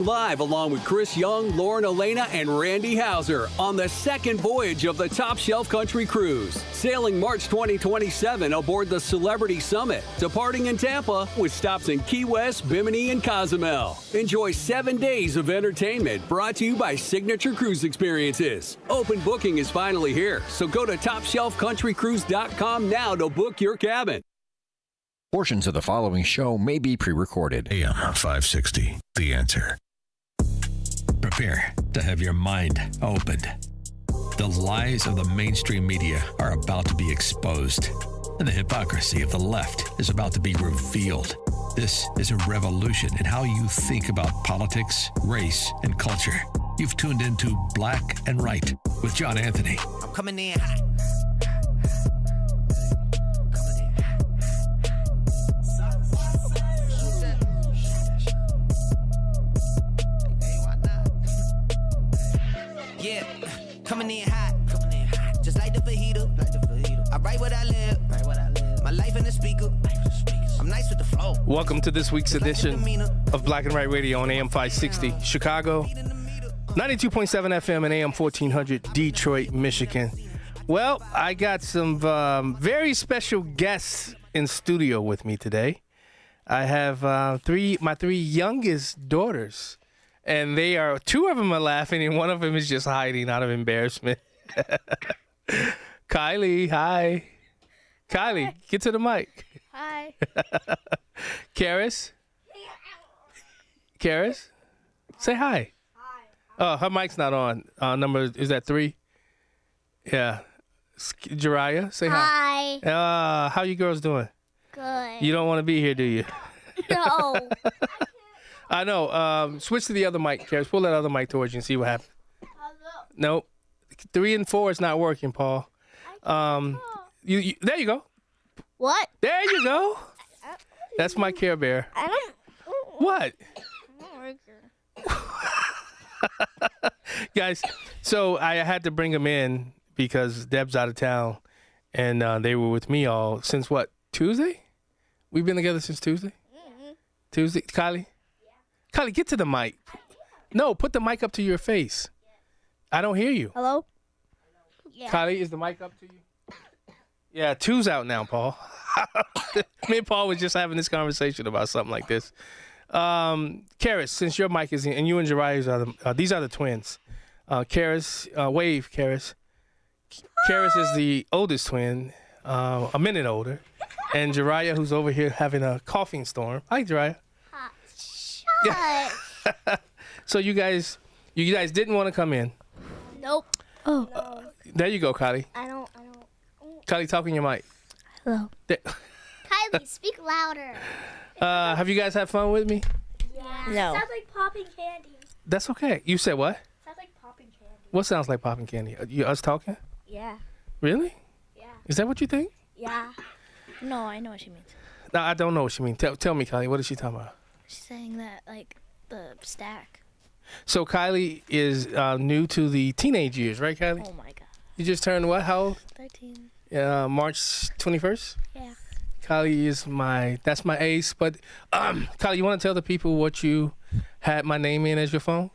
Live along with Chris Young, Lauren Elena, and Randy Hauser on the second voyage of the Top Shelf Country Cruise. Sailing March 2027 aboard the Celebrity Summit, departing in Tampa with stops in Key West, Bimini, and Cozumel. Enjoy 7 days of entertainment brought to you by Signature Cruise Experiences. Open booking is finally here, so go to TopShelfCountryCruise.com now to book your cabin. Portions of the following show may be pre-recorded. AM 560, The Answer. Prepare to have your mind opened. The lies of the mainstream media are about to be exposed, and the hypocrisy of the left is about to be revealed. This is a revolution in how you think about politics, race, and culture. You've tuned into Black and Right with John Anthony. I'm coming in hot. Yeah, coming in hot. Just like the fajita. I write what I live. My life in the speaker. I'm nice with the flow. Welcome to this week's edition of Black and Right Radio on AM 560 Chicago, 92.7 FM and AM 1400 Detroit, Michigan. Well, I got some very special guests in studio with me today. I have my three youngest daughters. And two of them are laughing, and one of them is just hiding out of embarrassment. Kylie, hi. Kylie, get to the mic. Hi. Karis? Karis? Say hi. Hi. Oh, her mic's not on. Number, is that 3? Yeah. Jariah, say hi. Hi. How you girls doing? Good. You don't want to be here, do you? No. I know. Switch to the other mic, Karis. Pull that other mic towards you and see what happens. Nope. 3 and 4 is not working, Paul. You there you go. What? There you go. That's my Care Bear. I don't. What? I don't like it. Guys, so I had to bring them in because Deb's out of town, and they were with me all since what, Tuesday? We've been together since Tuesday? Mm-hmm. Tuesday? Kylie? Kylie, get to the mic. No, put the mic up to your face. I don't hear you. Hello? Yeah. Kylie, is the mic up to you? Yeah, 2's out now, Paul. Me and Paul was just having this conversation about something like this. Karis, since your mic is in, and you and Jariah these are the twins. Karis, wave, Karis. Karis is the oldest twin, a minute older. And Jariah, who's over here having a coughing storm. Hi, Jariah. Hi. So you guys didn't want to come in. Nope. Oh. There you go, Kylie. I don't. Kylie, talk in your mic. Hello. There. Kylie, speak louder. Have you guys had fun with me? Yeah. No. Sounds like popping candy. That's okay. You said what? Sounds like popping candy. What sounds like popping candy? Us talking? Yeah. Really? Yeah. Is that what you think? Yeah. No, I know what she means. No, I don't know what she means. Tell me, Kylie, what is she talking about? She's saying that, like, the stack. So Kylie is new to the teenage years, right, Kylie? Oh, my God. You just turned what? How old? 13. March 21st? Yeah. Kylie is that's my ace. But, Kylie, you want to tell the people what you had my name in as your phone?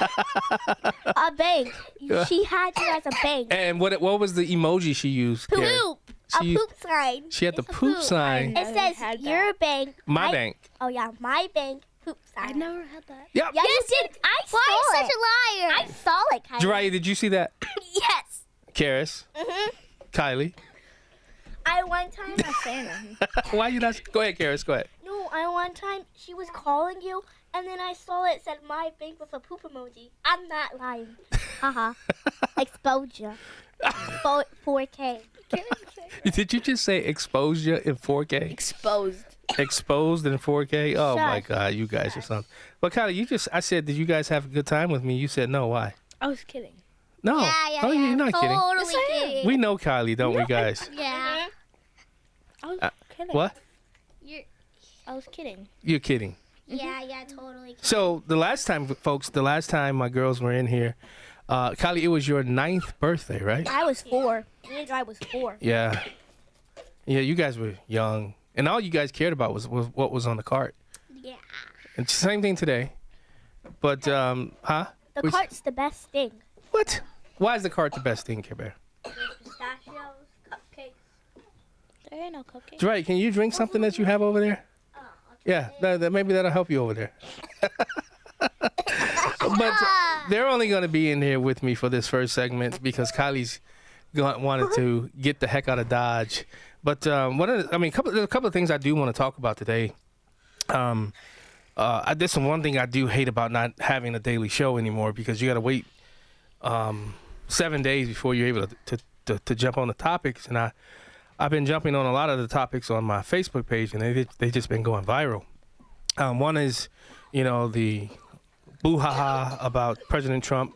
A bank. She had you as a bank. And what was the emoji she used? Carrie? Poop. A poop sign. She had the It's a poop sign. It says your bank. My bank. Oh yeah, my bank. Poop sign. I never had that. Yep. Yeah, you did. I saw Why it. such a liar? I saw it, Kylie. Jariah, did you see that? Yes. Karis? Kylie? I one time. I'm not saying nothing. Why you not? Go ahead, Karis. Go ahead. No, I one time she was calling you, and then I saw it said my bank with a poop emoji. I'm not lying. Haha. Exposure. 4K. Did you just say exposure in 4K? Exposed. Exposed in 4K? Oh, my Shush. God. You guys are something. But, Kylie, I said, did you guys have a good time with me? You said no. Why? I was kidding. No. Yeah, Oh, you're not kidding. Totally Yes, I am. kidding. We know Kylie, don't we, guys? Yeah. I was kidding. What? I was kidding. You're kidding. Yeah, totally kidding. So, the last time my girls were in here, Kylie, it was your 9th birthday, right? I was 4. Me and I was 4. Yeah. Yeah, you guys were young. And all you guys cared about was what was on the cart. Yeah. And same thing today. But huh? The Which- cart's the best thing. What? Why is the cart the best thing, Care Bear? There's pistachios, cupcakes. There ain't no cupcakes. Dre, can you drink something that you have over there? Yeah, maybe that'll help you over there. But they're only going to be in here with me for this first segment because Kylie's wanted to get the heck out of Dodge. But there's a couple of things I do want to talk about today. There's one thing I do hate about not having a daily show anymore because you got to wait 7 days before you're able to jump on the topics, and I've been jumping on a lot of the topics on my Facebook page, and they just been going viral. One is, the boo-ha-ha about President Trump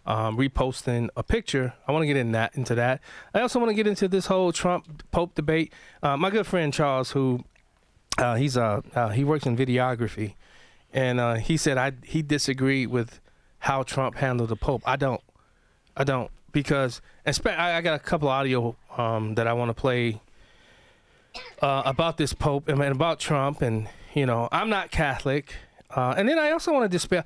reposting a picture. I want to get into that. I also want to get into this whole Trump-Pope debate. My good friend Charles, who he works in videography, and he said he disagreed with how Trump handled the Pope. I don't because I got a couple audio that I want to play about this Pope and about Trump, and I'm not Catholic, and then I also want to dispel.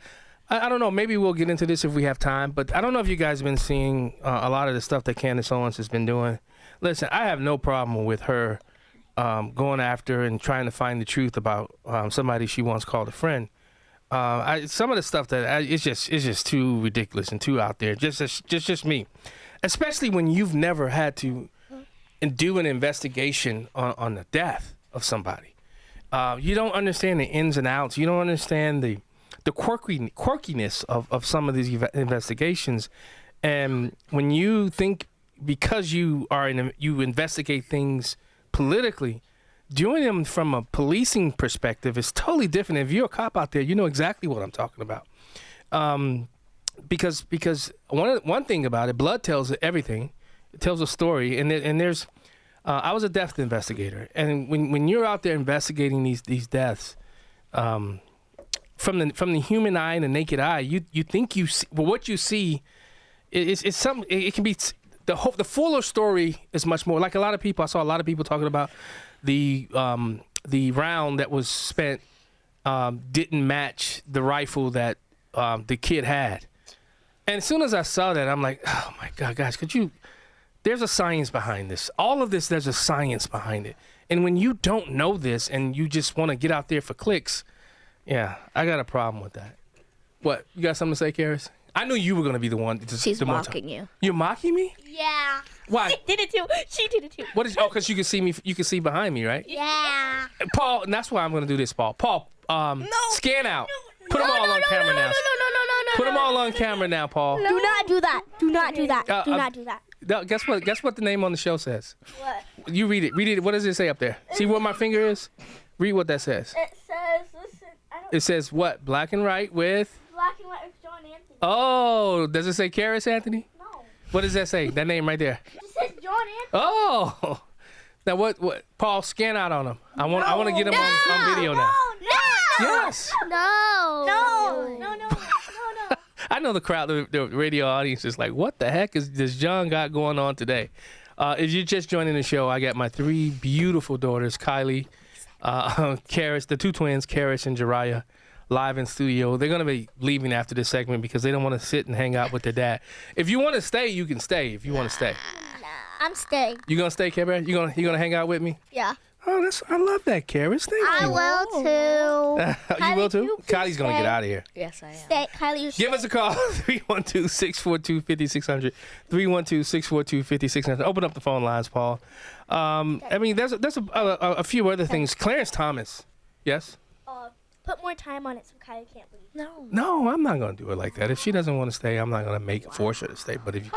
I don't know, maybe we'll get into this if we have time, but I don't know if you guys have been seeing a lot of the stuff that Candace Owens has been doing. Listen, I have no problem with her going after and trying to find the truth about somebody she once called a friend. Some of the stuff that it's just too ridiculous and too out there. Just me, especially when you've never had to do an investigation on the death of somebody. You don't understand the ins and outs. You don't understand the quirkiness of some of these investigations. And when you think because you investigate things politically, doing them from a policing perspective is totally different. If you're a cop out there, you know exactly what I'm talking about. Because one thing about it, blood tells everything. It tells a story, and there's. I was a death investigator, and when you're out there investigating these deaths, from the human eye and the naked eye, you think you see, well, what you see is some. It can be the fuller story is much more. Like a lot of people, I saw a lot of people talking about the round that was spent didn't match the rifle that the kid had. And as soon as I saw that, I'm like, oh my God, guys, there's a science behind this. All of this, there's a science behind it. And when you don't know this and you just want to get out there for clicks, yeah, I got a problem with that. What, you got something to say, Karis? I knew you were going to be the one. She's mocking you. You're mocking me? Yeah. Why? She did it too. She did it too. What is? Oh, because you can see me. You can see behind me, right? Yeah. Paul, and that's why I'm going to do this, Paul. Paul, scan out. Put them all on camera now. No. Put them all on camera now, Paul. Do not do that. Do not do that. Do not do that. No, guess what? Guess what the name on the show says? What? You read it. Read it. What does it say up there? See where my finger is? Read what that says. It says, listen, It says what? Black and white with? Black and white with John Anthony. Oh, does it say Karis Anthony? No. What does that say? That name right there. It just says John Anthony. Oh. Now what? Paul, scan out on him. I want to get him on video now. No. Yes. No. I know the crowd, the radio audience is like, what the heck does John got going on today? If you're just joining the show, I got my three beautiful daughters, Kylie, Karis, the two twins, Karis and Jariah, live in studio. They're going to be leaving after this segment because they don't want to sit and hang out with their dad. If you want to stay, you can stay if you want to stay. I'm staying. You going to stay, Karis? You gonna hang out with me? Yeah. Oh, I love that, Karis. Thank I you. will too. You will too? you please Kylie's going to get stay? out of here. Yes, I am. Stay, Kylie. You Give us a call, 312-642-5600, 312-642-5600. Open up the phone lines, Paul. I mean, there's a few other things. Clarence Thomas, yes? Put more time on it so Kylie can't leave. No. No, I'm not going to do it like that. If she doesn't want to stay, I'm not going to force her to stay. But if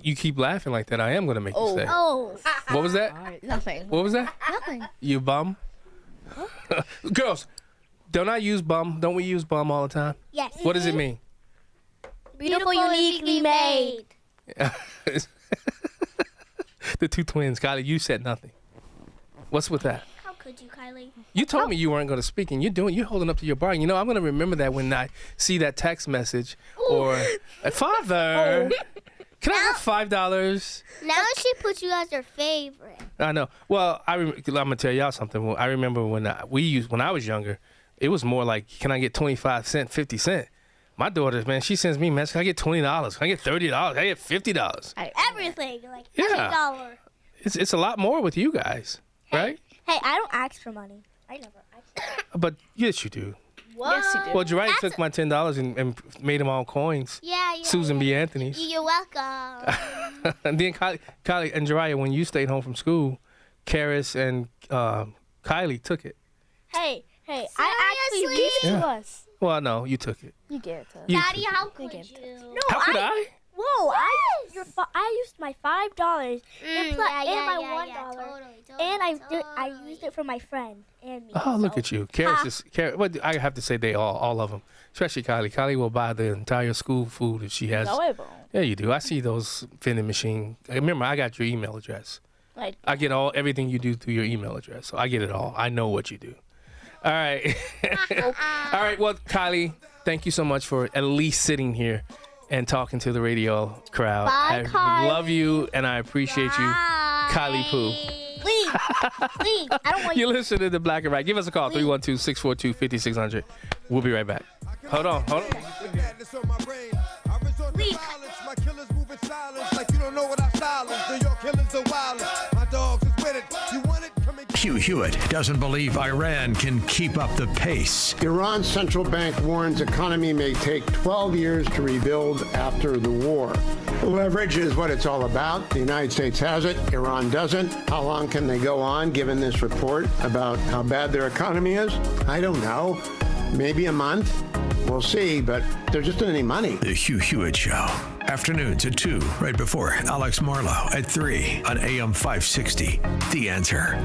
you keep laughing like that, I am going to make you stay. Oh. What was that? All right, nothing. What was that? Nothing. You bum? Girls, don't we use bum all the time? Yes. What does it mean? Beautiful, uniquely made. The two twins, Kylie, you said nothing. What's with that? How could you, Kylie? You told me you weren't going to speak, and you're holding up to your bar. You know, I'm going to remember that when I see that text message or Father, can I have $5? Now she puts you as her favorite. I know. Well, I'm going to tell y'all something. Well, I remember when I was younger, It was more like, can I get 25 cents, 50 cents? My daughter, man, she sends me messages. Can I get $20? Can I get $30? Can I get $50? Everything, like Yeah. $1. It's a lot more with you guys, right? Hey, I don't ask for money. I never ask. But yes, you do. What? Yes, you do. Well, Jariah took my $10 and made them all coins. Yeah. Susan B. Anthony's. You're welcome. And then Kylie and Jariah, when you stayed home from school, Karis and Kylie took it. Hey, I actually gave it to us. Well, no, you took it. You gave it to us. You Daddy, took it. how could you? No, How could I? Whoa, I used my $5 and my $1, and I used it for my friend and me. Oh, look at you. Karis, well, I have to say they all of them, especially Kylie. Kylie will buy the entire school food if she has. No, it won't. Yeah, you do. I see those vending machine. Remember, I got your email address. Like, I get everything you do through your email address, so I get it all. I know what you do. All right. All right. Well, Kylie, thank you so much for at least sitting here and talking to the radio crowd. Bye, I Kylie. love you and I appreciate you, Kylie Pooh. Please. I don't want You listen to the Black and Right. Give us a call, 312-642-5600. We'll be right back. Hold on. Please. My killers moving silence like you don't know what I style is. New York killers are wild. My dogs is with it. You want it? Come and Hugh Hewitt doesn't believe Iran can keep up the pace. Iran's central bank warns economy may take 12 years to rebuild after the war. Leverage is what it's all about. The United States has it. Iran doesn't. How long can they go on given this report about how bad their economy is? I don't know. Maybe a month. We'll see, but there just isn't any money. The Hugh Hewitt Show. Afternoons at 2, right before Alex Marlowe at 3 on AM 560. The Answer.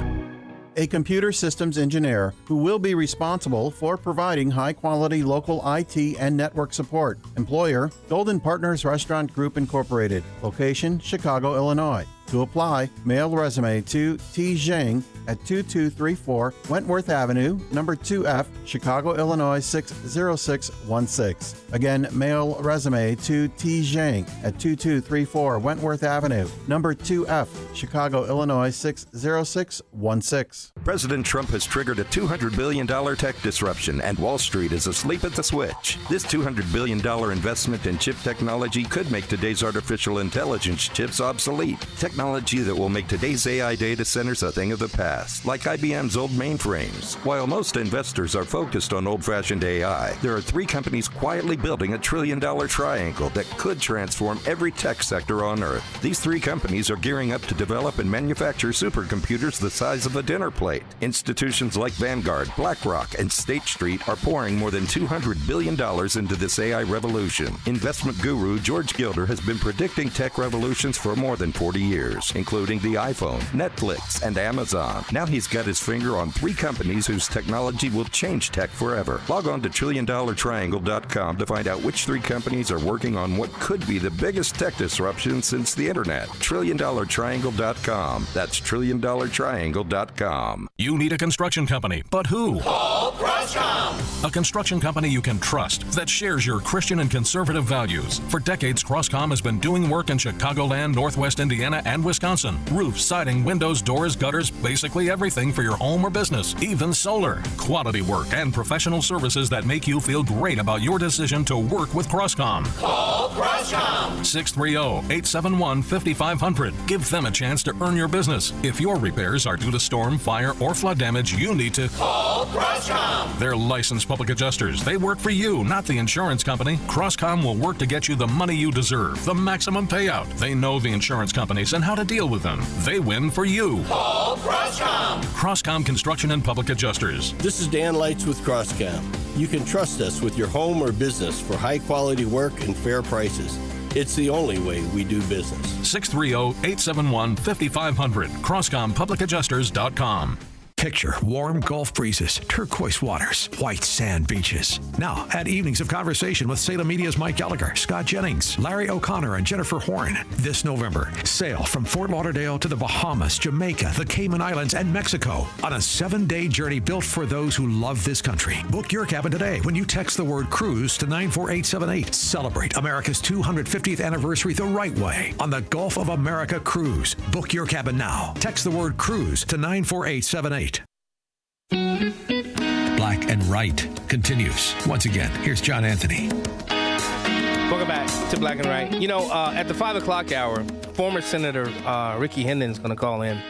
A computer systems engineer who will be responsible for providing high-quality local IT and network support. Employer, Golden Partners Restaurant Group Incorporated. Location, Chicago, Illinois. To apply, mail resume to T. Zhang at 2234 Wentworth Avenue, number 2F, Chicago, Illinois 60616. Again, mail resume to T. Zhang at 2234 Wentworth Avenue, number 2F, Chicago, Illinois 60616. President Trump has triggered a $200 billion tech disruption, and Wall Street is asleep at the switch. This $200 billion investment in chip technology could make today's artificial intelligence chips obsolete. Technology that will make today's AI data centers a thing of the past, like IBM's old mainframes. While most investors are focused on old-fashioned AI, there are 3 companies quietly building a trillion-dollar triangle that could transform every tech sector on Earth. These 3 companies are gearing up to develop and manufacture supercomputers the size of a dinner plate. Institutions like Vanguard, BlackRock, and State Street are pouring more than $200 billion into this AI revolution. Investment guru George Gilder has been predicting tech revolutions for more than 40 years, including the iPhone, Netflix, and Amazon. Now he's got his finger on 3 companies whose technology will change tech forever. Log on to TrillionDollarTriangle.com to find out which 3 companies are working on what could be the biggest tech disruption since the internet. TrillionDollarTriangle.com. That's TrillionDollarTriangle.com. You need a construction company, but who? Call Croscom. A construction company you can trust that shares your Christian and conservative values. For decades, Croscom has been doing work in Chicagoland, Northwest Indiana, and Wisconsin. Roofs, siding, windows, doors, gutters, basically everything for your home or business, even solar. Quality work and professional services that make you feel great about your decision to work with Croscom. Call Croscom. 630-871-5500. Give them a chance to earn your business. If your repairs are due to storm, fire, or flood damage, you need to call Croscom. They're licensed public adjusters. They work for you, not the insurance company. Croscom will work to get you the money you deserve, the maximum payout. They know the insurance companies and how to deal with them. They win for you. Call Croscom. Croscom Construction and Public Adjusters. This is Dan Lights with Croscom. You can trust us with your home or business for high quality work and fair prices. It's the only way we do business. 630-871-5500. CroscomPublicAdjusters.com. Picture warm Gulf breezes, turquoise waters, white sand beaches. Now, add evenings of conversation with Salem Media's Mike Gallagher, Scott Jennings, Larry O'Connor, and Jennifer Horn. This November, sail from Fort Lauderdale to the Bahamas, Jamaica, the Cayman Islands, and Mexico on a 7-day journey built for those who love this country. Book your cabin today when you text the word cruise to 94878. Celebrate America's 250th anniversary the right way on the Gulf of America Cruise. Book your cabin now. Text the word cruise to 94878. Black and Right continues. Once again, here's John Anthony. Welcome back to Black and Right. You know, at the 5 o'clock hour, former Senator Ricky Hendon is going to call in.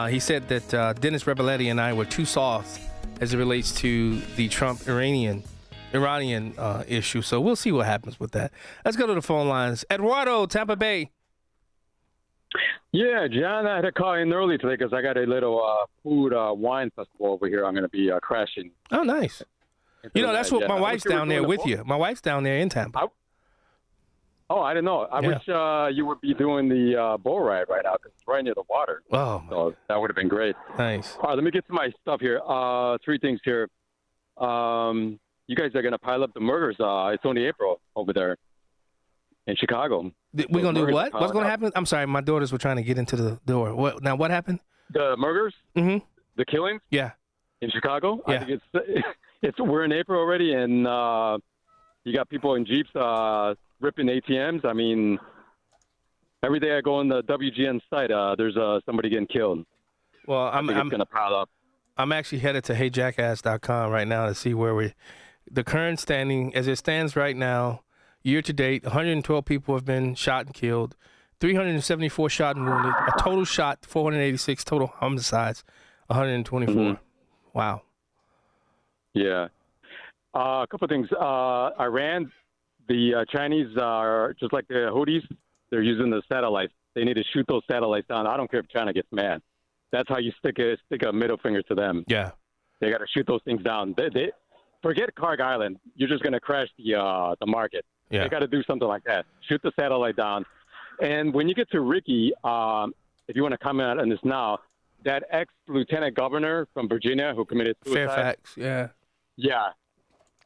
He said that Dennis Rebelletti and I were too soft as it relates to the Trump-Iranian issue. So we'll see what happens with that. Let's go to the phone lines. Eduardo, Tampa Bay. Yeah, John, I had to call in early today because I got a little food wine festival over here. I'm going to be crashing. Oh, nice. You know, that's what my wife's down there with you. My wife's down there in Tampa. I didn't know. I wish you would be doing the bull ride right now because it's right near the water. Oh, so that would have been great. Nice. All right, let me get to my stuff here. 3 things here. You guys are going to pile up the murders. It's only April over there in Chicago. We're going to do what? What's going to happen? I'm sorry, my daughters were trying to get into the door. What happened? The murders? Mm-hmm. The killings? Yeah. In Chicago? Yeah. I think we're in April already, and you got people in Jeeps ripping ATMs. I mean, every day I go on the WGN site, there's somebody getting killed. Well, I'm going to pile up. I'm actually headed to heyjackass.com right now to see where the current standing, as it stands right now, year to date, 112 people have been shot and killed, 374 shot and wounded, a total shot, 486 total homicides, 124. Mm-hmm. Wow. Yeah. A couple of things. Iran, the Chinese are just like the Houthis. They're using the satellites. They need to shoot those satellites down. I don't care if China gets mad. That's how you stick a middle finger to them. Yeah. They got to shoot those things down. They forget Kharg Island. You're just going to crash the market. Yeah. They got to do something like that. Shoot the satellite down. And when you get to Ricky, if you want to comment on this now, that ex-lieutenant governor from Virginia who committed suicide. Fairfax, yeah. Yeah.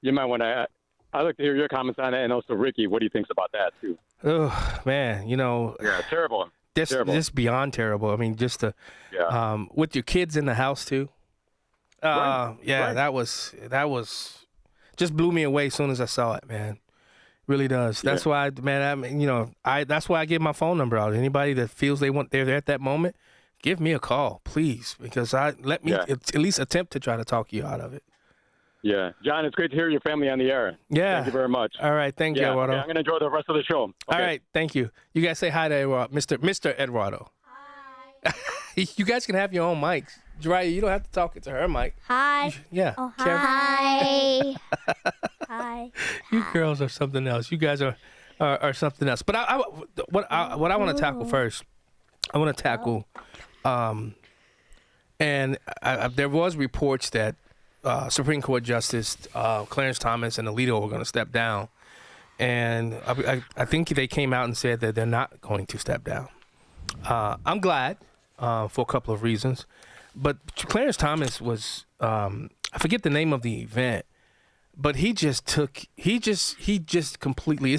You might want to – I'd like to hear your comments on it, and also Ricky, what do you think about that too? Oh, man, you know. Yeah, terrible. This beyond terrible. I mean, just to with your kids in the house too. Right. Yeah, right. that was just blew me away as soon as I saw it, man. Really does. That's why, man. That's why I give my phone number out. Anybody that feels they're there at that moment, give me a call, please, because let me at least attempt to try to talk you out of it. Yeah, John, it's great to hear your family on the air. Yeah. Thank you very much. All right, thank you, Eduardo. Okay, I'm going to enjoy the rest of the show. Okay. All right, thank you. You guys say hi to Eduardo, Mr. Eduardo. Hi. You guys can have your own mics. Jiraiya, you don't have to talk into her mic. Hi. Yeah. Oh, hi. Hi. You girls are something else. You guys are something else. But what I want to tackle first, I want to tackle, and there was reports that Supreme Court Justice Clarence Thomas and Alito were going to step down, and I think they came out and said that they're not going to step down. I'm glad for a couple of reasons. But Clarence Thomas was, I forget the name of the event, but he just completely,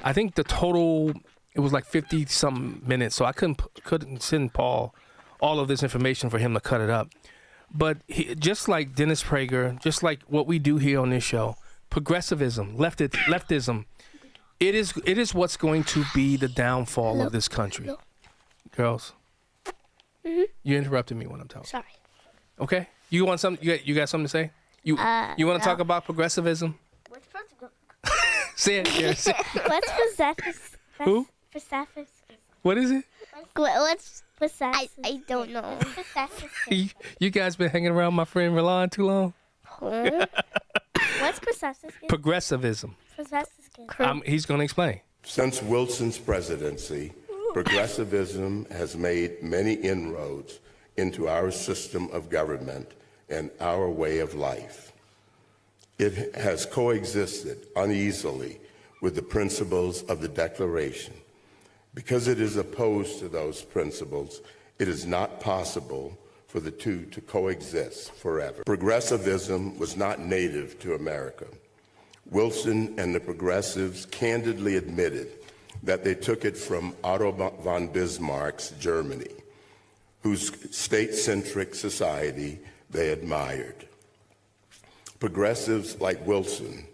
I think the total, it was like 50-something minutes, so I couldn't send Paul all of this information for him to cut it up. But just like Dennis Prager, just like what we do here on this show, progressivism, leftism, it is what's going to be the downfall of this country. Girls. Mm-hmm. You interrupted me when I'm talking. Sorry. Okay. You want something? You got something to say? You want to talk about progressivism? What's progressivism? Say it. What's progressivism? Who? Progressivism. What is it? What's progressivism? I don't know. You guys been hanging around my friend Roland too long? What's progressivism? Progressivism. He's going to explain. Since Wilson's presidency, progressivism has made many inroads into our system of government and our way of life. It has coexisted uneasily with the principles of the Declaration. Because it is opposed to those principles, it is not possible for the two to coexist forever. Progressivism was not native to America. Wilson and the progressives candidly admitted that they took it from Otto von Bismarck's Germany, whose state-centric society they admired. Progressives like Wilson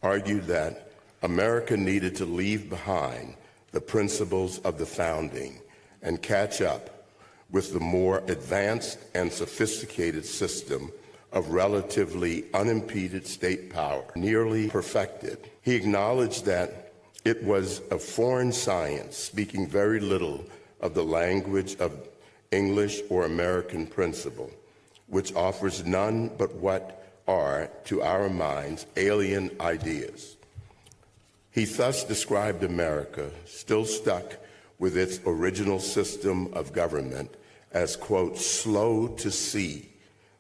argued that America needed to leave behind the principles of the founding and catch up with the more advanced and sophisticated system of relatively unimpeded state power, nearly perfected. He acknowledged that it was a foreign science, speaking very little of the language of English or American principle, which offers none but what are, to our minds, alien ideas. He thus described America, still stuck with its original system of government, as, quote, slow to see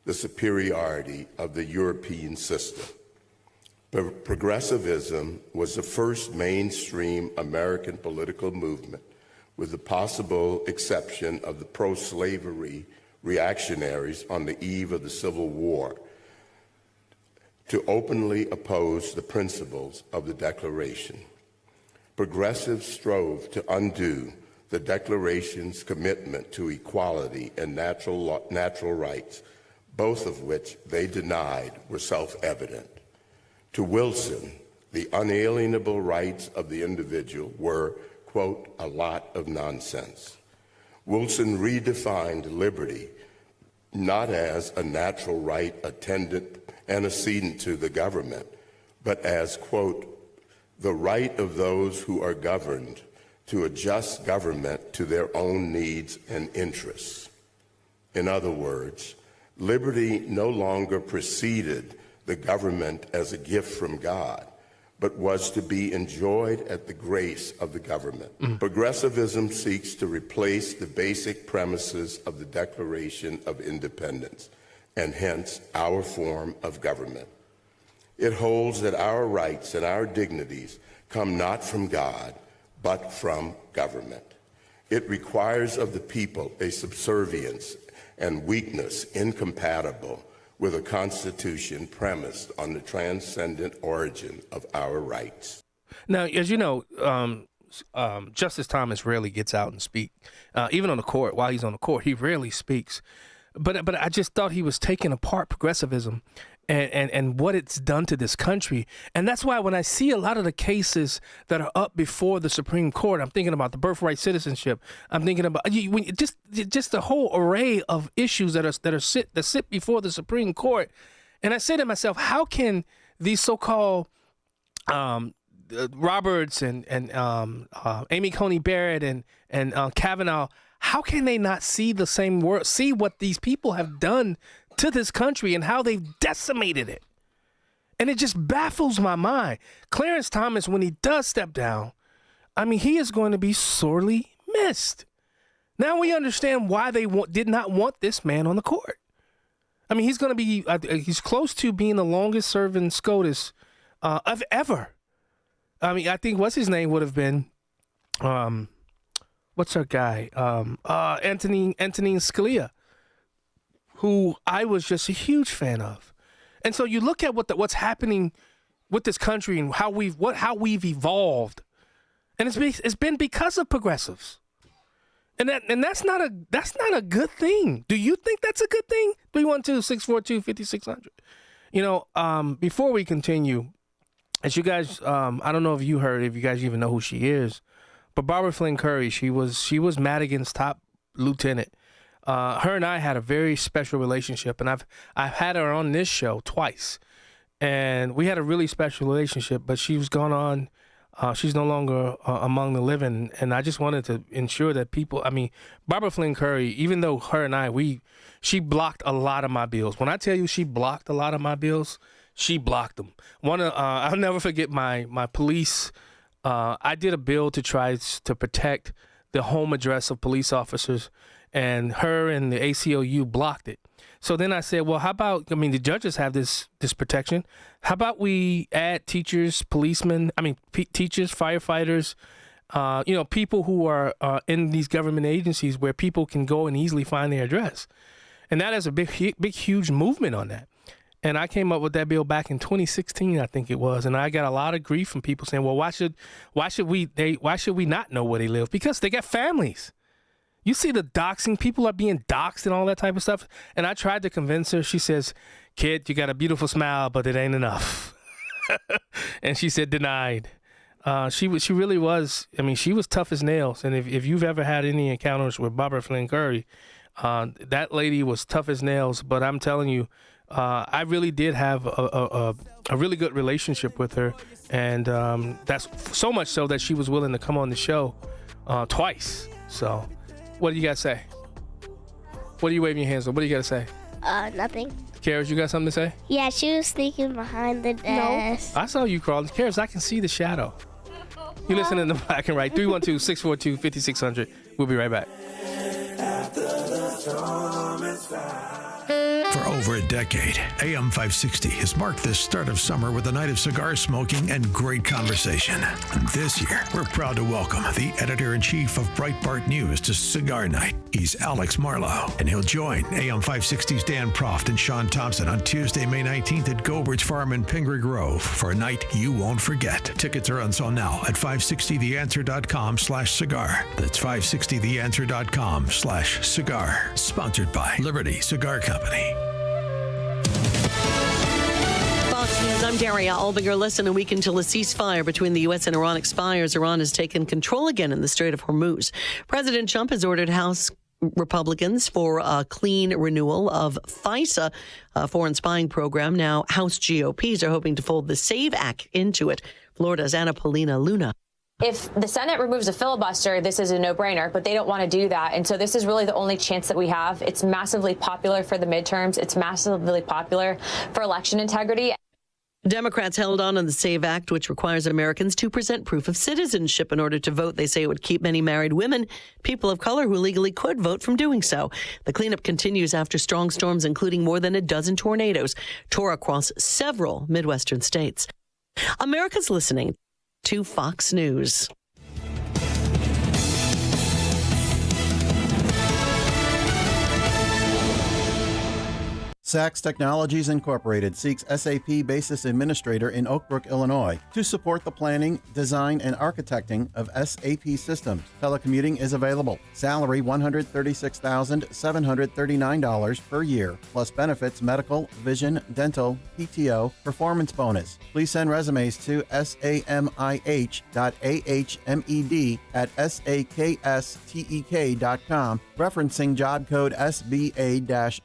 the superiority of the European system. Progressivism was the first mainstream American political movement, with the possible exception of the pro-slavery reactionaries on the eve of the Civil War, to openly oppose the principles of the Declaration. Progressives strove to undo the Declaration's commitment to equality and natural rights, both of which they denied were self-evident. To Wilson, the unalienable rights of the individual were, quote, a lot of nonsense. Wilson redefined liberty not as a natural right antecedent to the government, but as, quote, the right of those who are governed to adjust government to their own needs and interests. In other words, liberty no longer preceded the government as a gift from God, but was to be enjoyed at the grace of the government. Progressivism seeks to replace the basic premises of the Declaration of Independence, and hence our form of government. It holds that our rights and our dignities come not from God, but from government. It requires of the people a subservience and weakness incompatible with a constitution premised on the transcendent origin of our rights. Now, as you know, Justice Thomas rarely gets out and speak. Even on the court, while he's on the court, he rarely speaks. But I just thought he was taking apart progressivism and what it's done to this country. And that's why when I see a lot of the cases that are up before the Supreme Court, I'm thinking about the birthright citizenship. I'm thinking about just the whole array of issues that sit before the Supreme Court. And I say to myself, how can these so-called Roberts and Amy Coney Barrett and Kavanaugh, how can they not see the same world, see what these people have done to this country and how they've decimated it? And it just baffles my mind. Clarence Thomas, when he does step down, I mean, he is going to be sorely missed. Now we understand why they did not want this man on the court. I mean, he's going to be, he's close to being the longest serving SCOTUS of ever. I mean, I think what's his name would have been, what's our guy? Antonin Scalia, who I was just a huge fan of. And so you look at what's happening with this country and how we've evolved, and it's been because of progressives. And that's not a good thing. Do you think that's a good thing? 312-642-5600. You know, before we continue, as you guys, I don't know if you heard, if you guys even know who she is, but Barbara Flynn Curry, she was Madigan's top lieutenant. Her and I had a very special relationship, and I've had her on this show twice, and we had a really special relationship. But she's gone on; she's no longer among the living, and I just wanted to ensure that people. I mean, Barbara Flynn Curry, even though her and I, she blocked a lot of my bills. When I tell you she blocked a lot of my bills, she blocked them. I'll never forget my police. I did a bill to try to protect the home address of police officers, and her and the ACLU blocked it. So then I said, well, how about, I mean, the judges have this protection. How about we add teachers, policemen, teachers, firefighters, people who are in these government agencies where people can go and easily find their address. And that is a big, huge movement on that. And I came up with that bill back in 2016, I think it was. And I got a lot of grief from people saying, well, why should we not know where they live? Because they got families. You see the doxing, people are being doxed and all that type of stuff. And I tried to convince her. She says, kid, you got a beautiful smile, but it ain't enough. And she said, denied. She really was. I mean, she was tough as nails. And if you've ever had any encounters with Barbara Flynn Curry, that lady was tough as nails. But I'm telling you, I really did have a really good relationship with her, and that's so much so that she was willing to come on the show twice. So, what do you got to say? What are you waving your hands on? What do you got to say? Nothing. Karis, you got something to say? Yeah, she was sneaking behind the desk. I saw you crawling. Karis, I can see the shadow. You listening to Black and Right. 312-642-5600. We'll be right back. For over a decade, AM 560 has marked the start of summer with a night of cigar smoking and great conversation. And this year, we're proud to welcome the editor-in-chief of Breitbart News to Cigar Night. He's Alex Marlowe, and he'll join AM 560's Dan Proft and Sean Thompson on Tuesday, May 19th at Gobert's Farm in Pingree Grove for a night you won't forget. Tickets are on sale now at 560theanswer.com/cigar. That's 560theanswer.com/cigar. Sponsored by Liberty Cigar Company. Fox News, I'm Daria Albinger. Less than a week until a ceasefire between the U.S. and Iran expires, Iran has taken control again in the Strait of Hormuz. President Trump has ordered House Republicans for a clean renewal of FISA, a foreign spying program. Now, House GOPs are hoping to fold the SAVE Act into it. Florida's Anna Paulina Luna. If the Senate removes a filibuster, this is a no-brainer, but they don't want to do that. And so this is really the only chance that we have. It's massively popular for the midterms. It's massively popular for election integrity. Democrats held on the SAVE Act, which requires Americans to present proof of citizenship in order to vote. They say it would keep many married women, people of color who legally could vote, from doing so. The cleanup continues after strong storms, including more than a dozen tornadoes, tore across several Midwestern states. America's listening to Fox News. Sachs Technologies Incorporated seeks SAP Basis Administrator in Oak Brook, Illinois, to support the planning, design, and architecting of SAP systems. Telecommuting is available. Salary $136,739 per year, plus benefits, medical, vision, dental, PTO, performance bonus. Please send resumes to samih.ahmed@sakstek.com, referencing job code SBA-OBIL.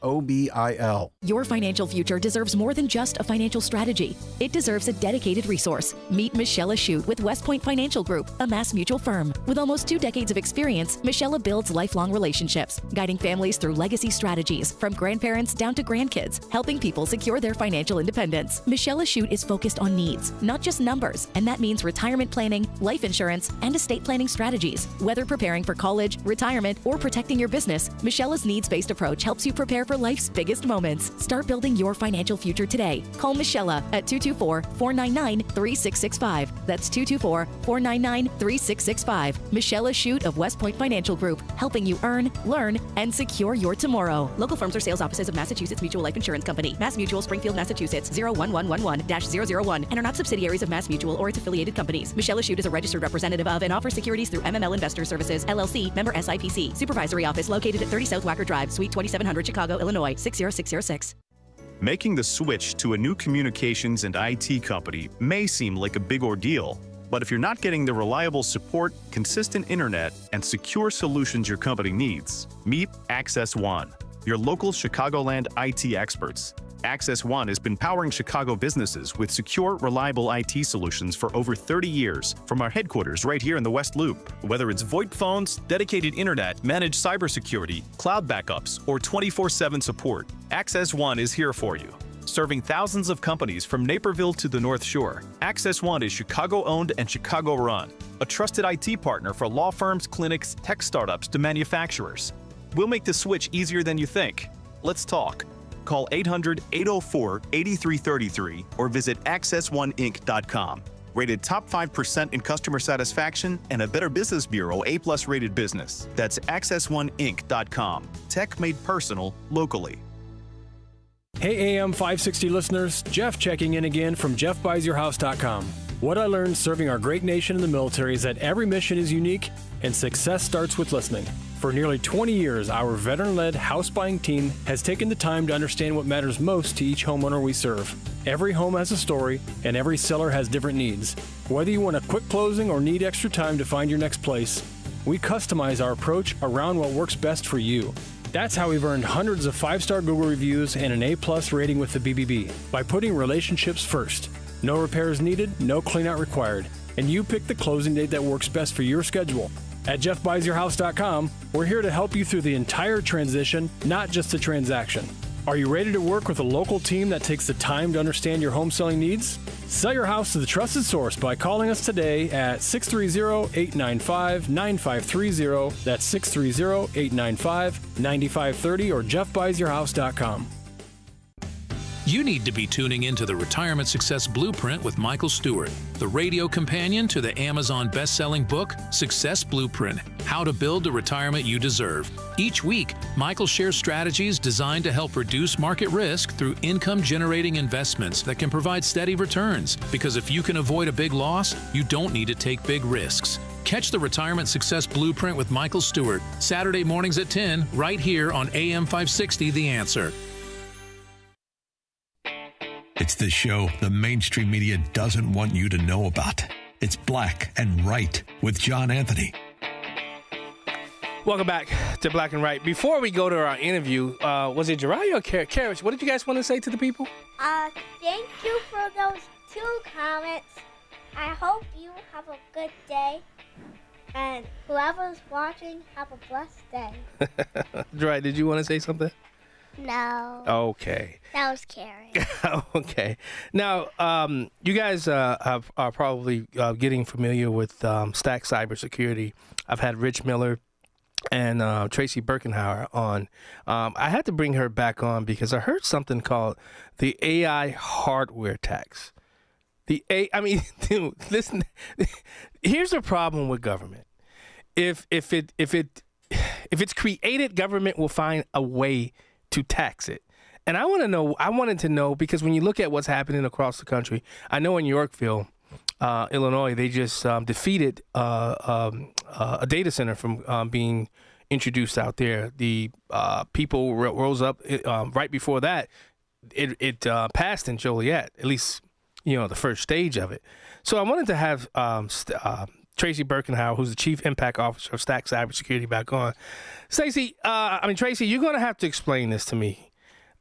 Your financial future deserves more than just a financial strategy. It deserves a dedicated resource. Meet Michelle Ashute with West Point Financial Group, a Mass Mutual firm. With almost 2 decades of experience, Michelle builds lifelong relationships, guiding families through legacy strategies from grandparents down to grandkids, helping people secure their financial independence. Michelle Ashute is focused on needs, not just numbers, and that means retirement planning, life insurance, and estate planning strategies. Whether preparing for college, retirement, or protecting your business, Michelle's needs-based approach helps you prepare for life's biggest moments. Start building your financial future today. Call Michelle at 224-499-3665. That's 224-499-3665. Michelle Ashute of West Point Financial Group, helping you earn, learn, and secure your tomorrow. Local firms are sales offices of Massachusetts Mutual Life Insurance Company, Mass Mutual, Springfield, Massachusetts, 01111-001, and are not subsidiaries of Mass Mutual or its affiliated companies. Michelle Ashute is a registered representative of and offers securities through MML Investor Services, LLC, member SIPC. Supervisory office located at 30 South Wacker Drive, Suite 2700, Chicago, Illinois, 60606. Making the switch to a new communications and IT company may seem like a big ordeal, but if you're not getting the reliable support, consistent internet, and secure solutions your company needs, meet Access One, your local Chicagoland IT experts. Access One has been powering Chicago businesses with secure, reliable IT solutions for over 30 years from our headquarters right here in the West Loop. Whether it's VoIP phones, dedicated internet, managed cybersecurity, cloud backups, or 24/7 support, Access One is here for you. Serving thousands of companies from Naperville to the North Shore, Access One is Chicago-owned and Chicago-run, a trusted IT partner for law firms, clinics, tech startups to manufacturers. We'll make the switch easier than you think. Let's talk. Call 800-804-8333 or visit accessoneInc.com. Rated top 5% in customer satisfaction and a Better Business Bureau A+ rated business. That's accessoneInc.com. Tech made personal locally. Hey AM 560 listeners, Jeff checking in again from JeffBuysYourHouse.com. What I learned serving our great nation in the military is that every mission is unique and success starts with listening. For nearly 20 years, our veteran-led house buying team has taken the time to understand what matters most to each homeowner we serve. Every home has a story, and every seller has different needs. Whether you want a quick closing or need extra time to find your next place, we customize our approach around what works best for you. That's how we've earned hundreds of 5-star Google reviews and an A+ rating with the BBB, by putting relationships first. No repairs needed, no cleanout required, and you pick the closing date that works best for your schedule. At JeffBuysYourHouse.com, we're here to help you through the entire transition, not just the transaction. Are you ready to work with a local team that takes the time to understand your home selling needs? Sell your house to the trusted source by calling us today at 630-895-9530. That's 630-895-9530 or JeffBuysYourHouse.com. You need to be tuning into the Retirement Success Blueprint with Michael Stewart, the radio companion to the Amazon best-selling book, Success Blueprint, How to Build the Retirement You Deserve. Each week, Michael shares strategies designed to help reduce market risk through income-generating investments that can provide steady returns. Because if you can avoid a big loss, you don't need to take big risks. Catch the Retirement Success Blueprint with Michael Stewart, Saturday mornings at 10, right here on AM 560, The Answer. It's the show the mainstream media doesn't want you to know about. It's Black and Right with John Anthony. Welcome back to Black and Right. Before we go to our interview, was it Jariah or Karich? What did you guys want to say to the people? Thank you for those 2 comments. I hope you have a good day. And whoever's watching, have a blessed day. Jariah, did you want to say something? No. Okay. That was Karen. Okay. Now, you guys are probably getting familiar with Stack Cybersecurity. I've had Rich Miller and Tracy Birkenhauer on. I had to bring her back on because I heard something called the AI hardware tax. Dude, listen. Here's the problem with government. If it's created, government will find a way to tax it. And I wanted to know, because when you look at what's happening across the country, I know in Yorkville, Illinois, they just defeated a data center from being introduced out there. The people rose up right before that. It passed in Joliet, at least, the first stage of it. So I wanted to have Tracy Birkenhauer, who's the Chief Impact Officer of Stack Cybersecurity, back on. Tracy, you're going to have to explain this to me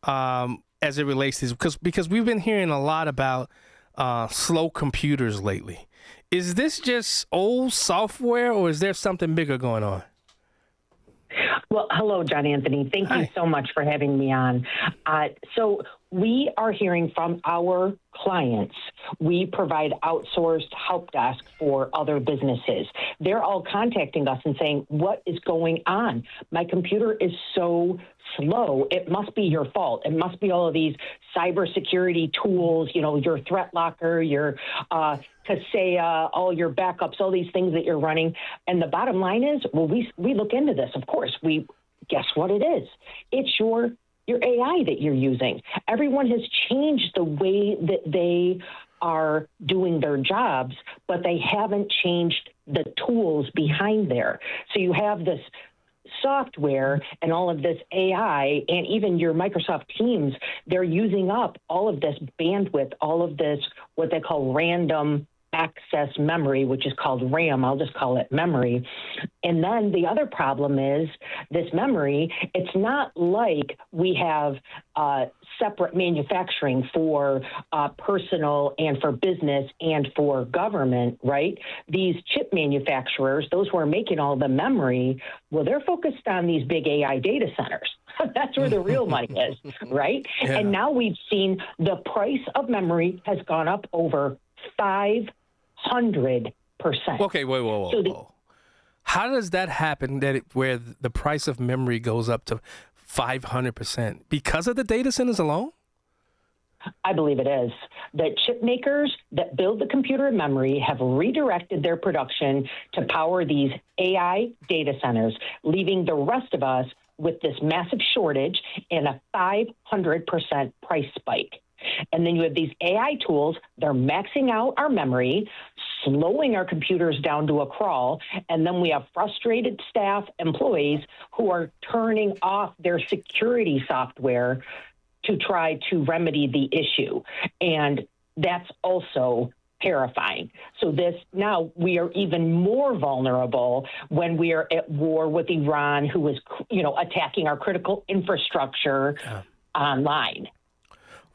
as it relates to this, because we've been hearing a lot about slow computers lately. Is this just old software, or is there something bigger going on? Well, hello, John Anthony. Thank you so much for having me on. So we are hearing from our clients. We provide outsourced help desk for other businesses. They're all contacting us and saying, what is going on? My computer is so slow. It must be your fault. It must be all of these cybersecurity tools, your Threat Locker, your Kaseya, all your backups, all these things that you're running. And the bottom line is, well, we look into this. Of course, guess what it is? It's your AI that you're using. Everyone has changed the way that they are doing their jobs, but they haven't changed the tools behind there. So you have this software and all of this AI, and even your Microsoft Teams, they're using up all of this bandwidth, all of this, what they call random access memory, which is called RAM. I'll just call it memory. And then the other problem is this memory, it's not like we have separate manufacturing for personal and for business and for government, right? These chip manufacturers, those who are making all the memory, well, they're focused on these big AI data centers. That's where the real money is, right? Yeah. And now we've seen the price of memory has gone up over 500%. Okay, whoa. How does that happen, where the price of memory goes up to 500%? Because of the data centers alone? I believe it is. The chip makers that build the computer and memory have redirected their production to power these AI data centers, leaving the rest of us with this massive shortage and a 500% price spike. And then you have these AI tools, they're maxing out our memory, slowing our computers down to a crawl, and then we have frustrated staff, employees who are turning off their security software to try to remedy the issue. And that's also terrifying. So now we are even more vulnerable when we are at war with Iran, who is, attacking our critical infrastructure online.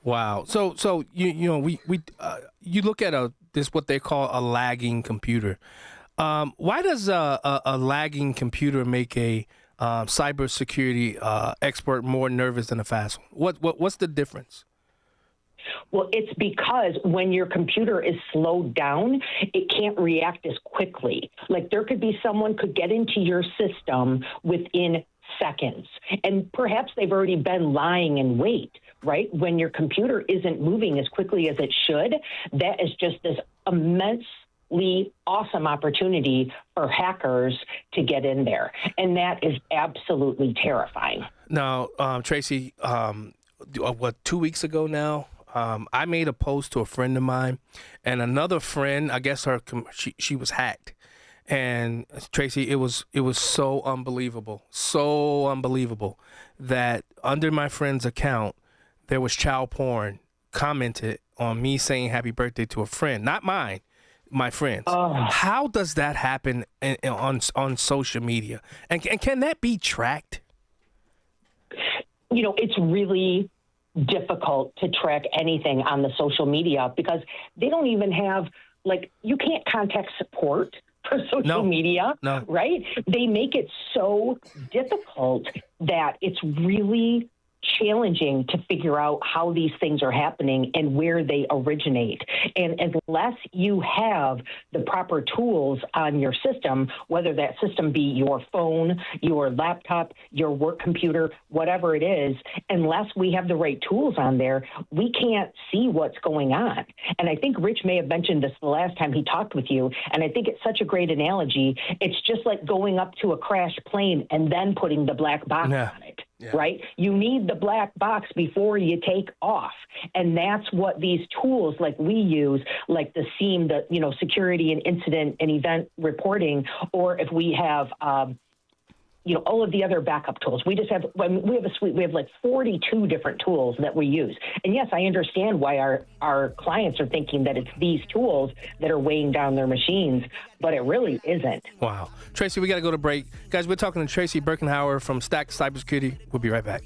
Wow. So you look at this what they call a lagging computer. Why does a lagging computer make a cybersecurity expert more nervous than a fast one? What's the difference? Well, it's because when your computer is slowed down, it can't react as quickly. Like there could be someone could get into your system within seconds, and perhaps they've already been lying in wait, right? When your computer isn't moving as quickly as it should, that is just this immensely awesome opportunity for hackers to get in there. And that is absolutely terrifying. Now, Tracy, 2 weeks ago now, I made a post to a friend of mine, and another friend, I guess she was hacked. And Tracy, it was so unbelievable that under my friend's account, there was child porn commented on me saying happy birthday to a friend, not mine, my friend's. How does that happen on social media? And can that be tracked? It's really difficult to track anything on the social media because they don't even have, you can't contact support for social media, right? They make it so difficult that it's really challenging to figure out how these things are happening and where they originate. And unless you have the proper tools on your system, whether that system be your phone, your laptop, your work computer, whatever it is, unless we have the right tools on there, we can't see what's going on. And I think Rich may have mentioned this the last time he talked with you, and I think it's such a great analogy. It's just like going up to a crashed plane and then putting the black box on it. Yeah. Right? You need the black box before you take off. And that's what these tools like we use, like the SIEM, the security and incident and event reporting, or if we have all of the other backup tools. We have a suite. We have 42 different tools that we use. And yes, I understand why our clients are thinking that it's these tools that are weighing down their machines, but it really isn't. Wow. Tracy, we got to go to break. Guys, we're talking to Tracy Birkenhauer from Stack Cybersecurity. We'll be right back.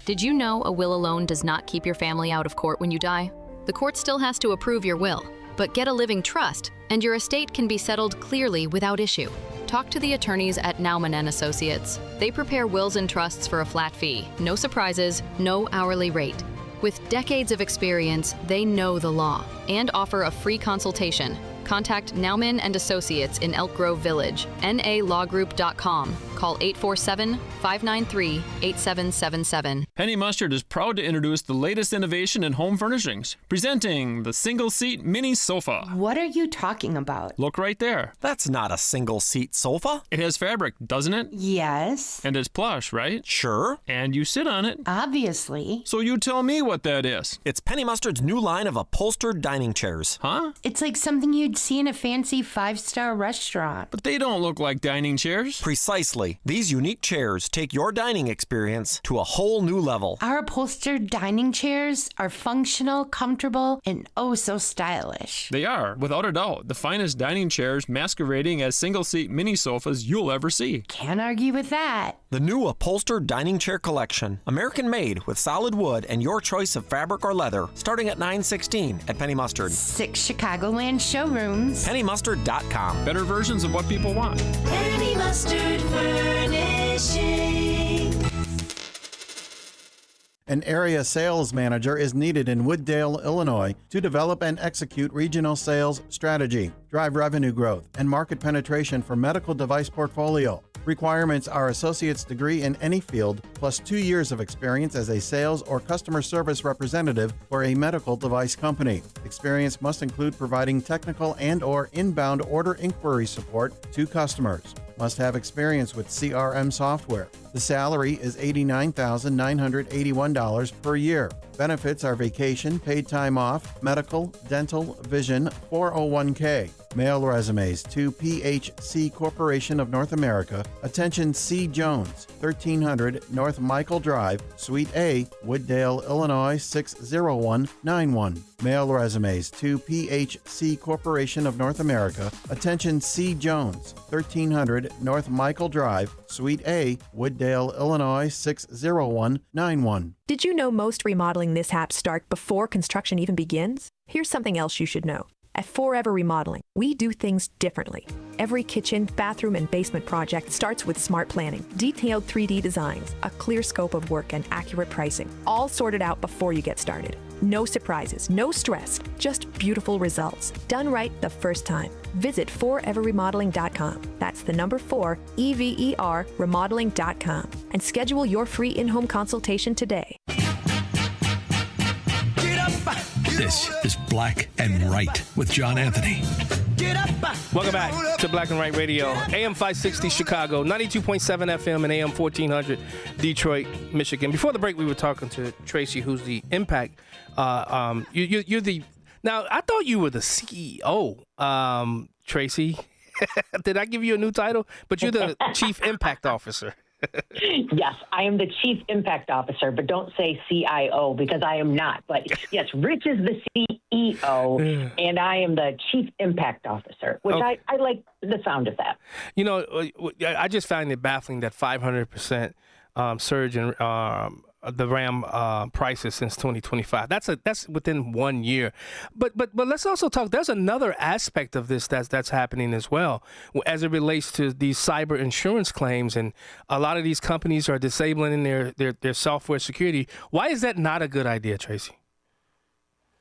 Did you know a will alone does not keep your family out of court when you die? The court still has to approve your will, but get a living trust, and your estate can be settled clearly without issue. Talk to the attorneys at Nauman & Associates. They prepare wills and trusts for a flat fee, no surprises, no hourly rate. With decades of experience, they know the law and offer a free consultation. Contact Nauman & Associates in Elk Grove Village, nalawgroup.com. Call 847-593-8777. Penny Mustard is proud to introduce the latest innovation in home furnishings, presenting the single-seat mini sofa. What are you talking about? Look right there. That's not a single-seat sofa. It has fabric, doesn't it? Yes. And it's plush, right? Sure. And you sit on it. Obviously. So you tell me what that is. It's Penny Mustard's new line of upholstered dining chairs. Huh? It's like something you'd see in a fancy 5-star restaurant. But they don't look like dining chairs. Precisely. These unique chairs take your dining experience to a whole new level. Our upholstered dining chairs are functional, comfortable, and oh so stylish. They are, without a doubt, the finest dining chairs masquerading as single-seat mini sofas you'll ever see. Can't argue with that. The new upholstered dining chair collection, American-made with solid wood and your choice of fabric or leather, starting at $9.16 at Penny Mustard. 6 Chicagoland showrooms. PennyMustard.com. Better versions of what people want. Penny Mustard Furnishing. An area sales manager is needed in Wooddale, Illinois to develop and execute regional sales strategy, drive revenue growth, and market penetration for medical device portfolio. Requirements are associate's degree in any field, plus 2 years of experience as a sales or customer service representative for a medical device company. Experience must include providing technical and/or inbound order inquiry support to customers. Must have experience with CRM software. The salary is $89,981 per year. Benefits are vacation, paid time off, medical, dental, vision, 401k. Mail resumes to PHC Corporation of North America. Attention C. Jones, 1300 North Michael Drive, Suite A, Wooddale, Illinois 60191. Mail resumes to PHC Corporation of North America. Attention C. Jones, 1300 North Michael Drive, Suite A, Wooddale, Illinois 60191. Did you know most remodeling mishaps start before construction even begins? Here's something else you should know. At Forever Remodeling, we do things differently. Every kitchen, bathroom, and basement project starts with smart planning, detailed 3D designs, a clear scope of work, and accurate pricing, all sorted out before you get started. No surprises, no stress, just beautiful results. Done right the first time. Visit foreverremodeling.com. That's the number 4, EVER, remodeling.com. And schedule your free in-home consultation today. This is Black and Right with John Anthony. Welcome back to Black and Right Radio, AM 560 Chicago, 92.7 FM and AM 1400 Detroit, Michigan. Before the break, we were talking to Tracy, who's the Impact. You're the. Now, I thought you were the CEO, Tracy. Did I give you a new title? But you're the Chief Impact Officer. Yes, I am the Chief Impact Officer, but don't say CIO because I am not. But yes, Rich is the CEO, and I am the Chief Impact Officer, which I like the sound of that. You know, I just find it baffling that 500% surge in the RAM prices since 2025. That's within 1 year. But let's also talk. There's another aspect of this that's happening as well, as it relates to these cyber insurance claims, and a lot of these companies are disabling their software security. Why is that not a good idea, Tracy?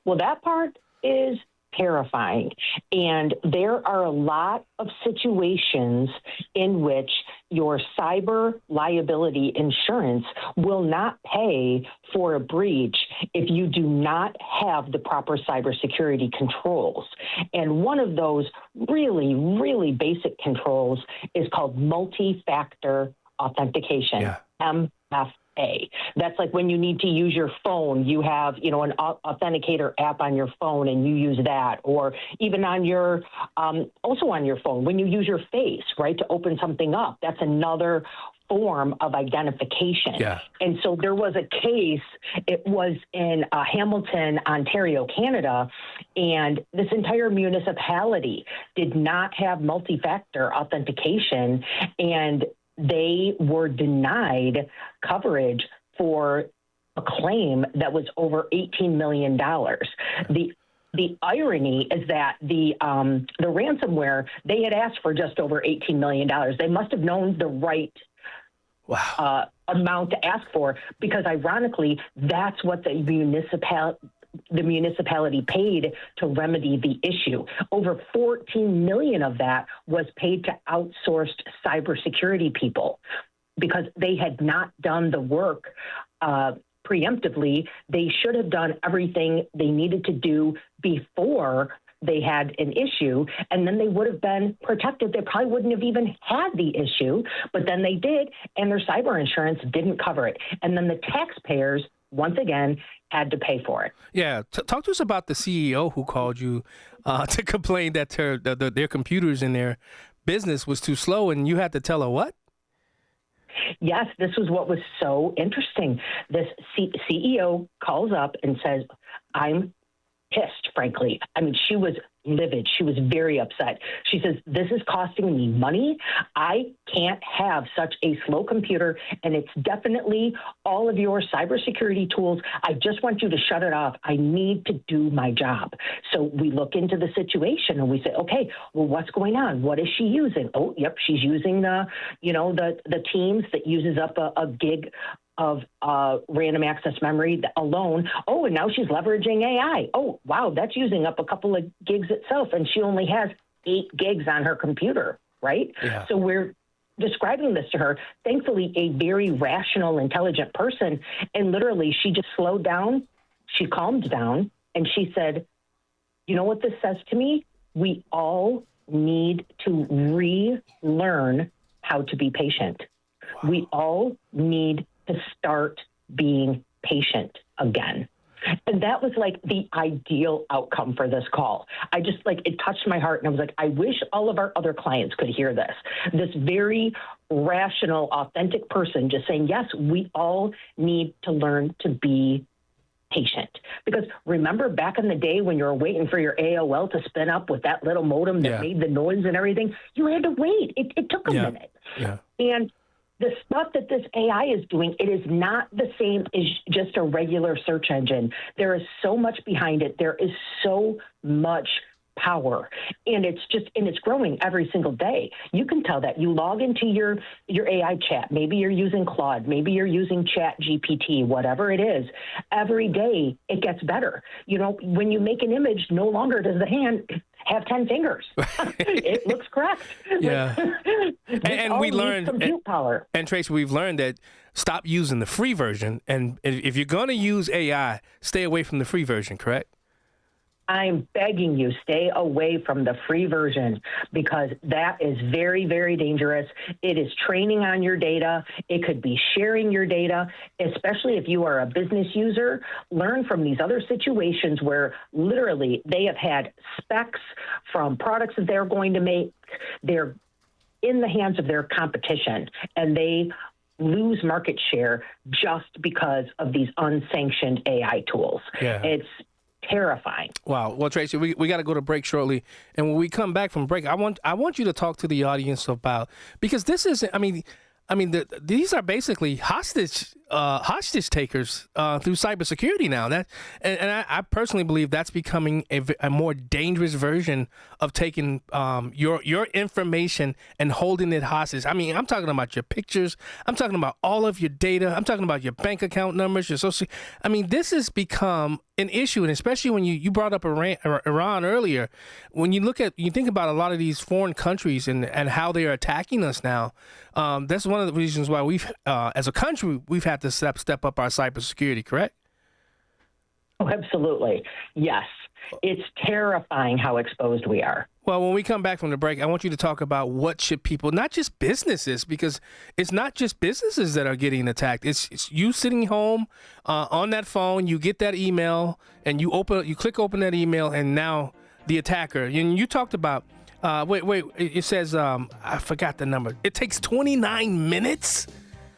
Well, that part is terrifying. And there are a lot of situations in which your cyber liability insurance will not pay for a breach if you do not have the proper cybersecurity controls. And one of those really, really basic controls is called multi-factor authentication, MFA. That's like when you need to use your phone, you have, an authenticator app on your phone and you use that, or even on your, also on your phone, when you use your face, right, to open something up, that's another form of identification. Yeah. And so there was a case, it was in Hamilton, Ontario, Canada, and this entire municipality did not have multi-factor authentication, and they were denied coverage for a claim that was over $18 million. The irony is that the ransomware, they had asked for just over $18 million. They must have known the right amount to ask for, because ironically, that's what the municipality paid to remedy the issue. Over 14 million of that was paid to outsourced cybersecurity people because they had not done the work preemptively. They should have done everything they needed to do before they had an issue, and then they would have been protected. They probably wouldn't have even had the issue, but then they did, and their cyber insurance didn't cover it. And then the taxpayers, once again, had to pay for it. Yeah. Talk to us about the CEO who called you to complain that their computers in their business was too slow, and you had to tell her what? Yes, this was what was so interesting. This CEO calls up and says, I'm pissed, frankly. I mean, she was livid. She was very upset. She says, this is costing me money. I can't have such a slow computer, and it's definitely all of your cybersecurity tools. I just want you to shut it off. I need to do my job. So we look into the situation and we say, okay, well, what's going on? What is she using? Oh, yep, she's using the Teams that uses up a gig of random access memory alone. Oh, and now she's leveraging AI. Oh, wow, that's using up a couple of gigs itself, and she only has 8 gigs on her computer, right? Yeah. So we're describing this to her. Thankfully, a very rational, intelligent person, and literally she just slowed down, she calmed down, and she said, you know what this says to me? We all need to relearn how to be patient. Wow. We all need to start being patient again. And that was like the ideal outcome for this call. I just it touched my heart, and I was like, I wish all of our other clients could hear this. This very rational, authentic person just saying, yes, we all need to learn to be patient. Because remember back in the day when you were waiting for your AOL to spin up with that little modem that made the noise and everything, you had to wait. It took a minute. Yeah. And the stuff that this AI is doing, it is not the same as just a regular search engine. There is so much behind it. There is so much power, and it's growing every single day. You can tell that. You log into your AI chat. Maybe you're using Claude. Maybe you're using Chat GPT, whatever it is. Every day it gets better. When you make an image, no longer does the hand have 10 fingers. It looks correct. Yeah. and we learned compute power. And Tracy, we've learned that stop using the free version, and if you're going to use AI, stay away from the free version, correct? I'm begging you, stay away from the free version, because that is very, very dangerous. It is training on your data. It could be sharing your data, especially if you are a business user. Learn from these other situations where literally they have had specs from products that they're going to make. They're in the hands of their competition, and they lose market share just because of these unsanctioned AI tools. Yeah. It's terrifying. Wow. Well, Tracy, we got to go to break shortly, and when we come back from break, I want you to talk to the audience about, because this is, these are basically hostage takers through cybersecurity now. I personally believe that's becoming a more dangerous version of taking your information and holding it hostage. I'm talking about your pictures. I'm talking about all of your data. I'm talking about your bank account numbers, your social. This has become an issue, and especially when you brought up Iran earlier. When you think about a lot of these foreign countries and how they are attacking us now, that's one of the reasons why we've, as a country, we've had to step up our cybersecurity, correct? Oh, absolutely. Yes. It's terrifying how exposed we are. Well, when we come back from the break, I want you to talk about what should people, not just businesses, because it's not just businesses that are getting attacked. It's you sitting home on that phone, you get that email, and you click open that email, and now the attacker. And you talked about, it says, I forgot the number. It takes 29 minutes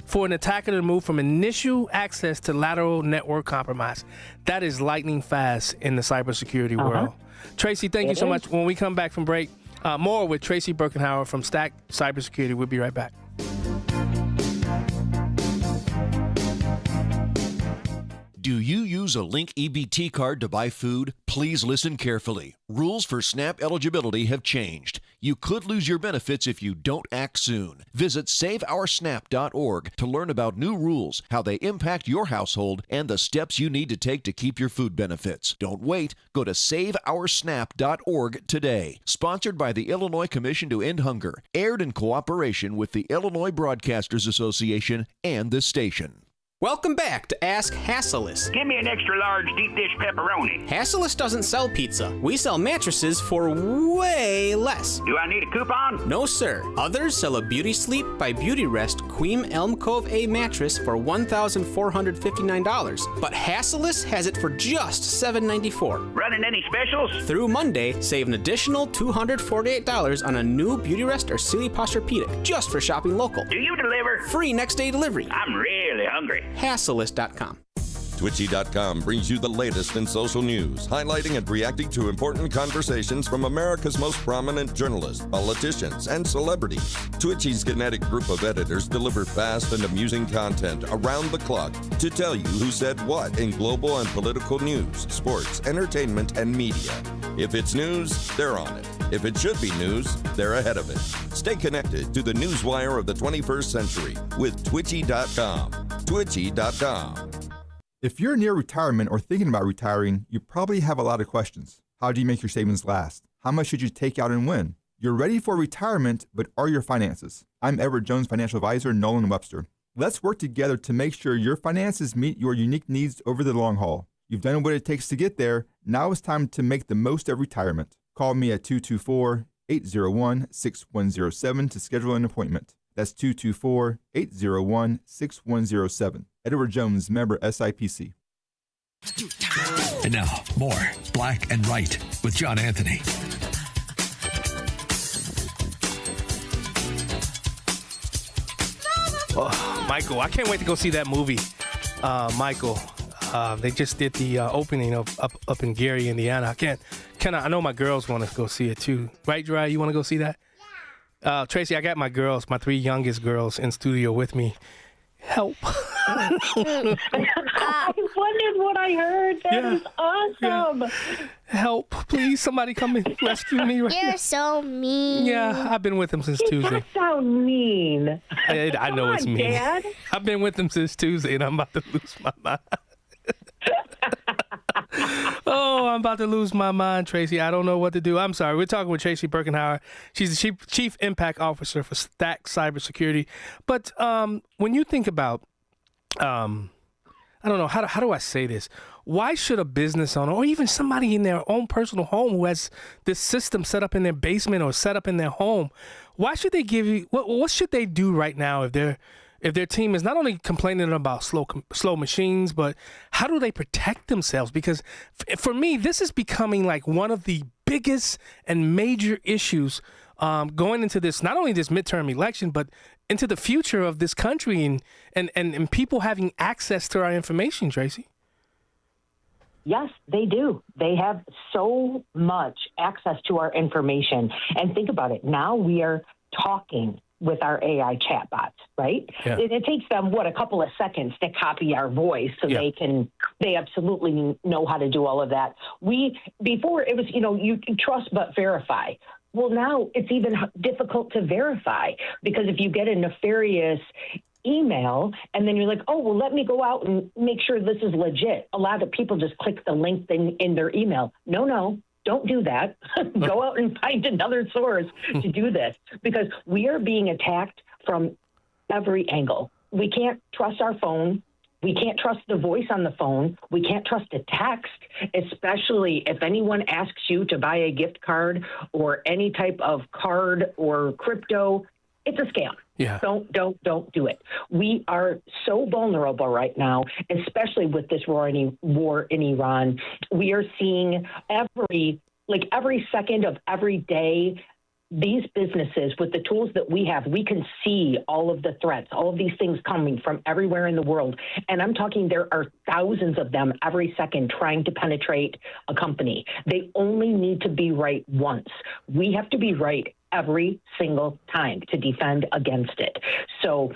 for an attacker to move from initial access to lateral network compromise. That is lightning fast in the cybersecurity world. Tracy, thank you so much. When we come back from break, more with Tracy Birkenhauer from Stack Cybersecurity. We'll be right back. Do you use a Link EBT card to buy food? Please listen carefully. Rules for SNAP eligibility have changed. You could lose your benefits if you don't act soon. Visit SaveOurSNAP.org to learn about new rules, how they impact your household, and the steps you need to take to keep your food benefits. Don't wait. Go to SaveOurSNAP.org today. Sponsored by the Illinois Commission to End Hunger. Aired in cooperation with the Illinois Broadcasters Association and this station. Welcome back to Ask Hasselus. Give me an extra large deep dish pepperoni. Hasselus doesn't sell pizza. We sell mattresses for way less. Do I need a coupon? No, sir. Others sell a Beauty Sleep by Beauty Rest Queen Elm Cove A mattress for $1,459. But Hasselus has it for just $794. Running any specials? Through Monday, save an additional $248 on a new Beauty Rest or Sealy Posturepedic just for shopping local. Do you deliver? Free next day delivery. I'm really hungry. Hasselus.com. Twitchy.com brings you the latest in social news, highlighting and reacting to important conversations from America's most prominent journalists, politicians, and celebrities. Twitchy's kinetic group of editors deliver fast and amusing content around the clock to tell you who said what in global and political news, sports, entertainment, and media. If it's news, they're on it. If it should be news, they're ahead of it. Stay connected to the newswire of the 21st century with Twitchy.com. Twitchy.com. If you're near retirement or thinking about retiring, you probably have a lot of questions. How do you make your savings last? How much should you take out and when? You're ready for retirement, but are your finances? I'm Edward Jones financial advisor, Nolan Webster. Let's work together to make sure your finances meet your unique needs over the long haul. You've done what it takes to get there. Now it's time to make the most of retirement. Call me at 224-801-6107 to schedule an appointment. That's 224-801-6107. Edward Jones, member SIPC. And now, more Black and Right with John Anthony. Oh, Michael, I can't wait to go see that movie. Michael, they just did the opening of up in Gary, Indiana. I know my girls want to go see it too. Right, Dry? You want to go see that? Yeah. Tracy, I got my 3 youngest girls in studio with me. Help. I wondered what I heard. That is awesome. Yeah. Help, please. Somebody come and rescue me. You're so mean. Yeah, I've been with him since Tuesday. That sound mean. I know it's mean. Dad. I've been with him since Tuesday, and I'm about to lose my mind. Oh, I'm about to lose my mind, Tracy. I don't know what to do. I'm sorry. We're talking with Tracy Birkenhauer. She's the Chief Impact Officer for Stack Cybersecurity. But when you think about, I don't know, how do I say this? Why should a business owner or even somebody in their own personal home who has this system set up in their basement or set up in their home, why should they give you, what should they do right now if their team is not only complaining about slow machines, but how do they protect themselves? Because for me, this is becoming like one of the biggest and major issues going into this, not only this midterm election, but into the future of this country and people having access to our information, Tracy. Yes, they do. They have so much access to our information. And think about it. Now we are talking with our AI chatbots, right? Yeah. It takes them, a couple of seconds to copy our voice so they absolutely know how to do all of that. Before it was, you can trust but verify. Well, now it's even difficult to verify because if you get a nefarious email and then you're like, oh, well, let me go out and make sure this is legit. A lot of people just click the link in their email. No. Don't do that. Go out and find another source to do this because we are being attacked from every angle. We can't trust our phone. We can't trust the voice on the phone. We can't trust a text, especially if anyone asks you to buy a gift card or any type of card or crypto. It's a scam. Yeah. Don't do it. We are so vulnerable right now, especially with this war in Iran. We are seeing every second of every day, these businesses with the tools that we have, we can see all of the threats, all of these things coming from everywhere in the world. And I'm talking, there are thousands of them every second trying to penetrate a company. They only need to be right once. We have to be right every single time to defend against it. So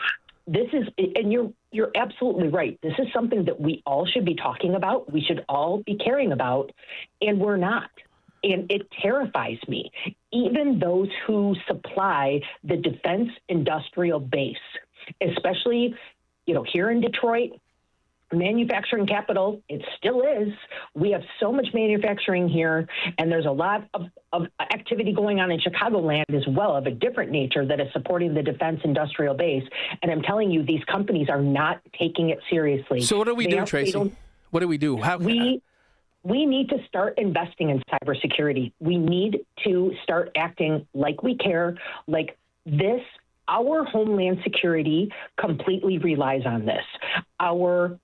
this is, and you're absolutely right. This is something that we all should be talking about. We should all be caring about, and we're not. And it terrifies me. Even those who supply the defense industrial base, especially, here in Detroit, manufacturing capital, it still is. We have so much manufacturing here, and there's a lot of activity going on in Chicagoland as well of a different nature that is supporting the defense industrial base. And I'm telling you, these companies are not taking it seriously. So what do we do, Tracy? What do we do? We need to start investing in cybersecurity. We need to start acting like we care, like this. Our homeland security completely relies on this. Our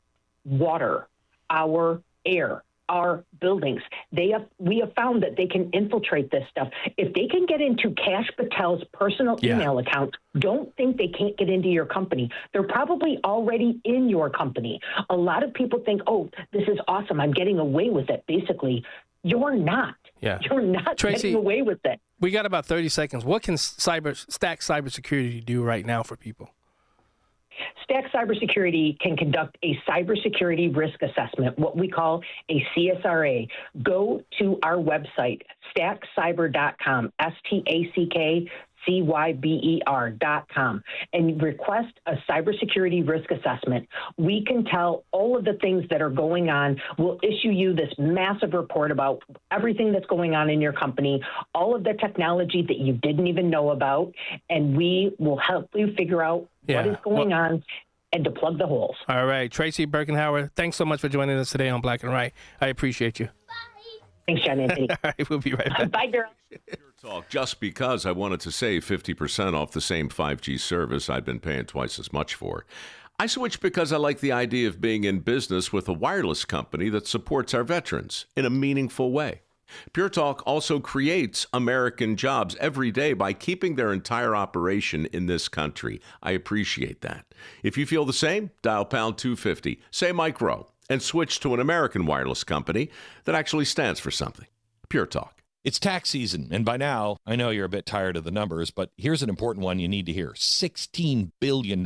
water, our air, our buildings. We have found that they can infiltrate this stuff. If they can get into Kash Patel's personal email account, don't think they can't get into your company. They're probably already in your company. A lot of people think, oh, this is awesome. I'm getting away with it. Basically, you're not. Yeah. You're not Tracy, getting away with it. We got about 30 seconds. What can Stack Cybersecurity do right now for people? Stack Cybersecurity can conduct a cybersecurity risk assessment, what we call a CSRA. Go to our website, stackcyber.com, STACKCYBER.com, and request a cybersecurity risk assessment. We can tell all of the things that are going on. We'll issue you this massive report about everything that's going on in your company, all of the technology that you didn't even know about, and we will help you figure out what is going on and to plug the holes. All right. Tracy Birkenhauer, thanks so much for joining us today on Black and Right. I appreciate you. Thanks, John Anthony. All right, we'll be right back. Bye, girl. Talk. Just because I wanted to save 50% off the same 5G service I've been paying twice as much for. I switched because I like the idea of being in business with a wireless company that supports our veterans in a meaningful way. Pure Talk also creates American jobs every day by keeping their entire operation in this country. I appreciate that. If you feel the same, dial pound 250, say Mike Rowe, and switch to an American wireless company that actually stands for something. Pure Talk. It's tax season, and by now, I know you're a bit tired of the numbers, but here's an important one you need to hear. $16 billion.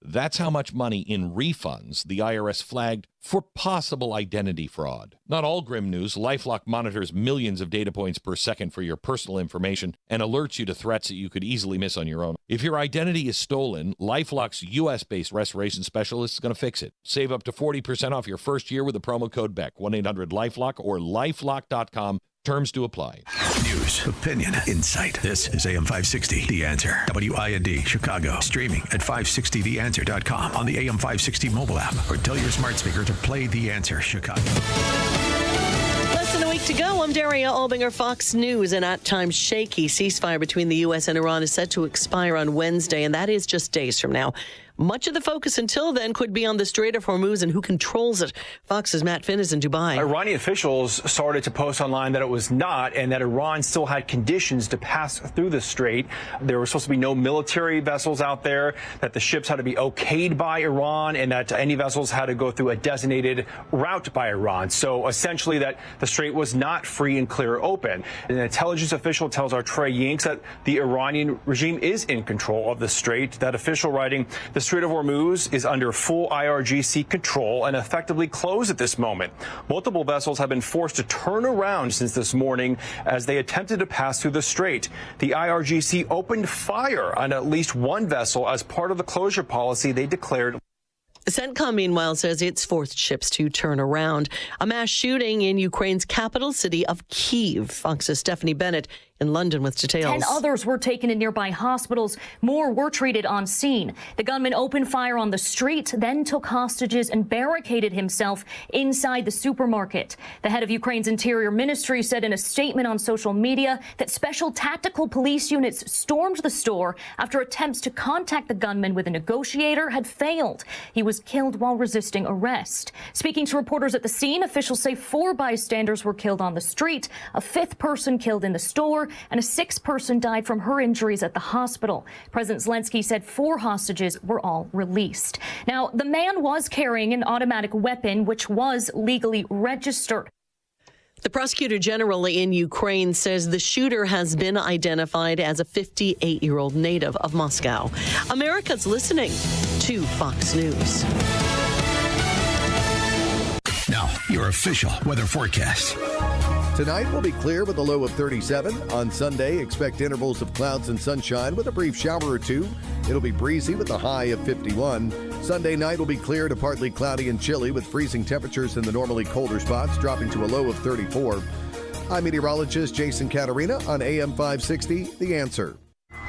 That's how much money in refunds the IRS flagged for possible identity fraud. Not all grim news. LifeLock monitors millions of data points per second for your personal information and alerts you to threats that you could easily miss on your own. If your identity is stolen, LifeLock's U.S.-based restoration specialist is going to fix it. Save up to 40% off your first year with the promo code BECK, 1-800-LifeLock or lifelock.com. Terms to apply. News, opinion, insight. This is AM 560, The Answer. WIND, Chicago. Streaming at 560theanswer.com on the AM 560 mobile app, or tell your smart speaker to play The Answer, Chicago. Less than a week to go. I'm Daria Albinger, Fox News. An at times shaky ceasefire between the U.S. and Iran is set to expire on Wednesday, and that is just days from now. Much of the focus until then could be on the Strait of Hormuz and who controls it. Fox's Matt Finn is in Dubai. Iranian officials started to post online that it was not, and that Iran still had conditions to pass through the strait. There were supposed to be no military vessels out there, that the ships had to be okayed by Iran, and that any vessels had to go through a designated route by Iran. So essentially that the strait was not free and clear open. An intelligence official tells our Trey Yinks that the Iranian regime is in control of the strait. That official writing, the Strait of Hormuz is under full IRGC control and effectively closed at this moment. Multiple vessels have been forced to turn around since this morning as they attempted to pass through the strait. The IRGC opened fire on at least one vessel as part of the closure policy they declared. CENTCOM, meanwhile, says it's forced ships to turn around. A mass shooting in Ukraine's capital city of Kyiv. Fox's Stephanie Bennett in London with details. 10 others were taken to nearby hospitals. More were treated on scene. The gunman opened fire on the street, then took hostages and barricaded himself inside the supermarket. The head of Ukraine's Interior Ministry said in a statement on social media that special tactical police units stormed the store after attempts to contact the gunman with a negotiator had failed. He was killed while resisting arrest. Speaking to reporters at the scene, officials say 4 bystanders were killed on the street, a 5th person killed in the store, and a 6th person died from her injuries at the hospital. President Zelensky said 4 hostages were all released. Now, the man was carrying an automatic weapon, which was legally registered. The prosecutor general in Ukraine says the shooter has been identified as a 58-year-old native of Moscow. America's listening to Fox News. Now, your official weather forecast. Tonight will be clear with a low of 37. On Sunday, expect intervals of clouds and sunshine with a brief shower or two. It'll be breezy with a high of 51. Sunday night will be clear to partly cloudy and chilly with freezing temperatures in the normally colder spots, dropping to a low of 34. I'm meteorologist Jason Caterina on AM 560, The Answer.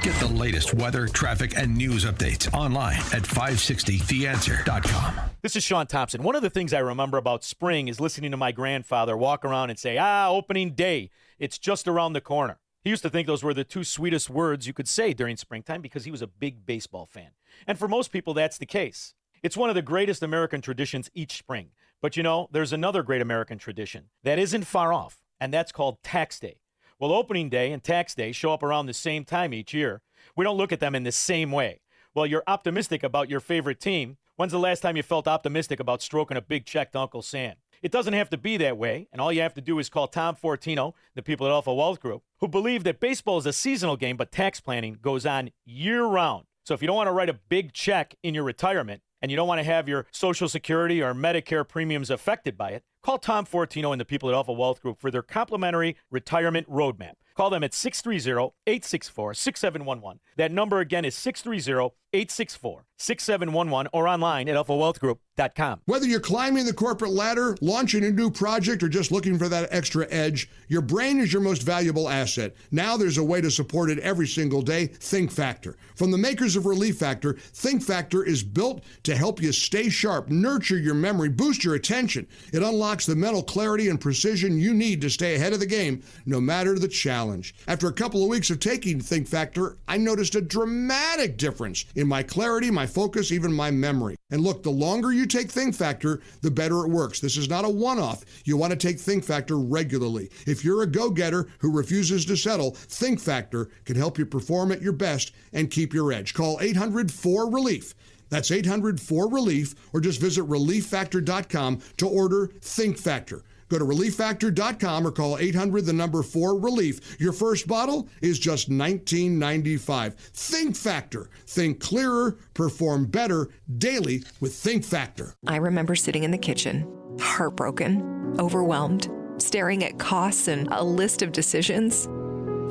Get the latest weather, traffic, and news updates online at 560theanswer.com. This is Sean Thompson. One of the things I remember about spring is listening to my grandfather walk around and say, opening day, it's just around the corner. He used to think those were the 2 sweetest words you could say during springtime because he was a big baseball fan. And for most people, that's the case. It's one of the greatest American traditions each spring. But you know, there's another great American tradition that isn't far off, and that's called Tax Day. Well, opening day and tax day show up around the same time each year. We don't look at them in the same way. Well, you're optimistic about your favorite team. When's the last time you felt optimistic about stroking a big check to Uncle Sam? It doesn't have to be that way, and all you have to do is call Tom Fortino, the people at Alpha Wealth Group, who believe that baseball is a seasonal game, but tax planning goes on year-round. So if you don't want to write a big check in your retirement, and you don't want to have your Social Security or Medicare premiums affected by it, call Tom Fortino and the people at Alpha Wealth Group for their complimentary retirement roadmap. Call them at 630-864-6711. That number again is 630-864-6711 or online at alphawealthgroup.com. Whether you're climbing the corporate ladder, launching a new project, or just looking for that extra edge, your brain is your most valuable asset. Now there's a way to support it every single day, Think Factor. From the makers of Relief Factor, Think Factor is built to help you stay sharp, nurture your memory, boost your attention. It unlocks the mental clarity and precision you need to stay ahead of the game, no matter the challenge. challenge. After a couple of weeks of taking Think Factor, I noticed a dramatic difference in my clarity, my focus, even my memory. And look, the longer you take Think Factor, the better it works. This is not a one-off. You want to take Think Factor regularly. If you're a go-getter who refuses to settle, Think Factor can help you perform at your best and keep your edge. Call 800-4RELIEF. That's 800-4RELIEF, or just visit ReliefFactor.com to order Think Factor. Go to ReliefFactor.com or call 800-4RELIEF. Your first bottle is just $19.95. Think Factor. Think clearer, perform better daily with Think Factor. I remember sitting in the kitchen, heartbroken, overwhelmed, staring at costs and a list of decisions.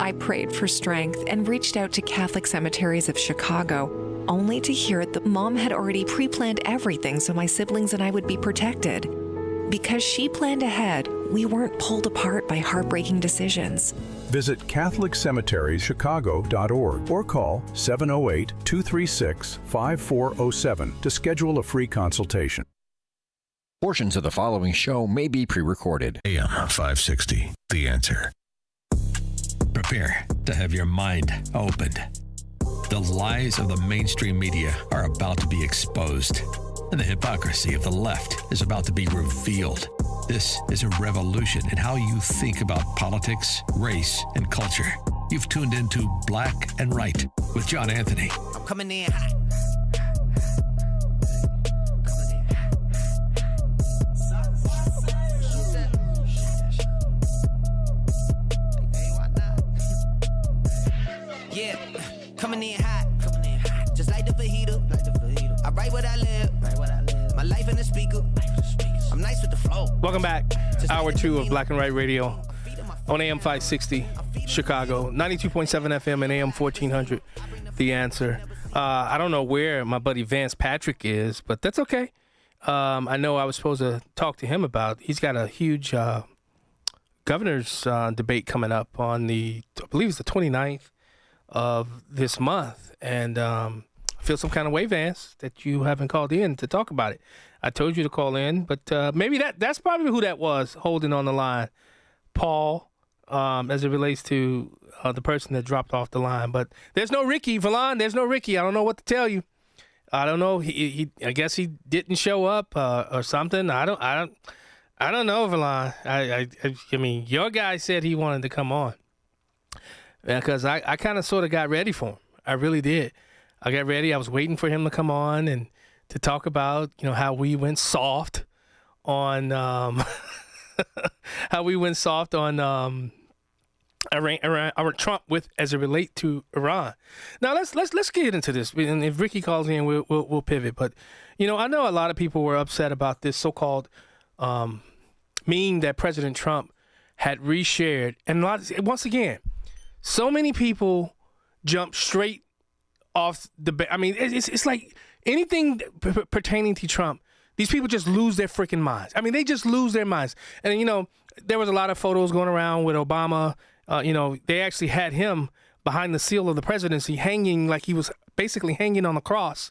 I prayed for strength and reached out to Catholic Cemeteries of Chicago, only to hear that Mom had already pre-planned everything so my siblings and I would be protected. Because she planned ahead, we weren't pulled apart by heartbreaking decisions. Visit CatholicCemeteriesChicago.org or call 708-236-5407 to schedule a free consultation. Portions of the following show may be pre-recorded. AM 560, The Answer. Prepare to have your mind opened. The lies of the mainstream media are about to be exposed, and the hypocrisy of the left is about to be revealed. This is a revolution in how you think about politics, race, and culture. You've tuned into Black and Right with John Anthony. I'm coming in hot. Yeah, coming in hot. Just like the fajita. I write what I live. My life in the speaker. I'm nice with the flow. Welcome back. Hour 2 of Black and Right Radio on AM 560 Chicago, 92.7 FM and AM 1400. The Answer. I don't know where my buddy Vance Patrick is, but that's okay. I know I was supposed to talk to him about. He's got a huge governor's debate coming up on I believe it's the 29th of this month, and I feel some kind of way, Vance, that you haven't called in to talk about it. I told you to call in, but maybe that's probably who that was holding on the line, Paul, as it relates to the person that dropped off the line. But there's no Ricky, Valon. There's no Ricky. I don't know what to tell you. I don't know. I guess he didn't show up or something. I don't know, Valon. I mean, your guy said he wanted to come on. Because I kind of sort of got ready for him. I really did. I got ready. I was waiting for him to come on and to talk about, how we went soft on Trump as it relates to Iran. Now let's get into this. And if Ricky calls in, we'll pivot. But I know a lot of people were upset about this so-called meme that President Trump had reshared, and once again. So many people jump straight off the. I mean, it's like anything pertaining to Trump. These people just lose their freaking minds. I mean, they just lose their minds. And there was a lot of photos going around with Obama. They actually had him behind the seal of the presidency, hanging like he was basically hanging on the cross,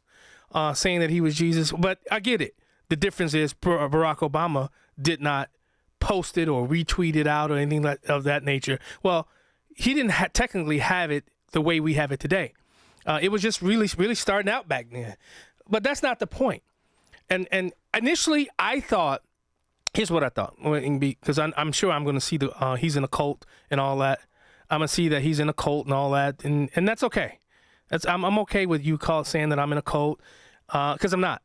saying that he was Jesus. But I get it. The difference is Barack Obama did not post it or retweet it out or anything of that nature. Well. He didn't technically have it the way we have it today. It was just really, really starting out back then. But that's not the point. And initially, I thought, here's what I thought, because I'm sure I'm going to see he's in a cult and all that. I'm going to see that he's in a cult and all that, and that's okay. I'm okay with you saying that I'm in a cult, because I'm not.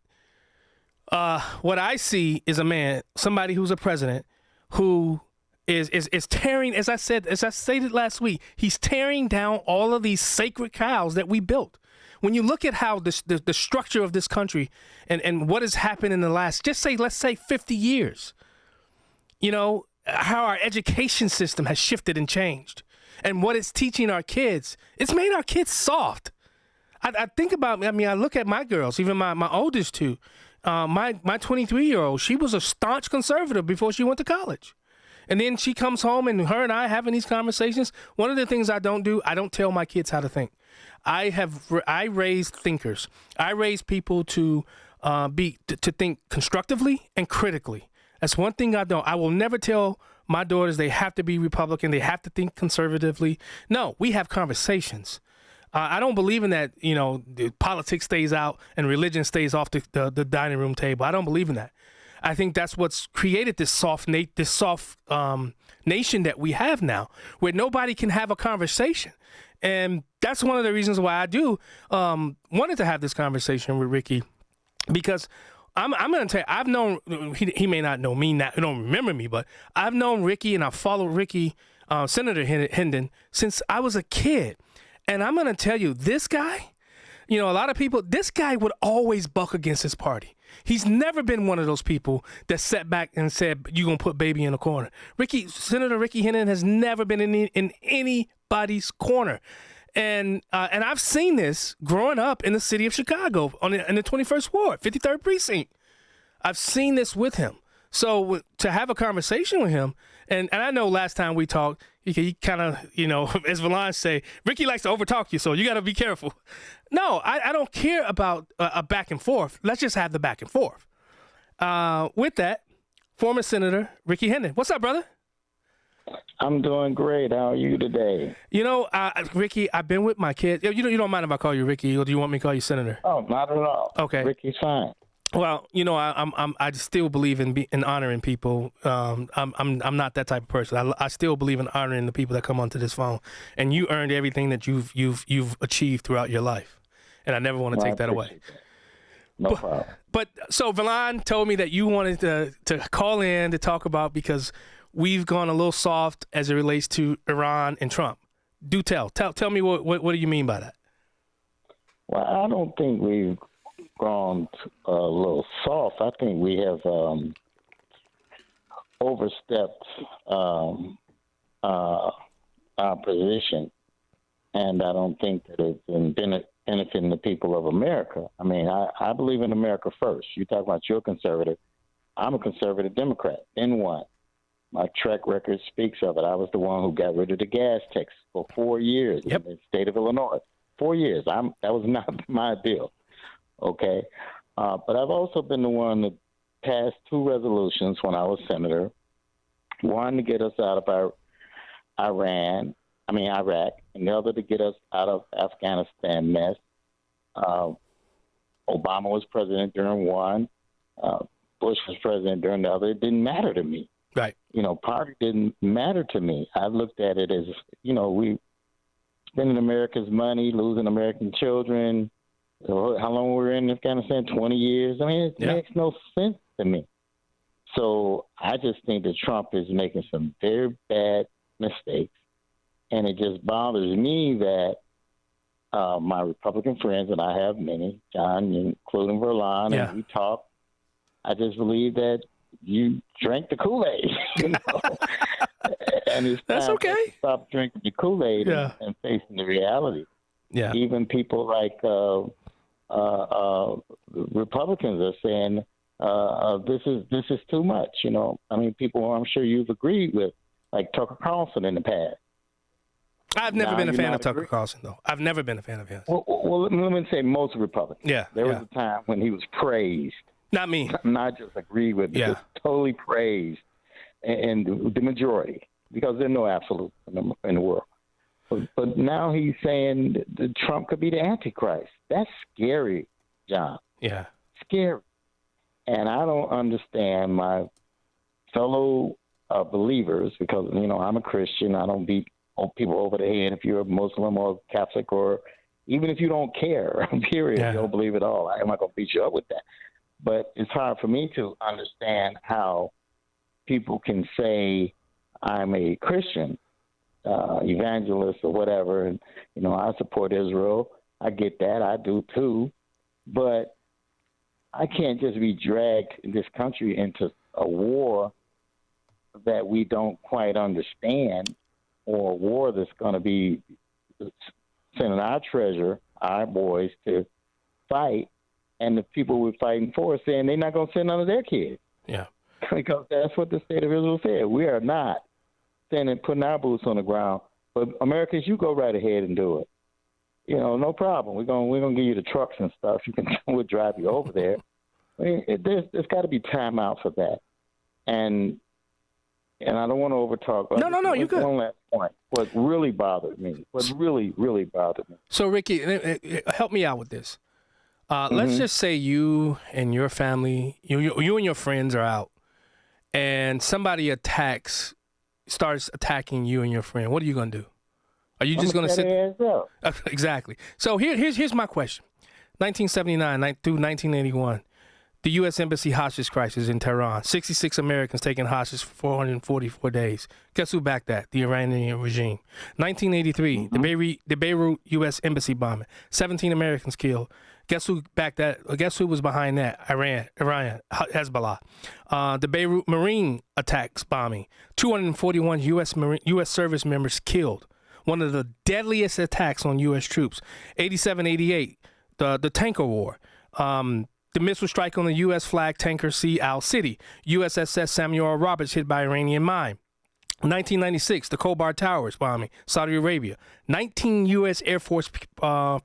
What I see is somebody who's a president who is tearing, as I stated last week, he's tearing down all of these sacred cows that we built. When you look at how the structure of this country and what has happened in the last, let's say 50 years, how our education system has shifted and changed and what it's teaching our kids, it's made our kids soft. I think about, I look at my girls, even my oldest two, my 23-year-old, she was a staunch conservative before she went to college. And then she comes home and her and I having these conversations. One of the things I don't do, I don't tell my kids how to think. I raise thinkers. I raise people to think constructively and critically. That's one thing I don't. I will never tell my daughters, they have to be Republican. They have to think conservatively. No, we have conversations. I don't believe in that, politics stays out and religion stays off the dining room table. I don't believe in that. I think that's what's created this soft nation that we have now, where nobody can have a conversation. And that's one of the reasons why I do wanted to have this conversation with Ricky, because I'm going to tell you, I've known, he may not know me now, he don't remember me, but I've known Ricky and I've followed Ricky, Senator Hendon, since I was a kid. And I'm going to tell you, this guy, a lot of people, this guy would always buck against his party. He's never been one of those people that sat back and said, you're going to put baby in a corner. Senator Ricky Hendon has never been in anybody's corner. And I've seen this growing up in the city of Chicago in the 21st Ward, 53rd Precinct. I've seen this with him. So to have a conversation with him, and I know last time we talked, he kind of, as Valon say, Ricky likes to overtalk you, so you got to be careful. No, I don't care about a back and forth. Let's just have the back and forth. With that, former Senator Ricky Hendon. What's up, brother? I'm doing great. How are you today? Ricky, I've been with my kids. You don't mind if I call you Ricky, or do you want me to call you Senator? Oh, not at all. Okay. Ricky's fine. Well, I still believe in honoring people. I'm not that type of person. I still believe in honoring the people that come onto this phone. And you earned everything that you've achieved throughout your life, and I never want to take that away. No problem. But so Valon told me that you wanted to call in to talk about, because we've gone a little soft as it relates to Iran and Trump. Do tell me what do you mean by that? Well, I don't think we've gone a little soft. I think we have overstepped our position, and I don't think that it's been benefiting the people of America. I mean, I believe in America first. You talk about you're a conservative. I'm a conservative Democrat. Then what? My track record speaks of it. I was the one who got rid of the gas tax for 4 years in the state of Illinois. 4 years. That was not my deal. Okay. But I've also been the one that passed 2 resolutions when I was senator. One to get us out of Iraq, and the other to get us out of Afghanistan mess. Obama was president during one. Bush was president during the other. It didn't matter to me. Right. Party didn't matter to me. I looked at it as, we spending America's money, losing American children. How long we were in Afghanistan? 20 years. I mean, it makes no sense to me. So I just think that Trump is making some very bad mistakes. And it just bothers me that my Republican friends, and I have many, John, including Verlon, and we talk, I just believe that you drank the Kool-Aid. And it's That's time okay. to stop drinking the Kool-Aid and facing the reality. Yeah. Even people like Republicans are saying this is too much. People I'm sure you've agreed with, like Tucker Carlson in the past. I've never been a fan of Tucker Carlson, though. I've never been a fan of his. Well, let me say most Republicans. Yeah. There was a time when he was praised. Not me. Not just agreed with. Yeah. Just totally praised, and the majority, because there's no absolute in the world. But now he's saying that Trump could be the Antichrist. That's scary, John. Yeah. Scary. And I don't understand my fellow believers, because, I'm a Christian. I don't beat people over the head if you're a Muslim or Catholic, or even if you don't care, period, you don't believe at all. I'm not going to beat you up with that. But it's hard for me to understand how people can say I'm a Christian, evangelist or whatever, and, I support Israel. I get that. I do too. But I can't just be dragged in this country into a war that we don't quite understand, or a war that's going to be sending our treasure, our boys, to fight, and the people we're fighting for are saying they're not going to send none of their kids. Yeah. Because that's what the state of Israel said. We are not putting our boots on the ground. But Americans, you go right ahead and do it. No problem. We're gonna give you the trucks and stuff. We'll drive you over there. There's got to be time out for that. And and I don't want to overtalk. But No, you good. One last point. What really bothered me, So, Ricky, help me out with this. Let's just say you and your family, you and your friends are out, and somebody starts attacking you and your friend. What are you going to do? Are you just going to sit there? Exactly. So here's my question. 1979 through 1981, the U.S. Embassy hostage crisis in Tehran. 66 Americans taken hostage for 444 days. Guess who backed that? The Iranian regime. 1983, the Beirut U.S. Embassy bombing. 17 Americans killed. Guess who backed that? Guess who was behind that? Iran, Hezbollah. The Beirut Marine attacks bombing. 241 U.S. service members killed. One of the deadliest attacks on U.S. troops. 87-88, the tanker war. The missile strike on the U.S. flag tanker Sea Owl City. USS Samuel Roberts hit by Iranian mine. 1996, the Khobar Towers bombing, Saudi Arabia. 19 U.S. Air Force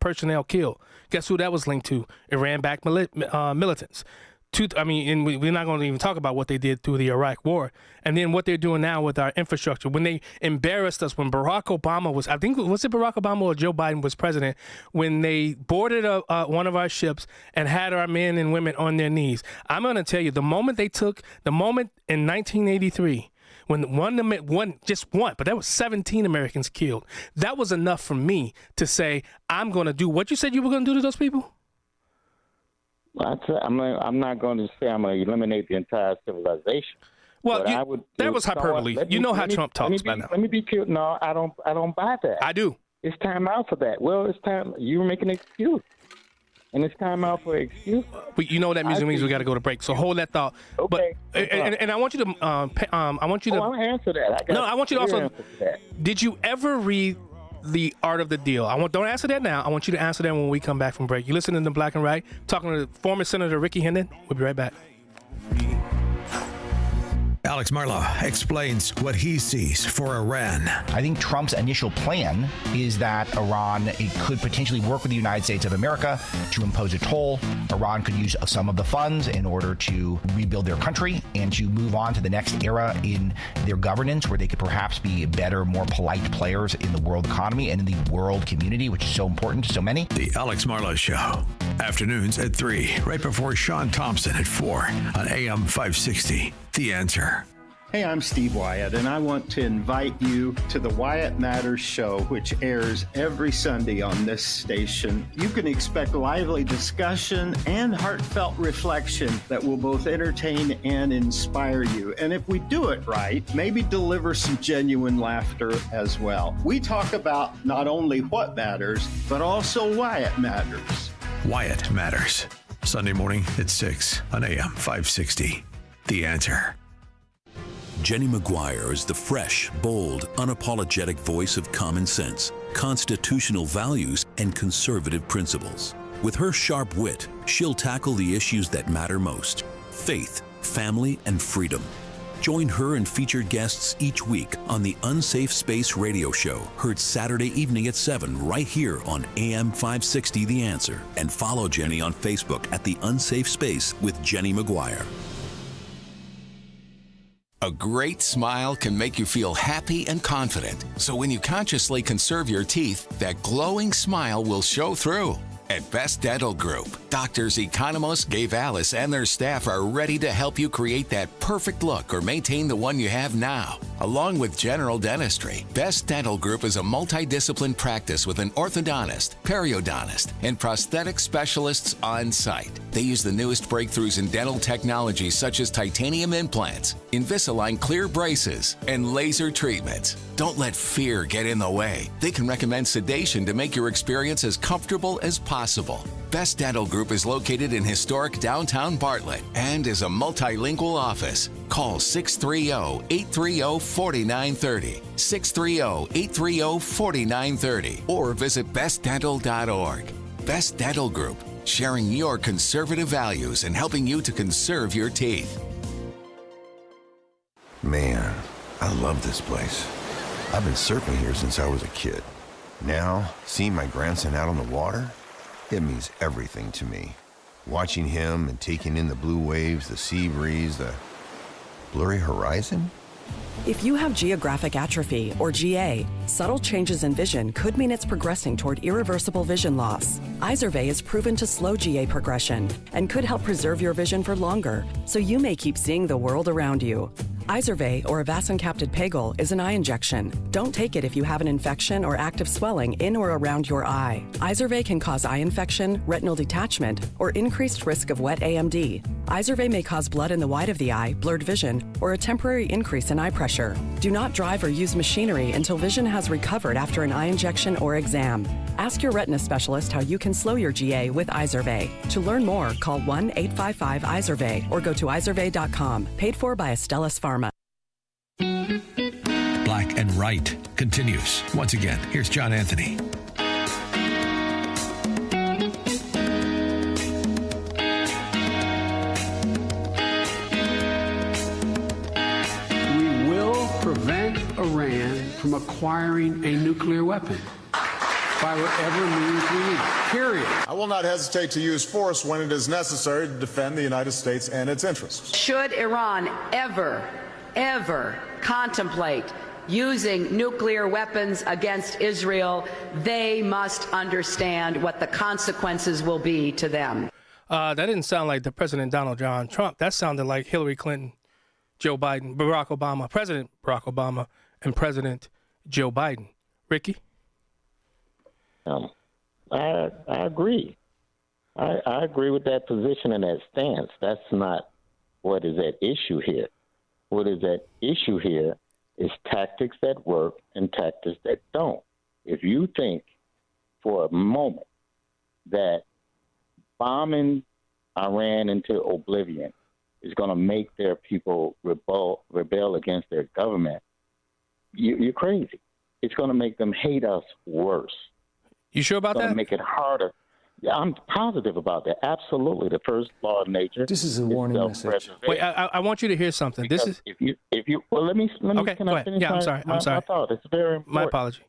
personnel killed. Guess who that was linked to? Iran-backed militants. And we're not going to even talk about what they did through the Iraq War, and then what they're doing now with our infrastructure. When they embarrassed us, when Barack Obama was it Barack Obama or Joe Biden was president, when they boarded one of our ships and had our men and women on their knees. I'm going to tell you, the moment in 1983, when one, but that was 17 Americans killed. That was enough for me to say, I'm going to do what you said you were going to do to those people. I'm not going to say I'm going to eliminate the entire civilization. Well, that was hyperbole. You know how Trump talks by now. Let me be clear. No, I don't buy that. I do. It's time out for that. Well, it's time. You're making an excuse. And it's time out for an excuse. You know that music means we got to go to break. So hold that thought. Okay. But, and I want you to I'll answer that. I want you to also. Did you ever read The Art of the Deal? Don't answer that now. I want you to answer that when we come back from break. You listening to Black and Right, talking to former Senator Ricky Hendon. We'll be right back. Alex Marlow explains what he sees for Iran. I think Trump's initial plan is that Iran could potentially work with the United States of America to impose a toll. Iran could use some of the funds in order to rebuild their country and to move on to the next era in their governance, where they could perhaps be better, more polite players in the world economy and in the world community, which is so important to so many. The Alex Marlow Show. Afternoons at 3, right before Sean Thompson at 4 on AM 560. The Answer. Hey, I'm Steve Wyatt, and I want to invite you to the Wyatt Matters Show, which airs every Sunday on this station. You can expect lively discussion and heartfelt reflection that will both entertain and inspire you. And if we do it right, maybe deliver some genuine laughter as well. We talk about not only what matters, but also why it matters. Wyatt Matters. Sunday morning at 6 on AM 560. The Answer. Jenny McGuire is the fresh, bold, unapologetic voice of common sense, constitutional values, and conservative principles. With her sharp wit, she'll tackle the issues that matter most: faith, family, and freedom. Join her and featured guests each week on the Unsafe Space radio show, heard Saturday evening at 7 right here on AM 560 The Answer. And follow Jenny on Facebook at The Unsafe Space with Jenny McGuire. A great smile can make you feel happy and confident. So when you consciously conserve your teeth, that glowing smile will show through. At Best Dental Group, doctors Economos, Gavalis, and their staff are ready to help you create that perfect look or maintain the one you have now. Along with general dentistry, Best Dental Group is a multidiscipline practice with an orthodontist, periodontist, and prosthetic specialists on site. They use the newest breakthroughs in dental technology such as titanium implants, Invisalign clear braces, and laser treatments. Don't let fear get in the way. They can recommend sedation to make your experience as comfortable as possible. Best Dental Group is located in historic downtown Bartlett and is a multilingual office. Call 630-830-4930, 630-830-4930, or visit bestdental.org. Best Dental Group, sharing your conservative values and helping you to conserve your teeth. Man, I love this place. I've been surfing here since I was a kid. Now, seeing my grandson out on the water, it means everything to me. Watching him and taking in the blue waves, the sea breeze, the blurry horizon, If you have geographic atrophy, or GA, subtle changes in vision could mean it's progressing toward irreversible vision loss. Izervay is proven to slow GA progression and could help preserve your vision for longer, so you may keep seeing the world around you. Izervay, or avacincaptad pegol, is an eye injection. Don't take it if you have an infection or active swelling in or around your eye. Izervay can cause eye infection, retinal detachment, or increased risk of wet AMD. Izervay may cause blood in the white of the eye, blurred vision, or a temporary increase in eye pressure. Do not drive or use machinery until vision has recovered after an eye injection or exam. Ask your retina specialist how you can slow your GA with Izervay. To learn more, call 1-855-IZERVAY or go to izervay.com. Paid for by Astellas Pharma. Black and Right continues. Once again, here's John Anthony. We will prevent Iran from acquiring a nuclear weapon by whatever means we need, period. I will not hesitate to use force when it is necessary to defend the United States and its interests. Should Iran ever contemplate using nuclear weapons against Israel, they must understand what the consequences will be to them. That didn't sound like the President Donald John Trump. That sounded like Hillary Clinton, Joe Biden, Barack Obama, President Barack Obama, and President Joe Biden. Ricky? I agree. I agree with that position and that stance. That's not what is at issue here. What is at issue here is tactics that work and tactics that don't. If you think for a moment that bombing Iran into oblivion is going to make their people rebel against their government, you're crazy. It's going to make them hate us worse. You sure about that? It's going to make it harder. Yeah, I'm positive about that. Absolutely. The first law of nature. This is a warning message. Wait, I want you to hear something. Because this is if you well, let me. Okay, can go I ahead. finish Yeah, I'm my- sorry. my- I'm sorry. My thought. It's very important. My apology.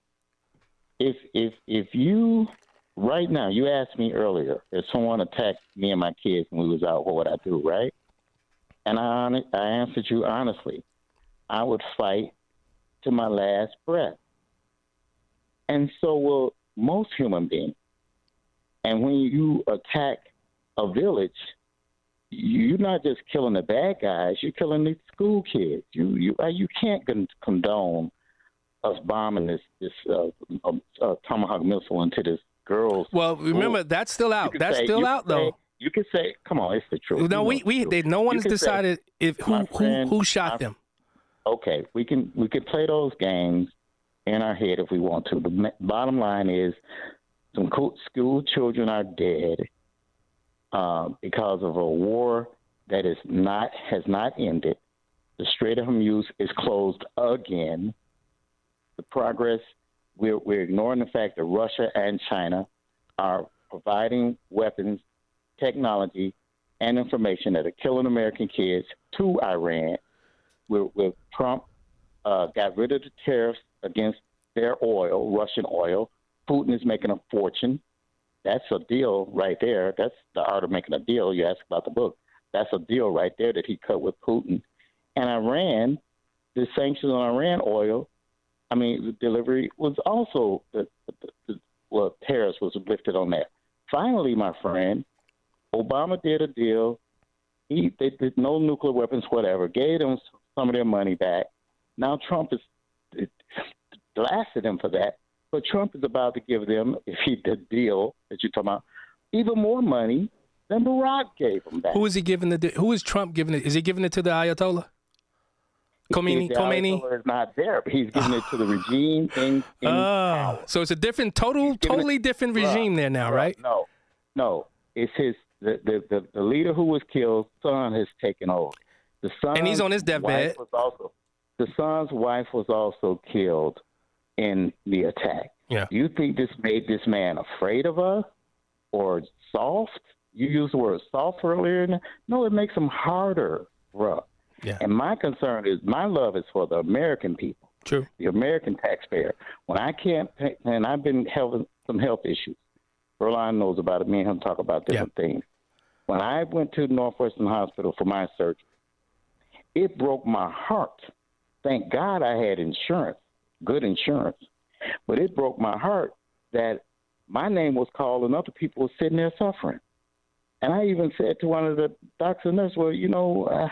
If you right now, you asked me earlier if someone attacked me and my kids when we was out, what would I do, right? And I answered you honestly. I would fight to my last breath. And so will most human beings. And when you attack a village, you're not just killing the bad guys, you're killing the school kids. You can't condone us bombing this Tomahawk missile into this girl's Well, remember, school. that's still out. That's still out, though. You can say, come on, it's the truth. No, no one has decided who shot them. Okay, we can play those games in our head if we want to. The bottom line is some school children are dead because of a war that has not ended. The Strait of Hormuz is closed again. The progress, we're ignoring the fact that Russia and China are providing weapons, technology, and information that are killing American kids to Iran. Where Trump got rid of the tariffs against their oil, Russian oil. Putin is making a fortune. That's a deal right there. That's the art of making a deal. You asked about the book. That's a deal right there that he cut with Putin. And Iran, the sanctions on Iran oil, the delivery was also, tariffs was lifted on that. Finally, my friend, Obama did a deal. They did no nuclear weapons, whatever, gave them some of their money back. Now Trump is blasted them for that. But Trump is about to give them, if he did the deal that you're talking about, even more money than Barack gave them back. Who is he giving who is Trump giving it? Is he giving it to the Ayatollah? Khomeini? The Ayatollah is not there, but he's giving it to the regime in power. So it's a totally different regime there now, right? No. It's the leader who was killed, son has taken over. The son, and he's on his deathbed. The son's wife was also killed in the attack. Yeah. Do you think this made this man afraid of us or soft? You used the word soft earlier. No, it makes him harder for us. Yeah. And my concern is, my love is for the American people. True. The American taxpayer. When I can't pay, and I've been having some health issues. Erline knows about it. Me and him talk about different things. When I went to Northwestern Hospital for my surgery, it broke my heart thank God I had insurance, good insurance. But it broke my heart that my name was called and other people were sitting there suffering. And I even said to one of the doctors and nurses, well,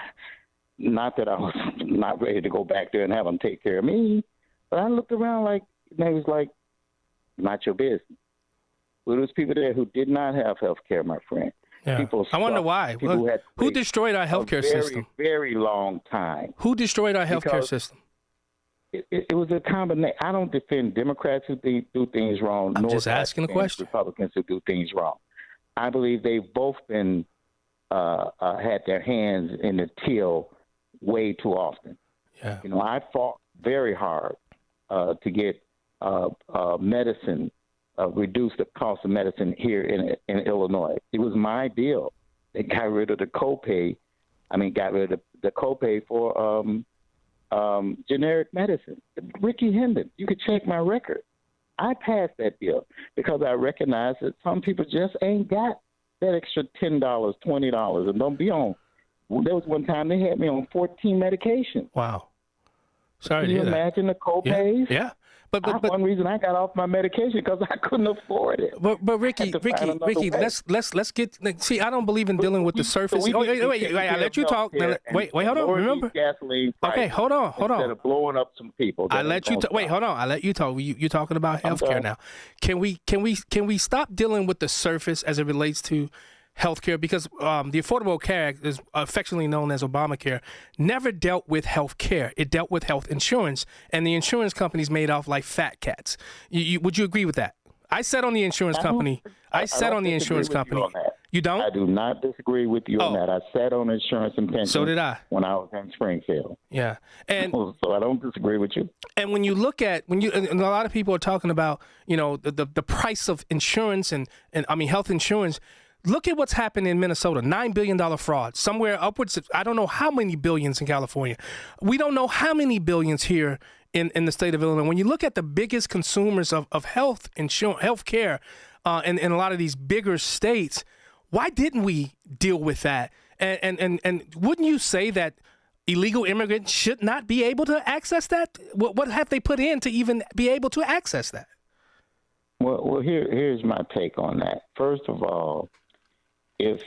not that I was not ready to go back there and have them take care of me, but I looked around like, and they was like, not your business. Well, there was people there who did not have health care, my friend. Yeah. I wonder why. Who destroyed our healthcare system? Very long time. Who destroyed our healthcare system? It was a combination. I don't defend Democrats who do things wrong. I'm just asking a question. Republicans who do things wrong. I believe they've both been had their hands in the till way too often. Yeah. I fought very hard to get medicine, reduce the cost of medicine here in Illinois. It was my deal. They got rid of the copay. Got rid of the copay for generic medicine. Ricky Hendon, you could check my record. I passed that bill because I recognize that some people just ain't got that extra $10, $20, and don't be on. There was one time they had me on 14 medications. Wow. Sorry Can to you hear that. imagine the copays? Yeah. But one reason I got off my medication because I couldn't afford it. But Ricky, let's get. See, I don't believe in dealing with the surface. Wait, I let you talk. Wait, hold on. Remember? Gasoline okay, hold on. Instead of blowing up some people. I let you talk. Wait, hold on. I let you talk. You're talking about healthcare now. Can we stop dealing with the surface as it relates to healthcare? Because the Affordable Care Act, is affectionately known as Obamacare, never dealt with healthcare. It dealt with health insurance, and the insurance companies made off like fat cats. Would you agree with that? I sat on the insurance company. I sat on the insurance company. You don't? I do not disagree with you on that. I sat on insurance and pension. So did I. When I was in Springfield. Yeah, and so I don't disagree with you. And when you look at and a lot of people are talking about the price of insurance and health insurance. Look at what's happened in Minnesota, $9 billion fraud, somewhere upwards of, I don't know how many billions in California. We don't know how many billions here in the state of Illinois. When you look at the biggest consumers of health insurance, health care in a lot of these bigger states, why didn't we deal with that? And wouldn't you say that illegal immigrants should not be able to access that? What have they put in to even be able to access that? Well, here's my take on that. First of all, if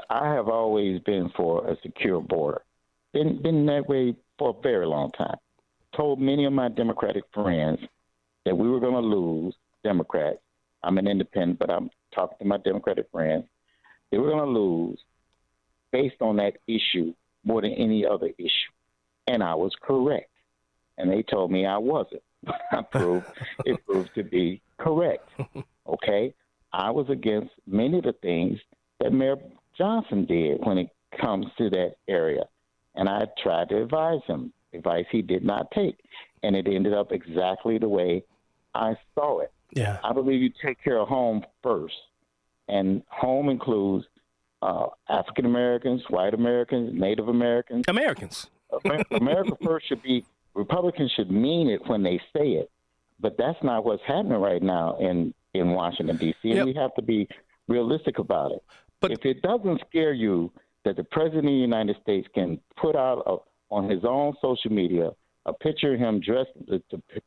I have always been for a secure border, been that way for a very long time. Told many of my Democratic friends that we were going to lose Democrats. I'm an independent, but I'm talking to my Democratic friends. They were going to lose based on that issue more than any other issue. And I was correct. And they told me I wasn't. It proved to be correct. Okay? I was against many of the things that Mayor Johnson did when it comes to that area. And I tried to advise him, advice he did not take. And it ended up exactly the way I saw it. Yeah. I believe you take care of home first. And home includes African Americans, white Americans, Native Americans. Americans. America first should be, Republicans should mean it when they say it. But that's not what's happening right now in Washington, D.C., and we have to be realistic about it. But if it doesn't scare you that the President of the United States can put out on his own social media a picture of him dressed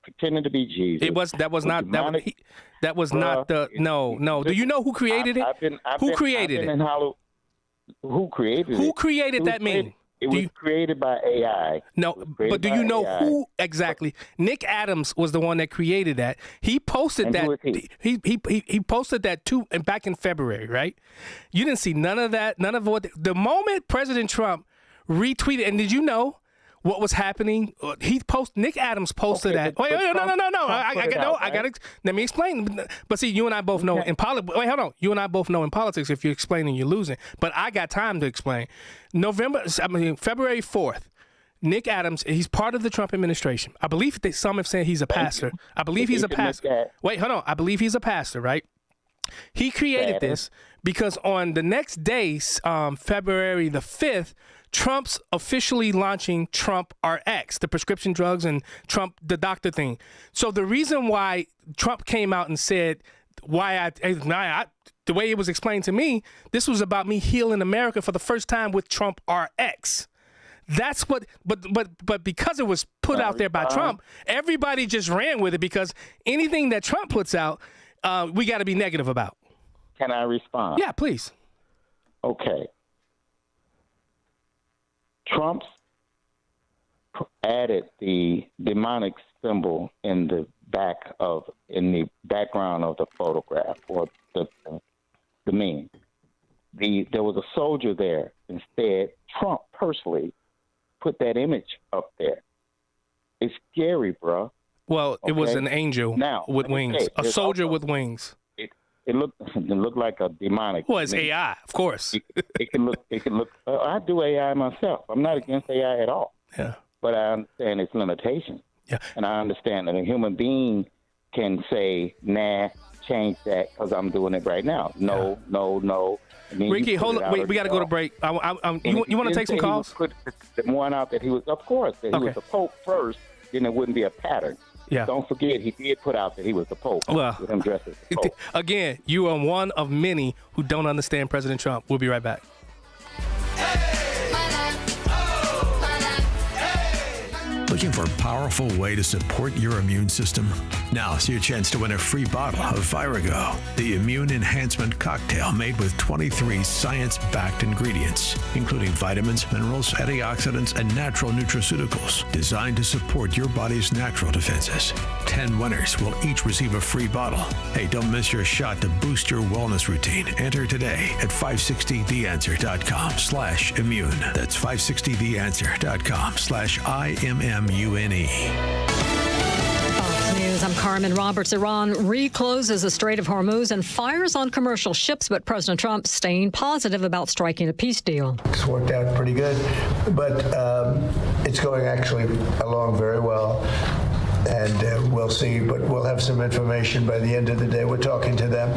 pretending to be Jesus. That was not the no. Do you know who created it? Who created it? Who created it? Who created that meme? It was created by AI. No, but do you know who exactly? Nick Adams was the one that created that. He posted that. He posted that back in February, right? You didn't see none of that. None of what the moment President Trump retweeted. And did you know what was happening? Nick Adams posted that. Wait, no. I got to let me explain. But see, you and I both know in politics. Wait, hold on. You and I both know in politics, if you're explaining, you're losing. But I got time to explain. February 4th, Nick Adams, he's part of the Trump administration. I believe some have said he's a pastor. I believe he's a pastor. Wait, hold on. I believe he's a pastor, right? He created this because on the next day, February the 5th, Trump's officially launching Trump RX, the prescription drugs and Trump, the doctor thing. So the reason why Trump came out and said the way it was explained to me, this was about me healing America for the first time with Trump RX. That's what, but because it was put out there by Trump, everybody just ran with it because anything that Trump puts out, we got to be negative about. Can I respond? Yeah, please. Okay. Trump added the demonic symbol in the background of the photograph or the meme. There was a soldier there. Instead, Trump personally put that image up there. It's scary, bro. Well, it was an angel with wings, a soldier with wings. It looked like a demonic. Well, it's AI, of course. It can look. I do AI myself. I'm not against AI at all. Yeah. But I understand its limitations. Yeah. And I understand that a human being can say, "Nah, change that because I'm doing it right now." No. I mean, Ricky, hold on. Wait, we got to go to break. You want to take some calls? Put the one out that he was, of course, that he was the Pope first, then it wouldn't be a pattern. Yeah. Don't forget, he did put out that he was the Pope. Well, with him dressed as the Pope. Again, you are one of many who don't understand President Trump. We'll be right back. Looking for a powerful way to support your immune system? Now's your chance to win a free bottle of Virago, the immune enhancement cocktail made with 23 science-backed ingredients, including vitamins, minerals, antioxidants, and natural nutraceuticals designed to support your body's natural defenses. 10 winners will each receive a free bottle. Hey, don't miss your shot to boost your wellness routine. Enter today at 560theanswer.com/immune. That's 560theanswer.com/IMMUNE. Fox News, I'm Carmen Roberts. Iran recloses the Strait of Hormuz and fires on commercial ships, but President Trump staying positive about striking a peace deal. It's worked out pretty good, but it's going actually along very well. And we'll see, but we'll have some information by the end of the day. We're talking to them.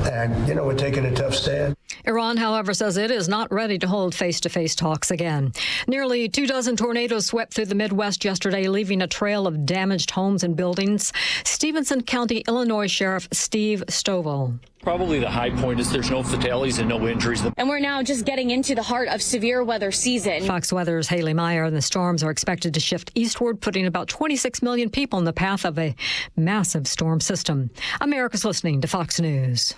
And, we're taking a tough stand. Iran, however, says it is not ready to hold face-to-face talks again. Nearly 24 tornadoes swept through the Midwest yesterday, leaving a trail of damaged homes and buildings. Stevenson County, Illinois Sheriff Steve Stovall. Probably the high point is there's no fatalities and no injuries. And we're now just getting into the heart of severe weather season. Fox Weather's Haley Meyer, and the storms are expected to shift eastward, putting about 26 million people in the path of a massive storm system. America's listening to Fox News.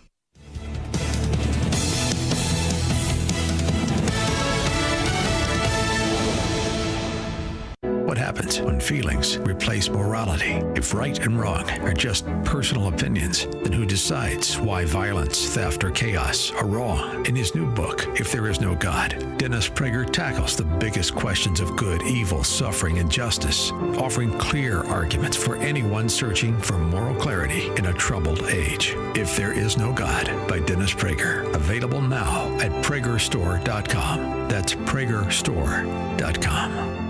What happens when feelings replace morality? If right and wrong are just personal opinions, then who decides why violence, theft, or chaos are wrong? In his new book, If There Is No God, Dennis Prager tackles the biggest questions of good, evil, suffering, and justice, offering clear arguments for anyone searching for moral clarity in a troubled age. If There Is No God by Dennis Prager. Available now at PragerStore.com. That's PragerStore.com.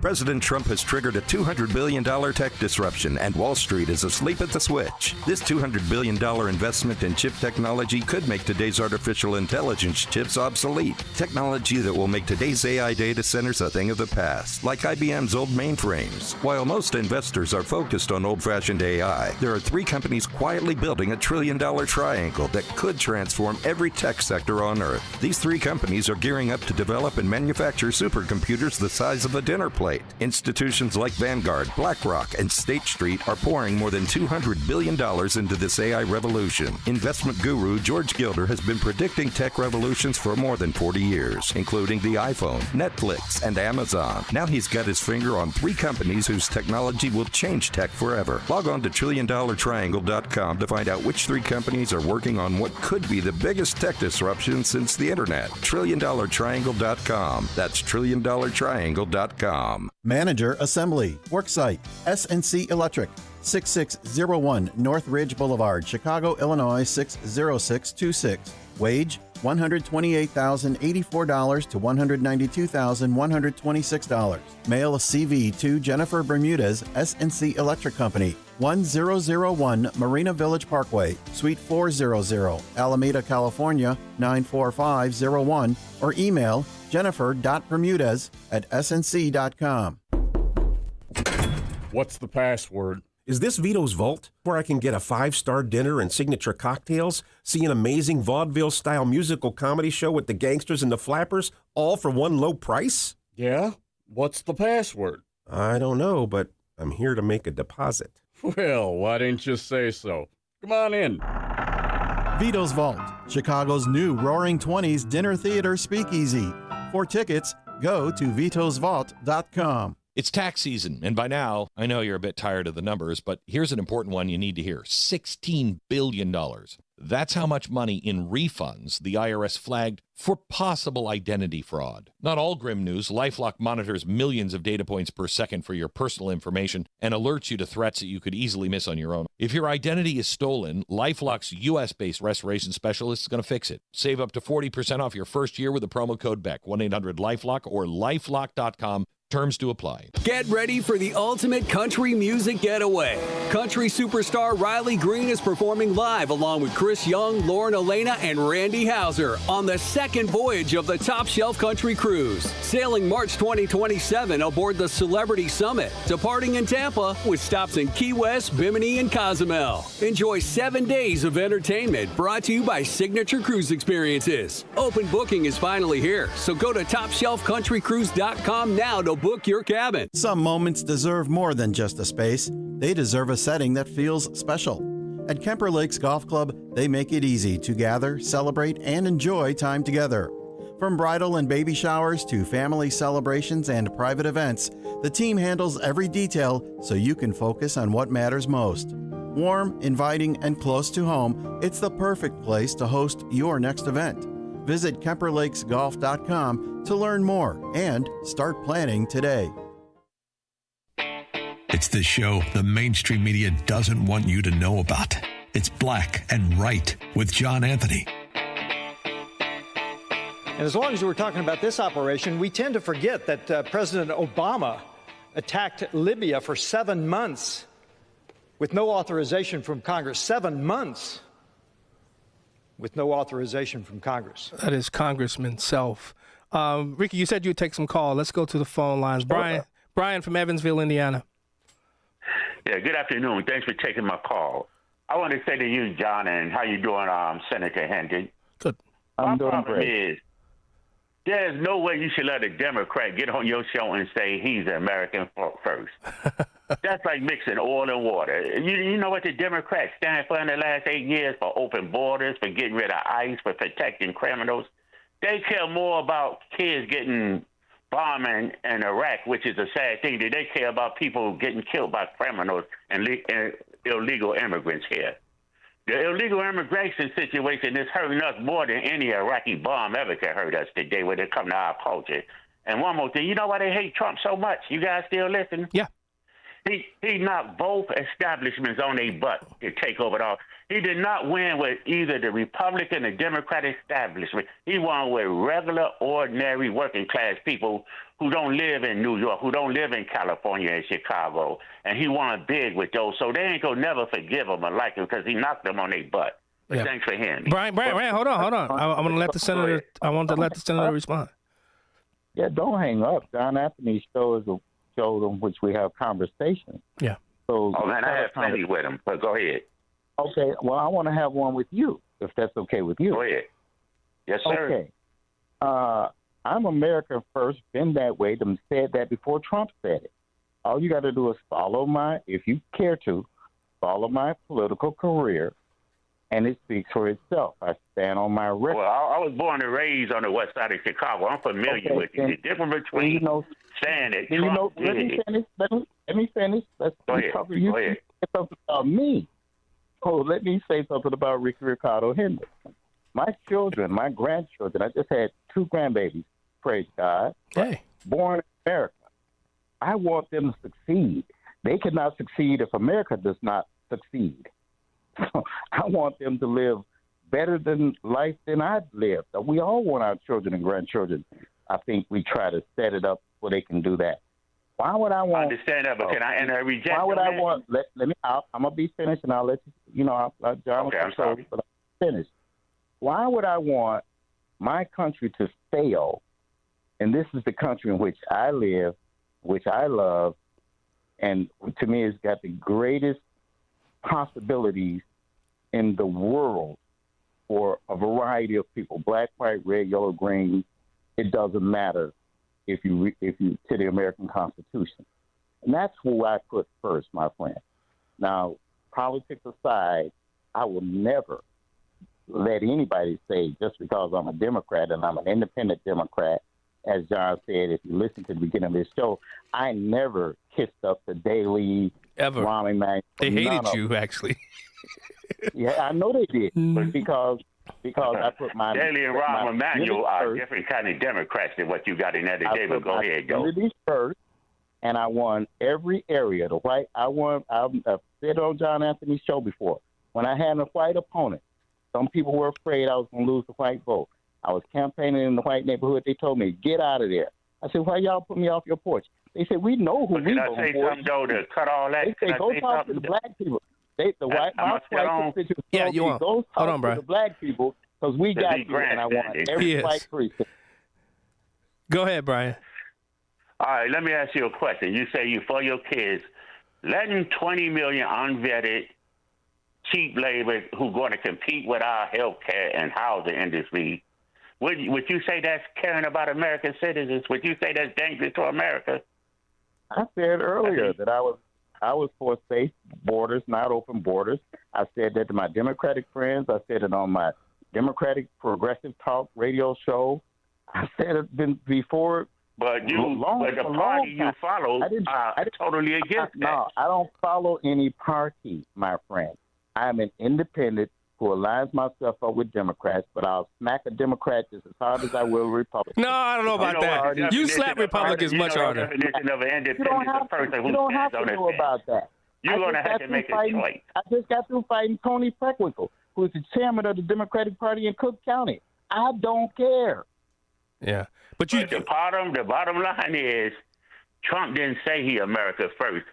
President Trump has triggered a $200 billion tech disruption, and Wall Street is asleep at the switch. This $200 billion investment in chip technology could make today's artificial intelligence chips obsolete. Technology that will make today's AI data centers a thing of the past, like IBM's old mainframes. While most investors are focused on old-fashioned AI, there are 3 companies quietly building a $1 trillion triangle that could transform every tech sector on Earth. These 3 companies are gearing up to develop and manufacture supercomputers the size of a dinner plate. Institutions like Vanguard, BlackRock, and State Street are pouring more than $200 billion into this AI revolution. Investment guru George Gilder has been predicting tech revolutions for more than 40 years, including the iPhone, Netflix, and Amazon. Now he's got his finger on 3 companies whose technology will change tech forever. Log on to TrillionDollarTriangle.com to find out which 3 companies are working on what could be the biggest tech disruption since the internet. TrillionDollarTriangle.com. That's TrillionDollarTriangle.com. Manager Assembly, Worksite, SNC Electric, 6601 North Ridge Boulevard, Chicago, Illinois 60626. Wage $128,084 to $192,126. Mail a CV to Jennifer Bermudez, SNC Electric Company, 1001 Marina Village Parkway, Suite 400, Alameda, California 94501, or email jennifer.bermudez@snc.com. What's the password? Is this Vito's Vault, where I can get a 5-star dinner and signature cocktails, see an amazing vaudeville-style musical comedy show with the gangsters and the flappers, all for one low price? Yeah? What's the password? I don't know, but I'm here to make a deposit. Well, why didn't you say so? Come on in. Vito's Vault, Chicago's new Roaring Twenties dinner theater speakeasy. For tickets, go to vitosvault.com. It's tax season, and by now, I know you're a bit tired of the numbers, but here's an important one you need to hear. $16 billion. That's how much money in refunds the IRS flagged for possible identity fraud. Not all grim news. LifeLock monitors millions of data points per second for your personal information and alerts you to threats that you could easily miss on your own. If your identity is stolen, LifeLock's U.S.-based restoration specialist is going to fix it. Save up to 40% off your first year with the promo code BECK, 1-800-LifeLock or lifelock.com. Terms to apply. Get ready for the ultimate country music getaway. Country superstar Riley Green is performing live along with Chris Young, Lauren Elena, and Randy Houser on the second voyage of the Top Shelf Country Cruise. Sailing March 2027 aboard the Celebrity Summit, departing in Tampa with stops in Key West, Bimini, and Cozumel. Enjoy 7 days of entertainment brought to you by Signature Cruise Experiences. Open booking is finally here, so go to TopShelfCountryCruise.com now to book your cabin. Some moments deserve more than just a space. They deserve a setting that feels special. At Kemper Lakes Golf Club, they make it easy to gather, celebrate, and enjoy time together. From bridal and baby showers to family celebrations and private events, the team handles every detail so you can focus on what matters most. Warm, inviting, and close to home, it's the perfect place to host your next event. Visit KemperLakesGolf.com to learn more and start planning today. It's the show the mainstream media doesn't want you to know about. It's Black and Right with John Anthony. And as long as we're talking about this operation, we tend to forget that President Obama attacked Libya for 7 months with no authorization from Congress. 7 months. With no authorization from Congress. That is Congressman Self. Ricky, you said you'd take some call. Let's go to the phone lines. Brian from Evansville, Indiana. Yeah, good afternoon. Thanks for taking my call. I want to say to you, John, and how you doing, Senator Hendry? Good. My problem is there's no way you should let a Democrat get on your show and say he's American first. That's like mixing oil and water. You know what the Democrats stand for in the last 8 years? For open borders, for getting rid of ICE, for protecting criminals. They care more about kids getting bombed in Iraq, which is a sad thing. They care about people getting killed by criminals and illegal immigrants here. The illegal immigration situation is hurting us more than any Iraqi bomb ever could hurt us today when it comes to our culture. And one more thing, you know why they hate Trump so much? You guys still listen? Yeah. He knocked both establishments on their butt to take over it all. He did not win with either the Republican or Democratic establishment. He won with regular, ordinary, working-class people who don't live in New York, who don't live in California and Chicago. And he won big with those. So they ain't going to never forgive him or like him because he knocked them on their butt. But Yeah. Thanks for hearing me. Brian, hold on. I want to let the senator. I want to let the senator respond. Yeah, don't hang up. John Anthony's show is a show in which we have conversation. Yeah. So, Oh, man, I have plenty with him, but go ahead. Okay, well, I want to have one with you, if that's okay with you. Go ahead. Yes, sir. Okay. I'm America first, been that way, them said that before Trump said it. All you got to do is if you care to, follow my political career, and it speaks for itself. I stand on my record. Well, I was born and raised on the west side of Chicago. I'm familiar with it. The difference between saying that Trump did let me finish. Let's Go ahead. talk. You Go ahead. say something about me. Oh, let me say something about Ricky Ricardo Henderson. My children, my grandchildren, I just had 2 grandbabies, praise God, born in America. I want them to succeed. They cannot succeed if America does not succeed. I want them to live better than life than I've lived. We all want our children and grandchildren. I think we try to set it up so they can do that. Why would I want? I understand that, but can I reject? Why would your I man? want? Let me. I'm gonna be finished, and I'll let you. John. Okay, I'm sorry. But I'm finished. Why would I want my country to fail? And this is the country in which I live, which I love, and to me, it's got the greatest possibilities in the world for a variety of people: black, white, red, yellow, green. It doesn't matter. if you to the American Constitution. And that's who I put first, my friend. Now, politics aside, I will never let anybody say just because I'm a Democrat and I'm an independent Democrat, as John said, if you listen to the beginning of this show, I never kissed up the Daily, ever. Rahm Emanuel. They hated you, actually. Yeah, I know they did, but because I put my Daily and Rahm Emanuel are different kind of Democrats than what you got in there today. But go ahead, go. First, and I won every area. I've said on John Anthony's show before. When I had a white opponent, some people were afraid I was going to lose the white vote. I was campaigning in the white neighborhood. They told me, get out of there. I said, why y'all put me off your porch? They said, we know who we vote for. Can I say something, though, to cut all that? They say, go talk to the black people. My white constituents told me, go talk to the black people because we got you, and I want every white precinct. Go ahead, Brian. All right, let me ask you a question. You say you for your kids, letting 20 million unvetted, cheap labor who going to compete with our health care and housing industry, would you say that's caring about American citizens? Would you say that's dangerous to America? I said earlier that I was for safe borders, not open borders. I said that to my Democratic friends. I said it on my Democratic Progressive Talk radio show. I said it before. But the party you follow are totally against that. No, I don't follow any party, my friend. I'm an independent who aligns myself up with Democrats, but I'll smack a Democrat just as hard as I will a Republican. No, I don't know about that. You slap Republicans much harder. The definition of an independent is a person who stands on know about that. You're going to have to make a choice. I just got through fighting Tony Preckwinkle, who's the chairman of the Democratic Party in Cook County. I don't care. Yeah. But the bottom line is Trump didn't say he America first.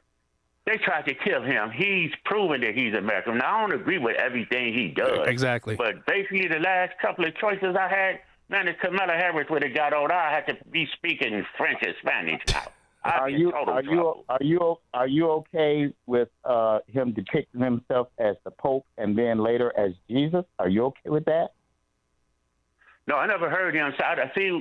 They tried to kill him. He's proven that he's American. Now, I don't agree with everything he does. Exactly. But basically, the last couple of choices I had, man, if Kamala Harris would have got older, I had to be speaking French and Spanish now. Are you okay with him depicting himself as the Pope and then later as Jesus? Are you okay with that? No, I never heard him say.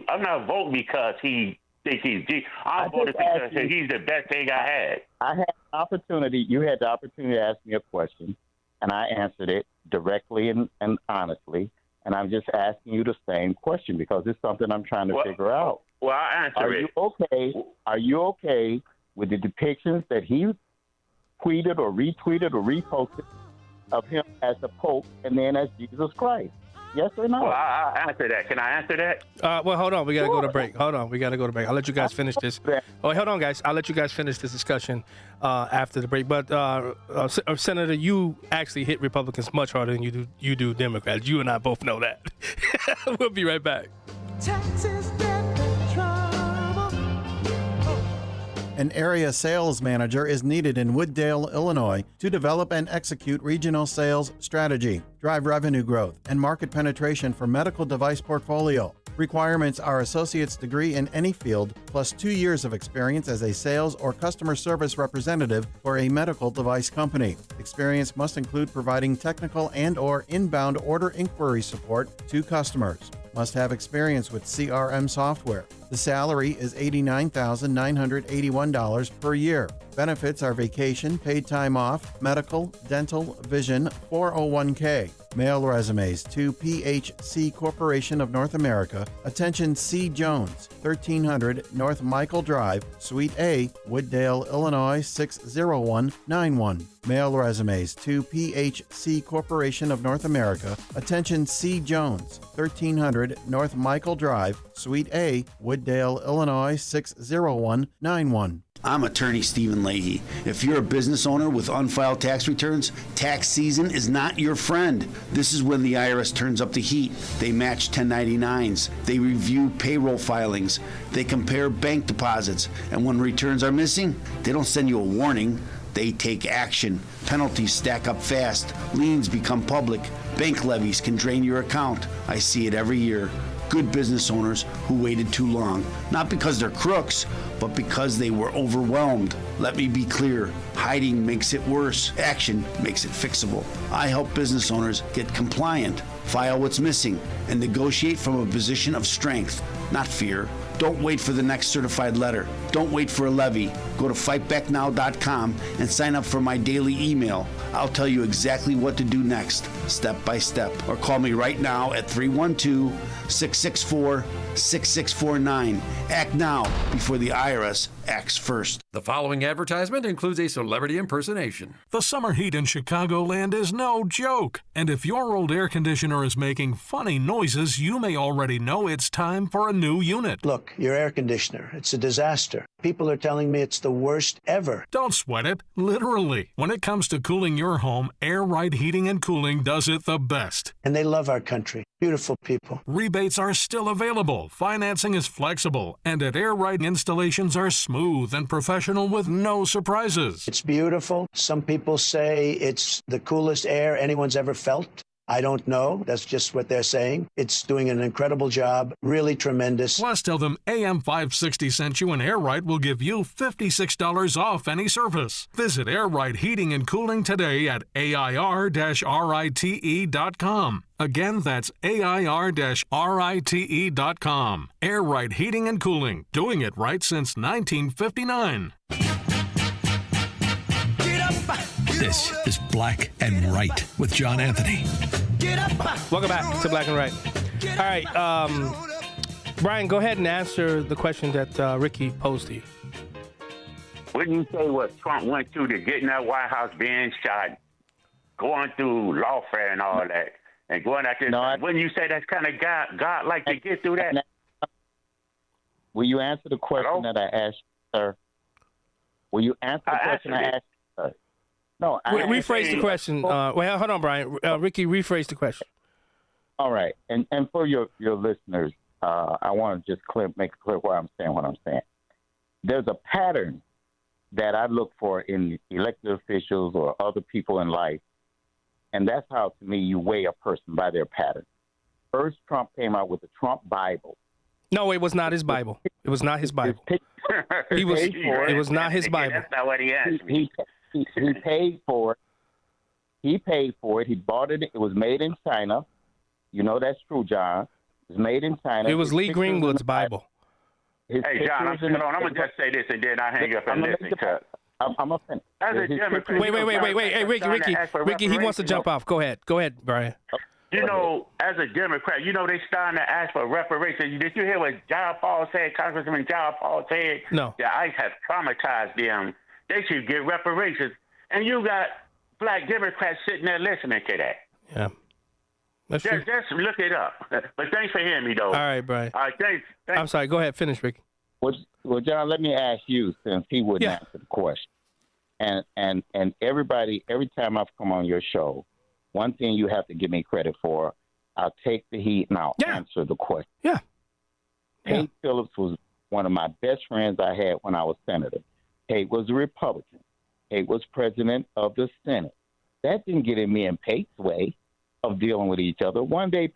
I'm not voting because he thinks he's Jesus. I'm voting because he's the best thing I had. I had the opportunity. You had the opportunity to ask me a question, and I answered it directly and honestly. And I'm just asking you the same question because it's something I'm trying to figure out. Well, I'll answer it. Are you okay with the depictions that he tweeted or retweeted or reposted of him as the Pope and then as Jesus Christ? Yes or no? Well, I'll answer that. Can I answer that? Well, hold on. We got to go to break. I'll let you guys finish this. Oh, hold on, guys. I'll let you guys finish this discussion after the break. But, Senator, you actually hit Republicans much harder than you do Democrats. You and I both know that. We'll be right back. An area sales manager is needed in Wooddale, Illinois to develop and execute regional sales strategy, drive revenue growth, and market penetration for medical device portfolio. Requirements are associate's degree in any field, plus 2 years of experience as a sales or customer service representative for a medical device company. Experience must include providing technical and/or inbound order inquiry support to customers. Must have experience with CRM software. The salary is $89,981 per year. Benefits are vacation, paid time off, medical, dental, vision, 401k. Mail resumes to PHC Corporation of North America, attention C. Jones, 1300 North Michael Drive, Suite A, Wooddale, Illinois 60191. Mail resumes to PHC Corporation of North America, attention C. Jones, 1300 North Michael Drive, Suite A, Wooddale, Illinois 60191. I'm attorney Stephen Leahy. If you're a business owner with unfiled tax returns, tax season is not your friend. This is when the IRS turns up the heat. They match 1099s. They review payroll filings. They compare bank deposits. And when returns are missing, they don't send you a warning. They take action. Penalties stack up fast. Liens become public. Bank levies can drain your account. I see it every year. Good business owners who waited too long, not because they're crooks, but because they were overwhelmed. Let me be clear, hiding makes it worse. Action makes it fixable. I help business owners get compliant, file what's missing, and negotiate from a position of strength, not fear. Don't wait for the next certified letter. Don't wait for a levy. Go to fightbacknow.com and sign up for my daily email. I'll tell you exactly what to do next, step by step. Or call me right now at 312-664-6649. Act now before the IRS acts first. The following advertisement includes a celebrity impersonation. The summer heat in Chicagoland is no joke. And if your old air conditioner is making funny noises, you may already know it's time for a new unit. Look, your air conditioner, it's a disaster. People are telling me it's the worst ever. Don't sweat it, literally. When it comes to cooling your home, Air Right Heating and Cooling does it the best. And they love our country. Beautiful people. Rebates are still available, financing is flexible, and at Air Right installations are smooth and professional with no surprises. It's beautiful. Some people say it's the coolest air anyone's ever felt. I don't know. That's just what they're saying. It's doing an incredible job. Really tremendous. Plus, tell them AM 560 sent you, and Air Right will give you $56 off any service. Visit Air Right Heating and Cooling today at AIR-RITE.com. Again, that's AIR-RITE.com. Air Right Heating and Cooling, doing it right since 1959. This is Black and Right with John Anthony. Welcome back to Black and Right. All right, Brian, go ahead and answer the question that Ricky posed to you. Wouldn't you say what Trump went through to get in that White House being shot, going through lawfare and all that, and going out there? Wouldn't you say that's kind of God like to get through that? Will you answer the question that I asked you, sir? Will you answer the question I asked you, sir? No, rephrase the question. Well, hold on, Brian. Ricky, rephrase the question. All right, and for your listeners, I want to just make it clear why I'm saying what I'm saying. There's a pattern that I look for in elected officials or other people in life, and that's how, to me, you weigh a person by their pattern. First, Trump came out with the Trump Bible. No, it was not his Bible. It was not his Bible. It was not his Bible. That's not what he asked me. He paid for it. He paid for it. He bought it. It was made in China. You know that's true, John. It was made in China. It was Lee Greenwood's Bible. Hey, John, I'm going to just say this, and then I hang up and listen to I'm a fan. Wait. Hey, Ricky, he wants to jump off. Go ahead, Brian. You know, as a Democrat, you know they starting to ask for reparations. Did you hear what John Paul said, Congressman John Paul said? No. The ICE have traumatized them. They should get reparations. And you got black Democrats sitting there listening to that. Yeah. That's true. Just look it up. But thanks for hearing me, though. All right, Brian. All right, thanks. I'm sorry. Go ahead. Finish, Ricky. Well, John, let me ask you, since he wouldn't answer the question. And everybody, every time I've come on your show, one thing you have to give me credit for, I'll take the heat and I'll answer the question. Yeah. Tate Phillips was one of my best friends I had when I was senator. Tate was a Republican. Tate was president of the Senate. That didn't get in me and Tate's way of dealing with each other. One day,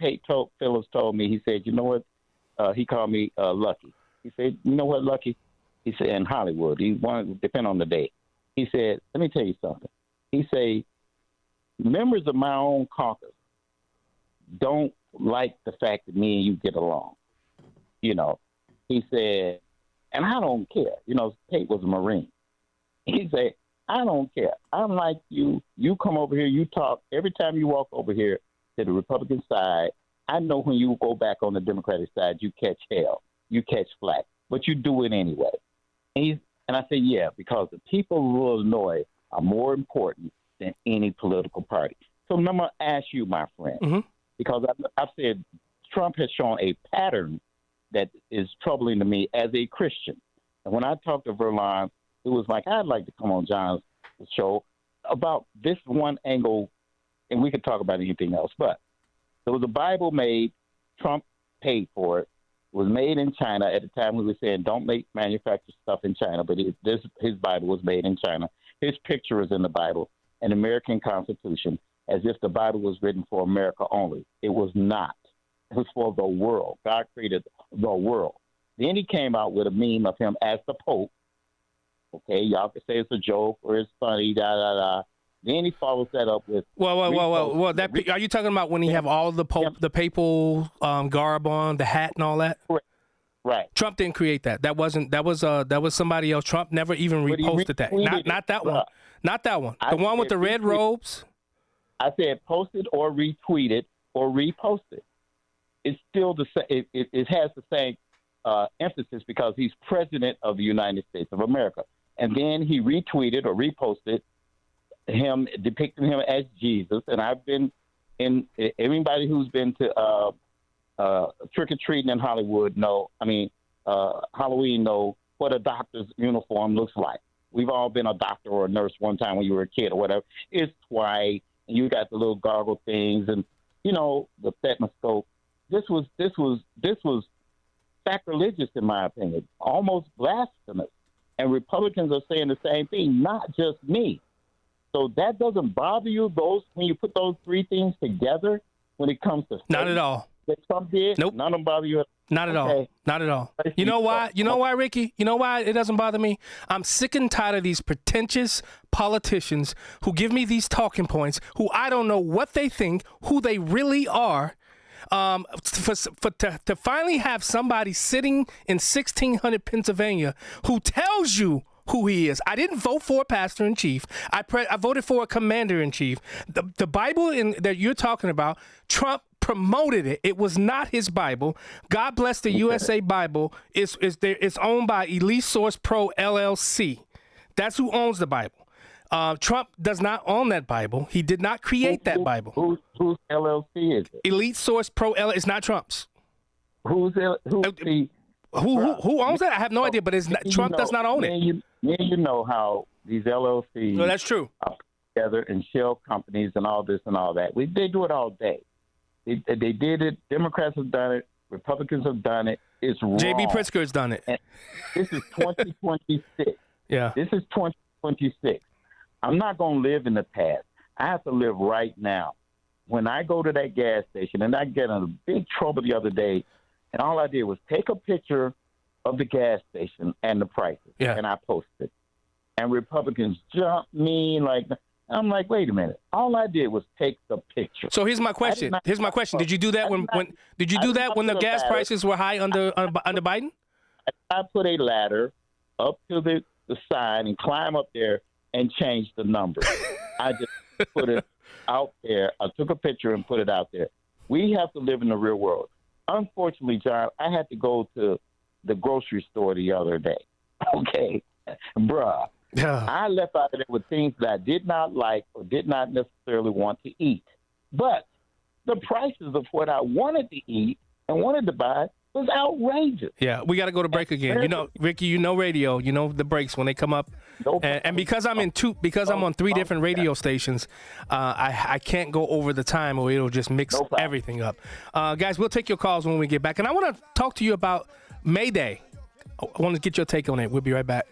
Phillips told me, he said, you know what? He called me Lucky. He said, you know what, Lucky? He said, in Hollywood, he wanted, depend on the day. He said, let me tell you something. He said, members of my own caucus don't like the fact that me and you get along. You know, he said, and I don't care. You know, Tate was a Marine. He said, I don't care. I'm like you. You come over here, you talk. Every time you walk over here to the Republican side, I know when you go back on the Democratic side, you catch hell. You catch flack. But you do it anyway. And I said, yeah, because the people of Illinois are more important than any political party. So I'm going to ask you, my friend, because I've said Trump has shown a pattern that is troubling to me as a Christian. And when I talked to Verlon, it was like, I'd like to come on John's show about this one angle, and we could talk about anything else. But there was a Bible made. Trump paid for it. It was made in China. At the time, we were saying, don't manufacture stuff in China. But his Bible was made in China. His picture is in the Bible, an American Constitution, as if the Bible was written for America only. It was not. It was for the world. God created the world. Then he came out with a meme of him as the Pope. Okay, y'all can say it's a joke or it's funny, Then he follows that up with... Well. Are you talking about when he have all the papal garb on, the hat and all that? Correct. Right. Trump didn't create that. That was somebody else. Trump never even reposted that. Not that one. Not that one. The one with the red robes. I said posted or retweeted or reposted. It's still the same. It has the same emphasis because he's president of the United States of America. And then he retweeted or reposted him, depicting him as Jesus. And I've been in, everybody who's been to trick-or-treating in Hollywood Halloween know what a doctor's uniform looks like. We've all been a doctor or a nurse one time when you were a kid or whatever. It's white, and you got the little goggle things and, the stethoscope. This was sacrilegious, in my opinion, almost blasphemous. And Republicans are saying the same thing, not just me. So that doesn't bother you, when you put those three things together when it comes to not at all. That Trump did? Nope. None of them bother you? Not at all. Not at all. You know why? You know why, Ricky? You know why it doesn't bother me? I'm sick and tired of these pretentious politicians who give me these talking points, who I don't know what they think, who they really are. To finally have somebody sitting in 1600 Pennsylvania who tells you who he is. I didn't vote for a pastor-in-chief. I voted for a commander-in-chief. The Bible that you're talking about, Trump promoted it. It was not his Bible. God bless the USA Bible. It's owned by Elite Source Pro LLC. That's who owns the Bible. Trump does not own that Bible. He did not create that Bible. Whose LLC is it? Elite Source Pro LLC. It's not Trump's. Who owns that? I have no idea, but Trump does not own it. You know how these LLCs no, that's true. Are together and shell companies and all this and all that. They do it all day. They did it. Democrats have done it. Republicans have done it. It's wrong. J.B. Pritzker's done it. And this is 2026. Yeah. This is 2026. I'm not going to live in the past. I have to live right now. When I go to that gas station, and I get in big trouble the other day, and all I did was take a picture of the gas station and the prices, and I posted it. And Republicans jumped me like, I'm like, wait a minute. All I did was take the picture. So here's my question. Did you do that when the gas prices were high under Biden? I put a ladder up to the side and climb up there and change the numbers. I just put it out there. I took a picture and put it out there. We have to live in the real world. Unfortunately, John, I had to go to the grocery store the other day. Okay, bruh. I left out of there with things that I did not like or did not necessarily want to eat. But the prices of what I wanted to eat and wanted to buy was outrageous. Yeah, we got to go to break again. Ricky, radio, the breaks when they come up. And because I'm on three different radio stations, I can't go over the time or it'll just mix everything up. Guys, we'll take your calls when we get back. And I want to talk to you about May Day. I want to get your take on it. We'll be right back.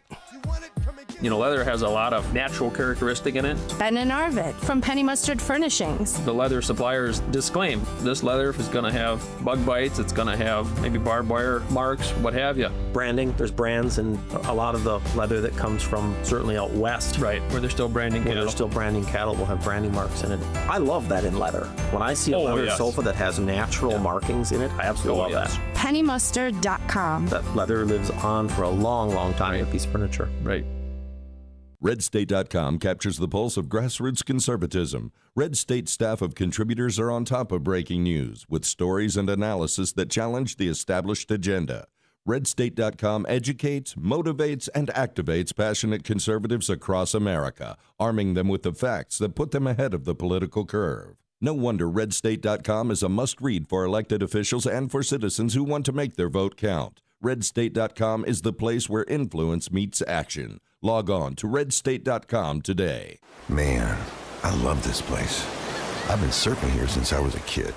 Leather has a lot of natural characteristic in it. Benon Arvid from Penny Mustard Furnishings. The leather suppliers disclaim this leather is going to have bug bites, it's going to have maybe barbed wire marks, what have you. Branding, there's brands and a lot of the leather that comes from certainly out west. Right, where they're still branding cattle. They're still branding cattle will have branding marks in it. I love that in leather. When I see a leather sofa that has natural markings in it, I absolutely love that. PennyMustard.com. That leather lives on for a long, long time in a piece of furniture. Right. RedState.com captures the pulse of grassroots conservatism. Red State staff of contributors are on top of breaking news with stories and analysis that challenge the established agenda. RedState.com educates, motivates, and activates passionate conservatives across America, arming them with the facts that put them ahead of the political curve. No wonder RedState.com is a must-read for elected officials and for citizens who want to make their vote count. RedState.com is the place where influence meets action. Log on to redstate.com today. Man, I love this place. I've been surfing here since I was a kid.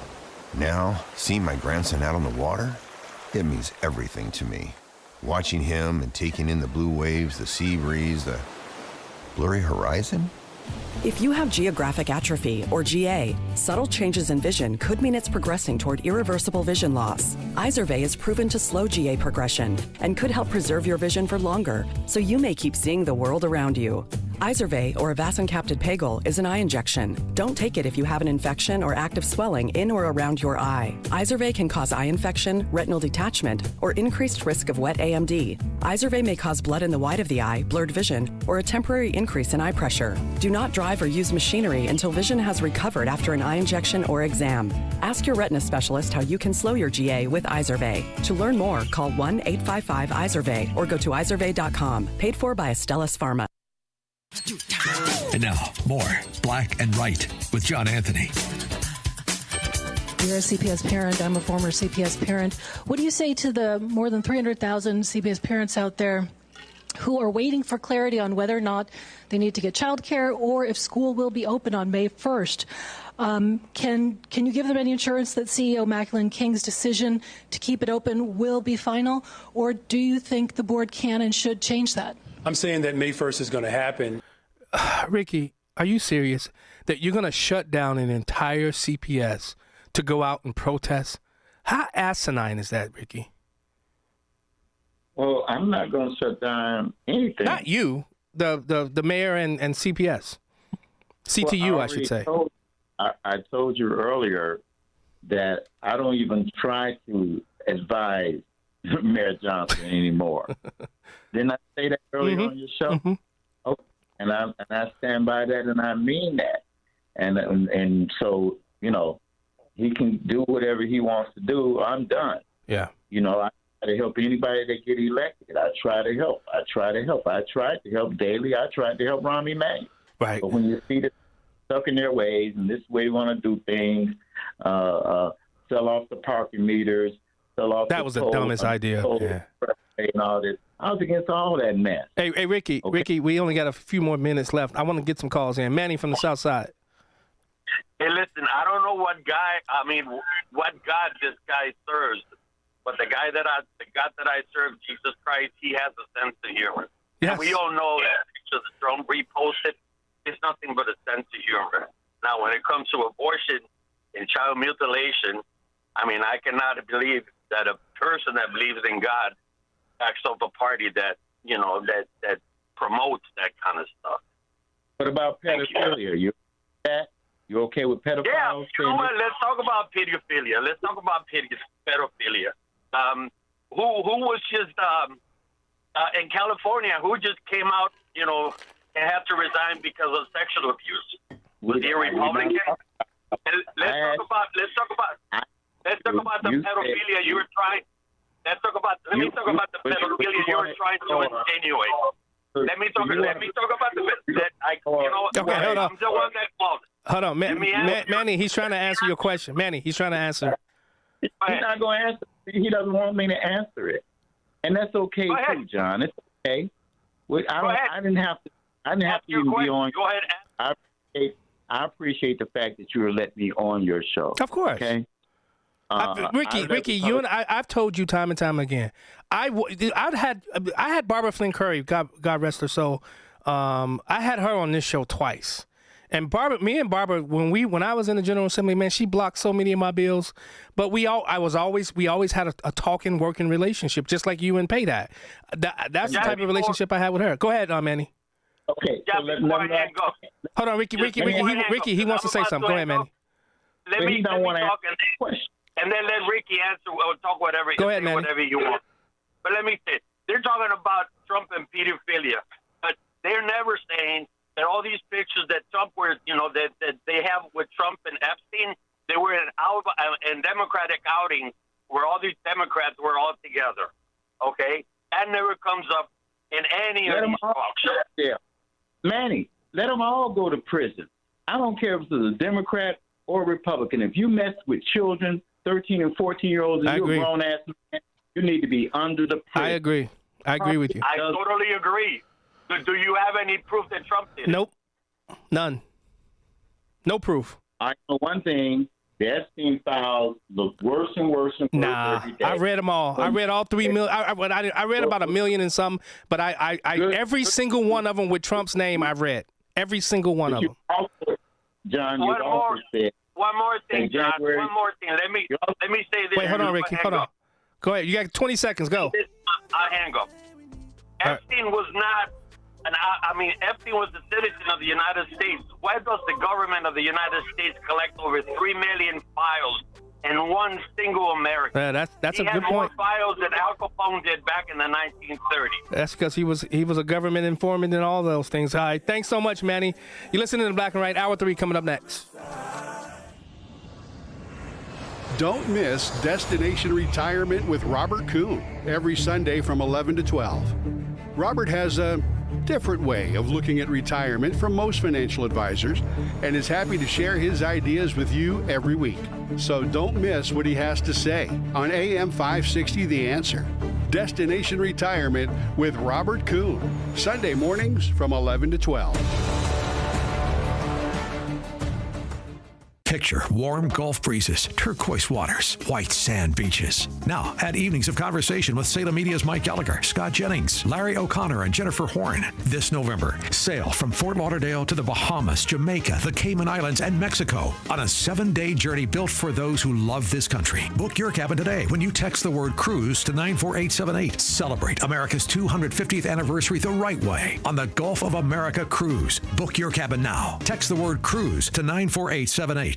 Now, seeing my grandson out on the water, it means everything to me. Watching him and taking in the blue waves, the sea breeze, the blurry horizon. If you have geographic atrophy, or GA, subtle changes in vision could mean it's progressing toward irreversible vision loss. Izervay is proven to slow GA progression and could help preserve your vision for longer, so you may keep seeing the world around you. Izervay, or avacincaptad pegol, is an eye injection. Don't take it if you have an infection or active swelling in or around your eye. Izervay can cause eye infection, retinal detachment, or increased risk of wet AMD. Izervay may cause blood in the white of the eye, blurred vision, or a temporary increase in eye pressure. Do not drive or use machinery until vision has recovered after an eye injection or exam. Ask your retina specialist how you can slow your GA with Izervay. To learn more, call 1-855-IZERVAY or go to izervay.com. Paid for by Astellas Pharma. And now, more Black and Right with John Anthony. You're a CPS parent. I'm a former CPS parent. What do you say to the more than 300,000 CPS parents out there who are waiting for clarity on whether or not they need to get child care or if school will be open on May 1st? Can you give them any assurance that CEO Macklin King's decision to keep it open will be final, or do you think the board can and should change that? I'm saying that May 1st is going to happen. Ricky, are you serious that you're going to shut down an entire CPS to go out and protest? How asinine is that, Ricky? Well, I'm not going to shut down anything. Not you, the mayor and CPS. CTU, well, I should say. I told you earlier that I don't even try to advise Mayor Johnson anymore. Didn't I say that earlier on your show? Mm-hmm. Okay. And I stand by that, and I mean that. And so, you know, he can do whatever he wants to do. I'm done. Yeah. You know, I try to help anybody that get elected. I try to help. I tried to help Daley. I tried to help Romney May. Right. But when you see that stuck in their ways and this way they want to do things, sell off the parking meters, sell off that was the dumbest idea. Yeah. And all this. I was against all that mess. Hey, Ricky, okay. Ricky, we only got a few more minutes left. I want to get some calls in. Manny from the South Side. Hey, listen, I don't know what God this guy serves, but the God that I serve, Jesus Christ, he has a sense of humor. Yes. And we all know that picture that Trump reposted, it's nothing but a sense of humor. Now, when it comes to abortion and child mutilation, I mean, I cannot believe that a person that believes in God backs up a party that, you know, that promotes that kind of stuff. What about pedophilia? You okay with pedophiles? Yeah, you know what? Let's talk about pedophilia. Pedophilia. Who was just in California? Who just came out, you know, and had to resign because of sexual abuse? Was he a Republican? Let's talk about the pedophilia you were trying. Let me talk about the pedophilia you were trying to insinuate. Let me talk about the Okay, hold on. I'm the one that called. Hold on, Manny. He's trying to answer your question. Manny, he's trying to answer. He's not going to answer. He doesn't want me to answer it, and that's okay too, John. It's okay. I didn't have to even be on. Go ahead. I appreciate the fact that you were letting me on your show. Of course. Okay. Ricky, you and I've told you time and time again. I had Barbara Flynn Curry, God rest her soul. I had her on this show twice. And me and Barbara, when I was in the General Assembly, man, she blocked so many of my bills. But we always had a talking, working relationship, just like you and Paydat. That's the type of relationship I had with her. Go ahead, Manny. Okay. Hold on, Ricky. He wants to say something. Go ahead, Manny. Let me talk, and then let Ricky answer or talk whatever. Go ahead, Manny. Whatever you want. But let me say, they're talking about Trump and pedophilia, but they're never saying that all these pictures that Trump were, you know, that they have with Trump and Epstein, they were in Democratic outings where all these Democrats were all together. Okay, that never comes up in any of these talks. Yeah, Manny, let them all go to prison. I don't care if it's a Democrat or Republican. If you mess with children, 13 and 14-year-olds, and you're a grown-ass man, you need to be under the prison. I agree. I agree with you. I totally agree. Do you have any proof that Trump did it? Nope. None. No proof. I know one thing. The Epstein files look worse and worse and worse every day. I read them all. I read all 3 million. I read about 1 million and some, but I every single one of them with Trump's name I read. Every single one of them. John, one more thing, John. One more thing. Let me say this. Wait, hold on, Ricky. Hold on. Go ahead. You got 20 seconds. Go. I'll hang up. Epstein was not an I mean, Epstein was a citizen of the United States. Why does the government of the United States collect over 3 million files in one single American? That's a good point. He had more point. files than Al Capone did back in the 1930s. That's because he was a government informant and all those things. All right, thanks so much, Manny. You're listening to Black and Right. Hour 3 coming up next. Don't miss Destination Retirement with Robert Kuhn every Sunday from 11 to 12. Robert has a different way of looking at retirement from most financial advisors and is happy to share his ideas with you every week. So don't miss what he has to say on AM 560 The Answer. Destination Retirement with Robert Kuhn, Sunday mornings from 11 to 12. Picture warm Gulf breezes, turquoise waters, white sand beaches. Now, add evenings of conversation with Salem Media's Mike Gallagher, Scott Jennings, Larry O'Connor, and Jennifer Horn. This November, sail from Fort Lauderdale to the Bahamas, Jamaica, the Cayman Islands, and Mexico on a 7-day journey built for those who love this country. Book your cabin today when you text the word cruise to 94878. Celebrate America's 250th anniversary the right way on the Gulf of America Cruise. Book your cabin now. Text the word cruise to 94878.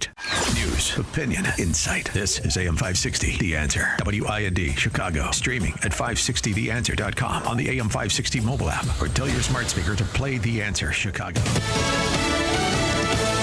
News, opinion, insight. This is AM 560, The Answer. WIND, Chicago. Streaming at 560theanswer.com on the AM 560 mobile app, or tell your smart speaker to play The Answer Chicago.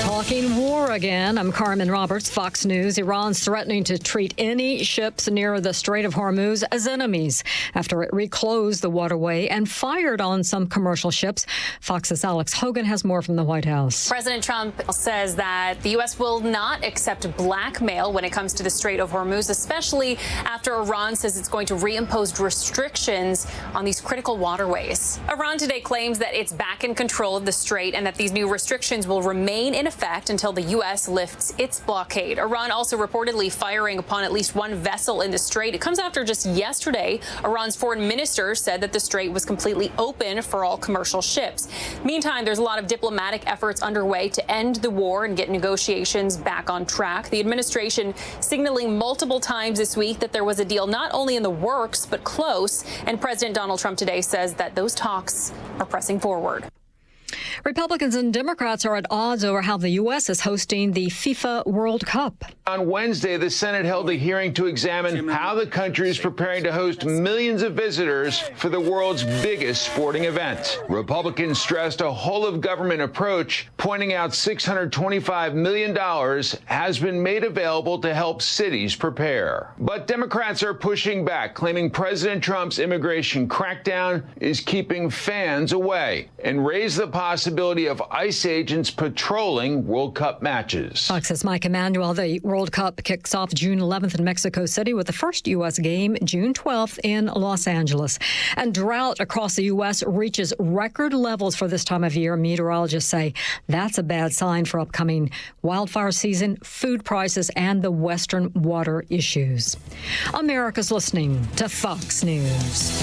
Talking war again. I'm Carmen Roberts, Fox News. Iran's threatening to treat any ships near the Strait of Hormuz as enemies after it reclosed the waterway and fired on some commercial ships. Fox's Alex Hogan has more from the White House. President Trump says that the U.S. will not accept blackmail when it comes to the Strait of Hormuz, especially after Iran says it's going to reimpose restrictions on these critical waterways. Iran today claims that it's back in control of the strait and that these new restrictions will remain in effect until the U.S. lifts its blockade. Iran also reportedly firing upon at least one vessel in the strait. It comes after just yesterday, Iran's foreign minister said that the strait was completely open for all commercial ships. Meantime, there's a lot of diplomatic efforts underway to end the war and get negotiations back on track. The administration signaling multiple times this week that there was a deal not only in the works, but close. And President Donald Trump today says that those talks are pressing forward. Republicans and Democrats are at odds over how the U.S. is hosting the FIFA World Cup. On Wednesday, the Senate held a hearing to examine how the country is preparing to host millions of visitors for the world's biggest sporting event. Republicans stressed a whole-of-government approach, pointing out $625 million has been made available to help cities prepare. But Democrats are pushing back, claiming President Trump's immigration crackdown is keeping fans away and raise the possibility of ICE agents patrolling World Cup matches. Fox's Mike Emanuel. The World Cup kicks off June 11th in Mexico City with the first U.S. game June 12th in Los Angeles. And drought across the U.S. reaches record levels for this time of year. Meteorologists say that's a bad sign for upcoming wildfire season, food prices, and the Western water issues. America's listening to Fox News.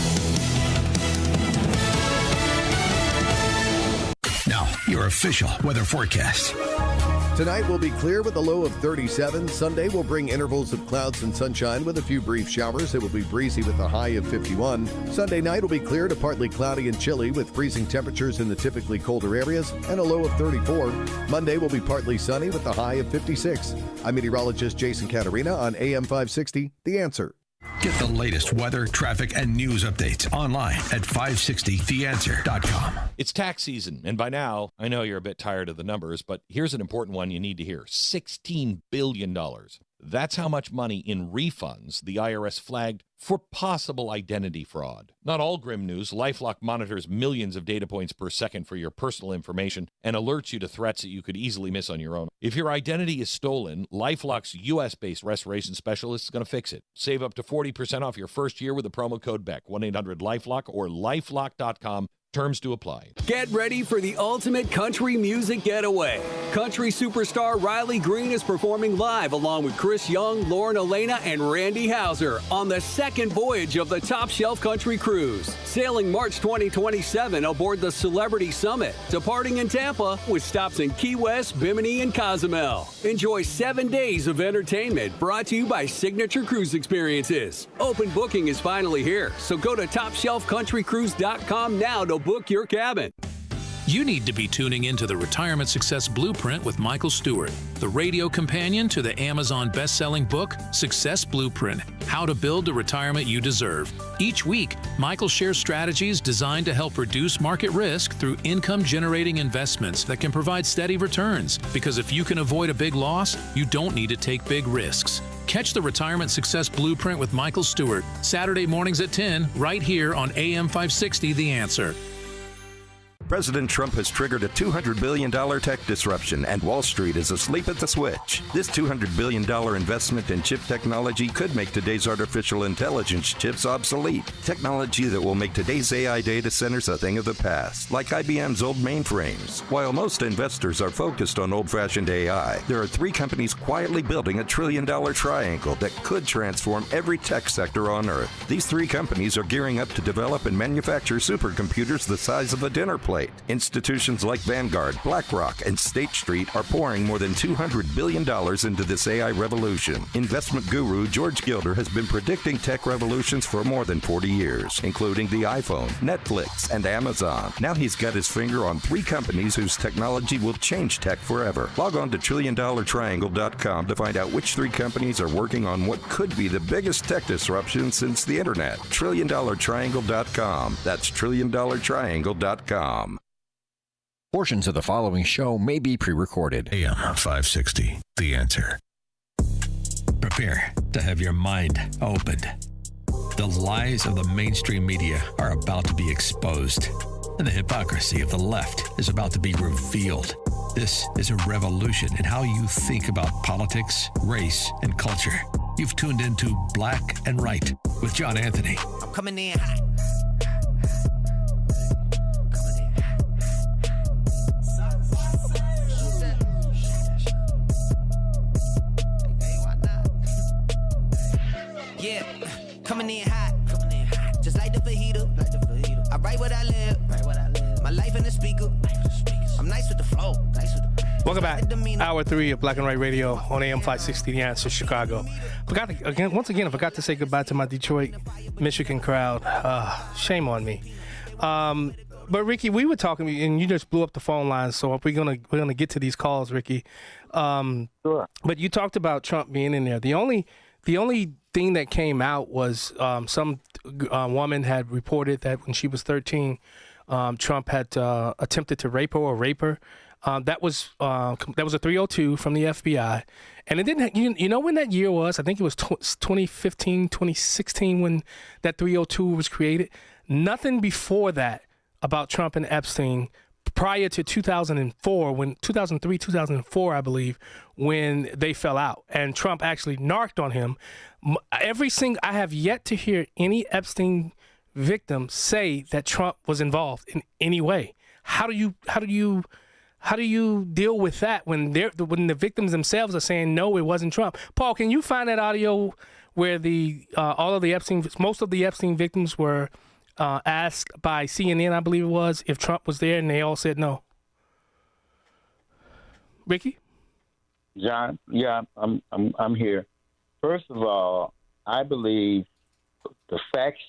Now, your official weather forecast. Tonight will be clear with a low of 37. Sunday will bring intervals of clouds and sunshine with a few brief showers. It will be breezy with a high of 51. Sunday night will be clear to partly cloudy and chilly with freezing temperatures in the typically colder areas and a low of 34. Monday will be partly sunny with a high of 56. I'm meteorologist Jason Caterina on AM 560, The Answer. Get the latest weather, traffic, and news updates online at 560theanswer.com. It's tax season, and by now, I know you're a bit tired of the numbers, but here's an important one you need to hear. $16 billion. That's how much money in refunds the IRS flagged for possible identity fraud. Not all grim news. LifeLock monitors millions of data points per second for your personal information and alerts you to threats that you could easily miss on your own. If your identity is stolen, LifeLock's U.S.-based restoration specialist is going to fix it. Save up to 40% off your first year with the promo code BECK, 1-800-LifeLock or lifelock.com. Terms to apply. Get ready for the ultimate country music getaway. Country superstar Riley Green is performing live along with Chris Young, Lauren Elena, and Randy Houser on the second voyage of the Top Shelf Country Cruise. Sailing March 2027 aboard the Celebrity Summit, departing in Tampa with stops in Key West, Bimini, and Cozumel. Enjoy 7 days of entertainment brought to you by Signature Cruise Experiences. Open booking is finally here, so go to TopShelfCountryCruise.com now to book your cabin. You need to be tuning into the Retirement Success Blueprint with Michael Stewart, the radio companion to the Amazon best-selling book, Success Blueprint, How to Build the Retirement You Deserve. Each week, Michael shares strategies designed to help reduce market risk through income-generating investments that can provide steady returns. Because if you can avoid a big loss, you don't need to take big risks. Catch the Retirement Success Blueprint with Michael Stewart, Saturday mornings at 10, right here on AM 560 The Answer. President Trump has triggered a $200 billion tech disruption, and Wall Street is asleep at the switch. This $200 billion investment in chip technology could make today's artificial intelligence chips obsolete. Technology that will make today's AI data centers a thing of the past, like IBM's old mainframes. While most investors are focused on old-fashioned AI, there are 3 companies quietly building a $1 trillion triangle that could transform every tech sector on Earth. These 3 companies are gearing up to develop and manufacture supercomputers the size of a dinner plate. Institutions like Vanguard, BlackRock, and State Street are pouring more than $200 billion into this AI revolution. Investment guru George Gilder has been predicting tech revolutions for more than 40 years, including the iPhone, Netflix, and Amazon. Now he's got his finger on 3 companies whose technology will change tech forever. Log on to TrillionDollarTriangle.com to find out which 3 companies are working on what could be the biggest tech disruption since the internet. TrillionDollarTriangle.com. That's TrillionDollarTriangle.com. Portions of the following show may be pre-recorded. AM 560, The Answer. Prepare to have your mind opened. The lies of the mainstream media are about to be exposed, and the hypocrisy of the left is about to be revealed. This is a revolution in how you think about politics, race, and culture. You've tuned into Black and Right with John Anthony. I'm coming in hot. Yeah, coming in hot, just like the fajita. I write what I live, my life in the speaker. I'm nice with the flow. Welcome back. Hour 3 of Black and White Radio on AM 560, The Answer, Chicago. Once again, I forgot to say goodbye to my Detroit, Michigan crowd. Shame on me. But Ricky, we were talking, and you just blew up the phone lines, so we're gonna get to these calls, Ricky. Sure. But you talked about Trump being in there. The only thing that came out was some woman had reported that when she was 13, Trump had attempted to rape her or rape her. That was a 302 from the FBI, and it didn't. You know when that year was? I think it was 2015, 2016 when that 302 was created. Nothing before that about Trump and Epstein prior to 2003, 2004, I believe, when they fell out, and Trump actually narked on him. I have yet to hear any Epstein victim say that Trump was involved in any way. How do you deal with that when the victims themselves are saying no, it wasn't Trump? Paul, can you find that audio where most of the Epstein victims were asked by CNN, I believe it was, if Trump was there, and they all said no? Ricky? John, yeah, I'm here. First of all, I believe the facts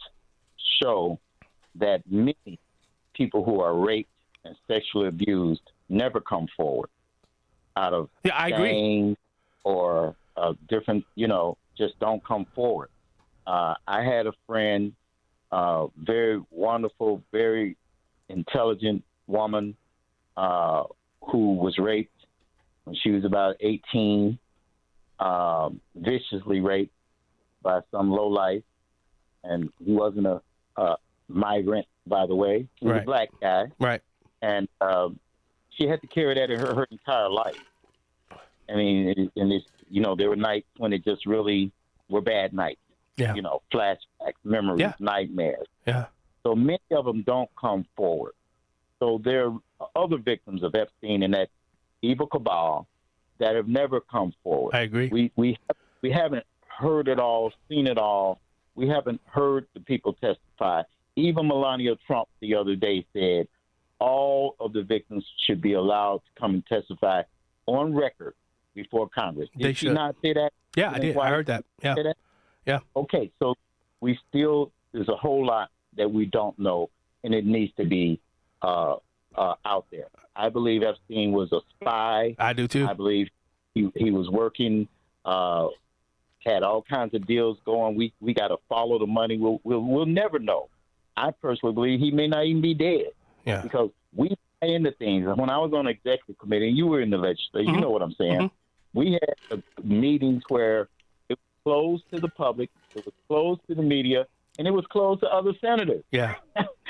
show that many people who are raped and sexually abused never come forward out of shame or different, just don't come forward. I had a friend, very wonderful, very intelligent woman who was raped when she was about 18, viciously raped by some lowlife, and he wasn't a migrant, by the way. He was a black guy. Right. And she had to carry that in her entire life. I mean, there were nights when it just really were bad nights. Yeah. Flashbacks, memories, nightmares. Yeah. So many of them don't come forward. So there are other victims of Epstein and that evil cabal that have never come forward. I agree. We haven't heard it all, seen it all. We haven't heard the people testify. Even Melania Trump the other day said all of the victims should be allowed to come and testify on record before Congress. Did she not say that? Yeah, I did. I heard that. Yeah. Yeah. Okay, so there's a whole lot that we don't know, and it needs to be out there. I believe Epstein was a spy. I do too. I believe he was working, had all kinds of deals going. We got to follow the money. We'll never know. I personally believe he may not even be dead. Yeah. Because we buy into things. When I was on the executive committee, and you were in the legislature, you know what I'm saying. We had meetings where it was closed to the public, it was closed to the media, and it was closed to other senators. Yeah.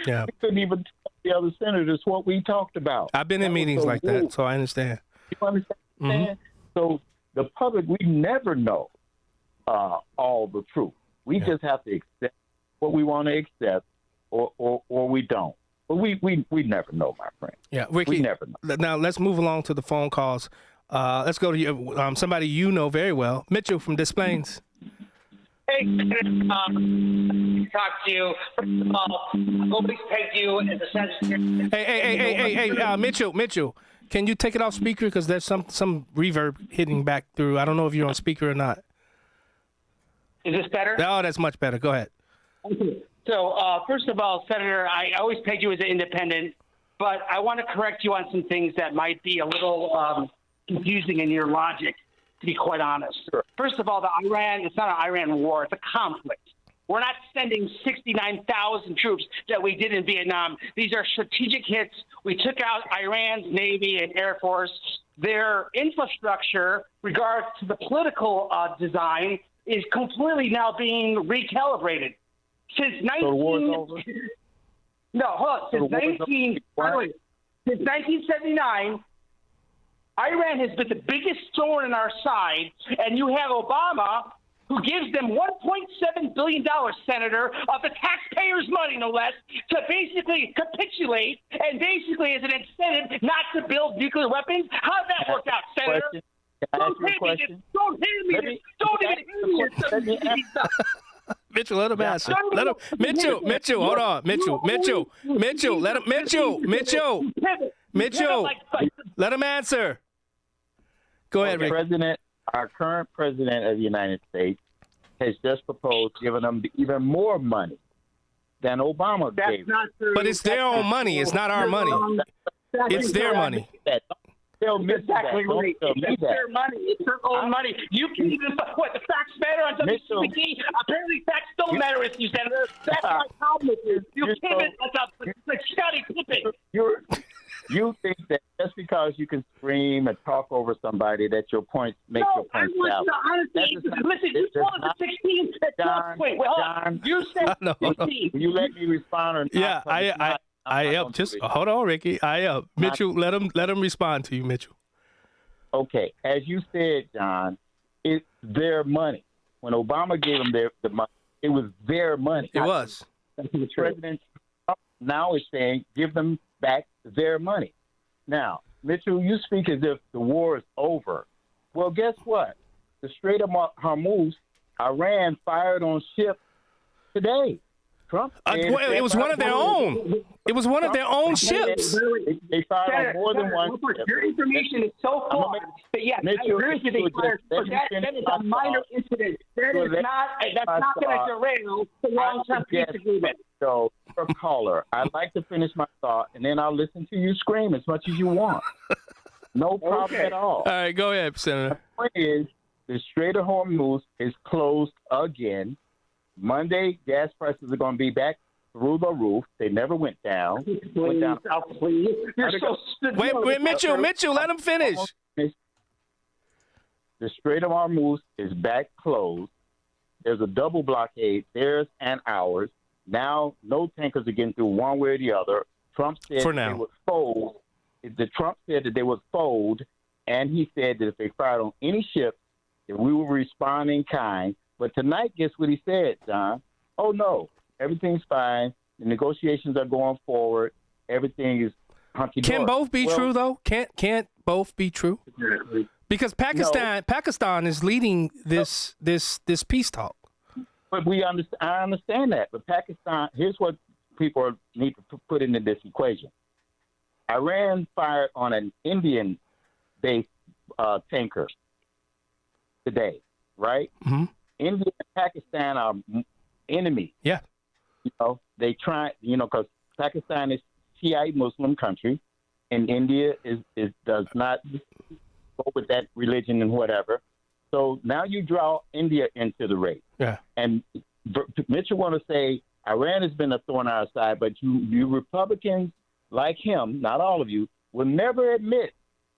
Yeah. We couldn't even tell the other senators what we talked about. I've been in meetings like that, so I understand. You understand? So the public, we never know all the truth. We just have to accept what we want to accept, or we don't. But we never know, my friend. Yeah, Ricky. We never know. Now let's move along to the phone calls. Let's go to you, somebody you know very well, Mitchell from Des Plaines. Hey, talk to you. First of all, I've always pegged you as a Sagittarius. Hey, Mitchell, can you take it off speaker because there's some reverb hitting back through. I don't know if you're on speaker or not. Is this better? Oh, that's much better. Go ahead. Okay. So, first of all, Senator, I always pegged you as an independent, but I want to correct you on some things that might be a little confusing in your logic, to be quite honest. Sure. First of all, it's not an Iran war, it's a conflict. We're not sending 69,000 troops that we did in Vietnam. These are strategic hits. We took out Iran's Navy and Air Force. Their infrastructure, regards to the political design, is completely now being recalibrated. Since 1979, Iran has been the biggest thorn in our side, and you have Obama, who gives them $1.7 billion, Senator, of the taxpayers' money, no less, to basically capitulate and basically as an incentive not to build nuclear weapons. How'd that work out, Senator? Don't hit me. Don't hit me. Don't even hit me. Mitchell, let him answer. Let him. Mitchell, hold on. Mitchell, let him. Mitchell, let him answer. Go ahead, Rick. Our current president of the United States has just proposed giving them even more money than Obama gave. Not true. But it's their own money. It's not our money. It's their money. Exactly right. It's their money. It's their own money. You can even the facts matter on WCPT. Apparently, facts don't matter with you, Senator. That's my problem with you. You pivot like Scottie Pippen. You think that just because you can scream and talk over somebody that your points make your points valid? Listen, you told us the 16. Wait, hold on. You said 16. Will you let me respond or not? Yeah, I am. Just hold on, Ricky. I am. Mitchell, let him respond to you, Mitchell. Okay, as you said, John, it's their money. When Obama gave them the money, it was their money. It was. President Trump now is saying, give them back their money. Now, Mitchell, you speak as if the war is over. Well, guess what? The Strait of Hormuz, Iran fired on ships today. Trump. It was one of their own. It was one of their own ships. They fired on more than one ship. Your information is so flawed. But yes, I agree with you. They fired. But that is a minor incident. That's not going to derail the long-term peace agreement. So, for caller, I'd like to finish my thought, and then I'll listen to you scream as much as you want. No problem at all. All right, go ahead, Senator. The point is, the Strait of Hormuz is closed again. Monday, gas prices are going to be back through the roof. They never went down. You're so stupid. Wait, Mitchell, let him finish. The Strait of Hormuz is back closed. There's a double blockade, theirs and ours. Now, no tankers are getting through one way or the other. Trump said they would fold. Trump said that they would fold, and he said that if they fired on any ship, that we will respond in kind. But tonight, guess what he said, John? Oh, no, everything's fine. The negotiations are going forward. Everything is hunky-dory. Can both be true, though? Can't both be true? Because Pakistan is leading this peace talk. But I understand that. But Pakistan, here's what people need to put into this equation. Iran fired on an Indian-based tanker today, right? Mm-hmm. India and Pakistan are enemies. Yeah. They try, because Pakistan is Shiite Muslim country. and India does not go with that religion and whatever. So now you draw India into the race. Yeah. And Mitchell want to say Iran has been a thorn in our side, but you Republicans like him, not all of you, will never admit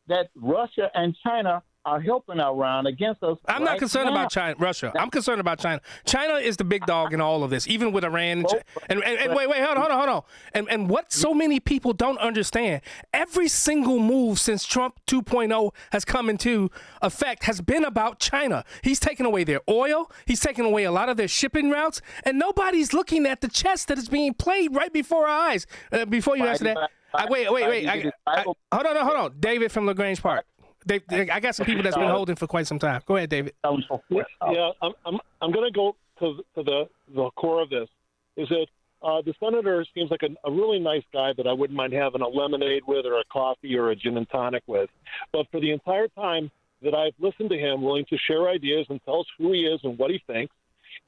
that Russia and China are helping Iran against us. I'm not concerned about China, Russia. I'm concerned about China. China is the big dog in all of this, even with Iran. And wait, hold on. And what so many people don't understand, every single move since Trump 2.0 has come into effect has been about China. He's taken away their oil. He's taken away a lot of their shipping routes. And nobody's looking at the chess that is being played right before our eyes. Before you answer that, wait. Hold on. David from LaGrange Park. I got some people that's been holding for quite some time. Go ahead, David. Yeah, I'm going to go to the core of this. Is that the senator seems like a really nice guy that I wouldn't mind having a lemonade with, or a coffee, or a gin and tonic with. But for the entire time that I've listened to him, willing to share ideas and tell us who he is and what he thinks,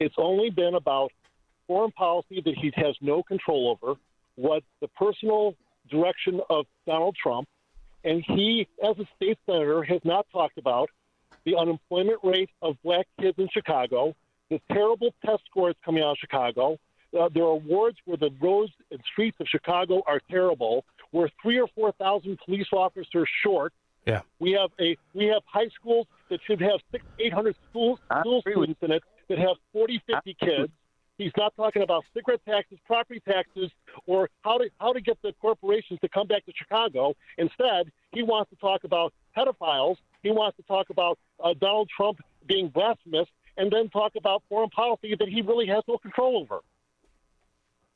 it's only been about foreign policy that he has no control over, what the personal direction of Donald Trump. And he, as a state senator, has not talked about the unemployment rate of black kids in Chicago, the terrible test scores coming out of Chicago. There are wards where the roads and streets of Chicago are terrible. We're 3,000 or 4,000 police officers short. Yeah. We have high schools that should have 600-800 school students in it that have 40, 50 kids. He's not talking about cigarette taxes, property taxes, or how to get the corporations to come back to Chicago. Instead, he wants to talk about pedophiles. He wants to talk about Donald Trump being blasphemous, and then talk about foreign policy that he really has no control over.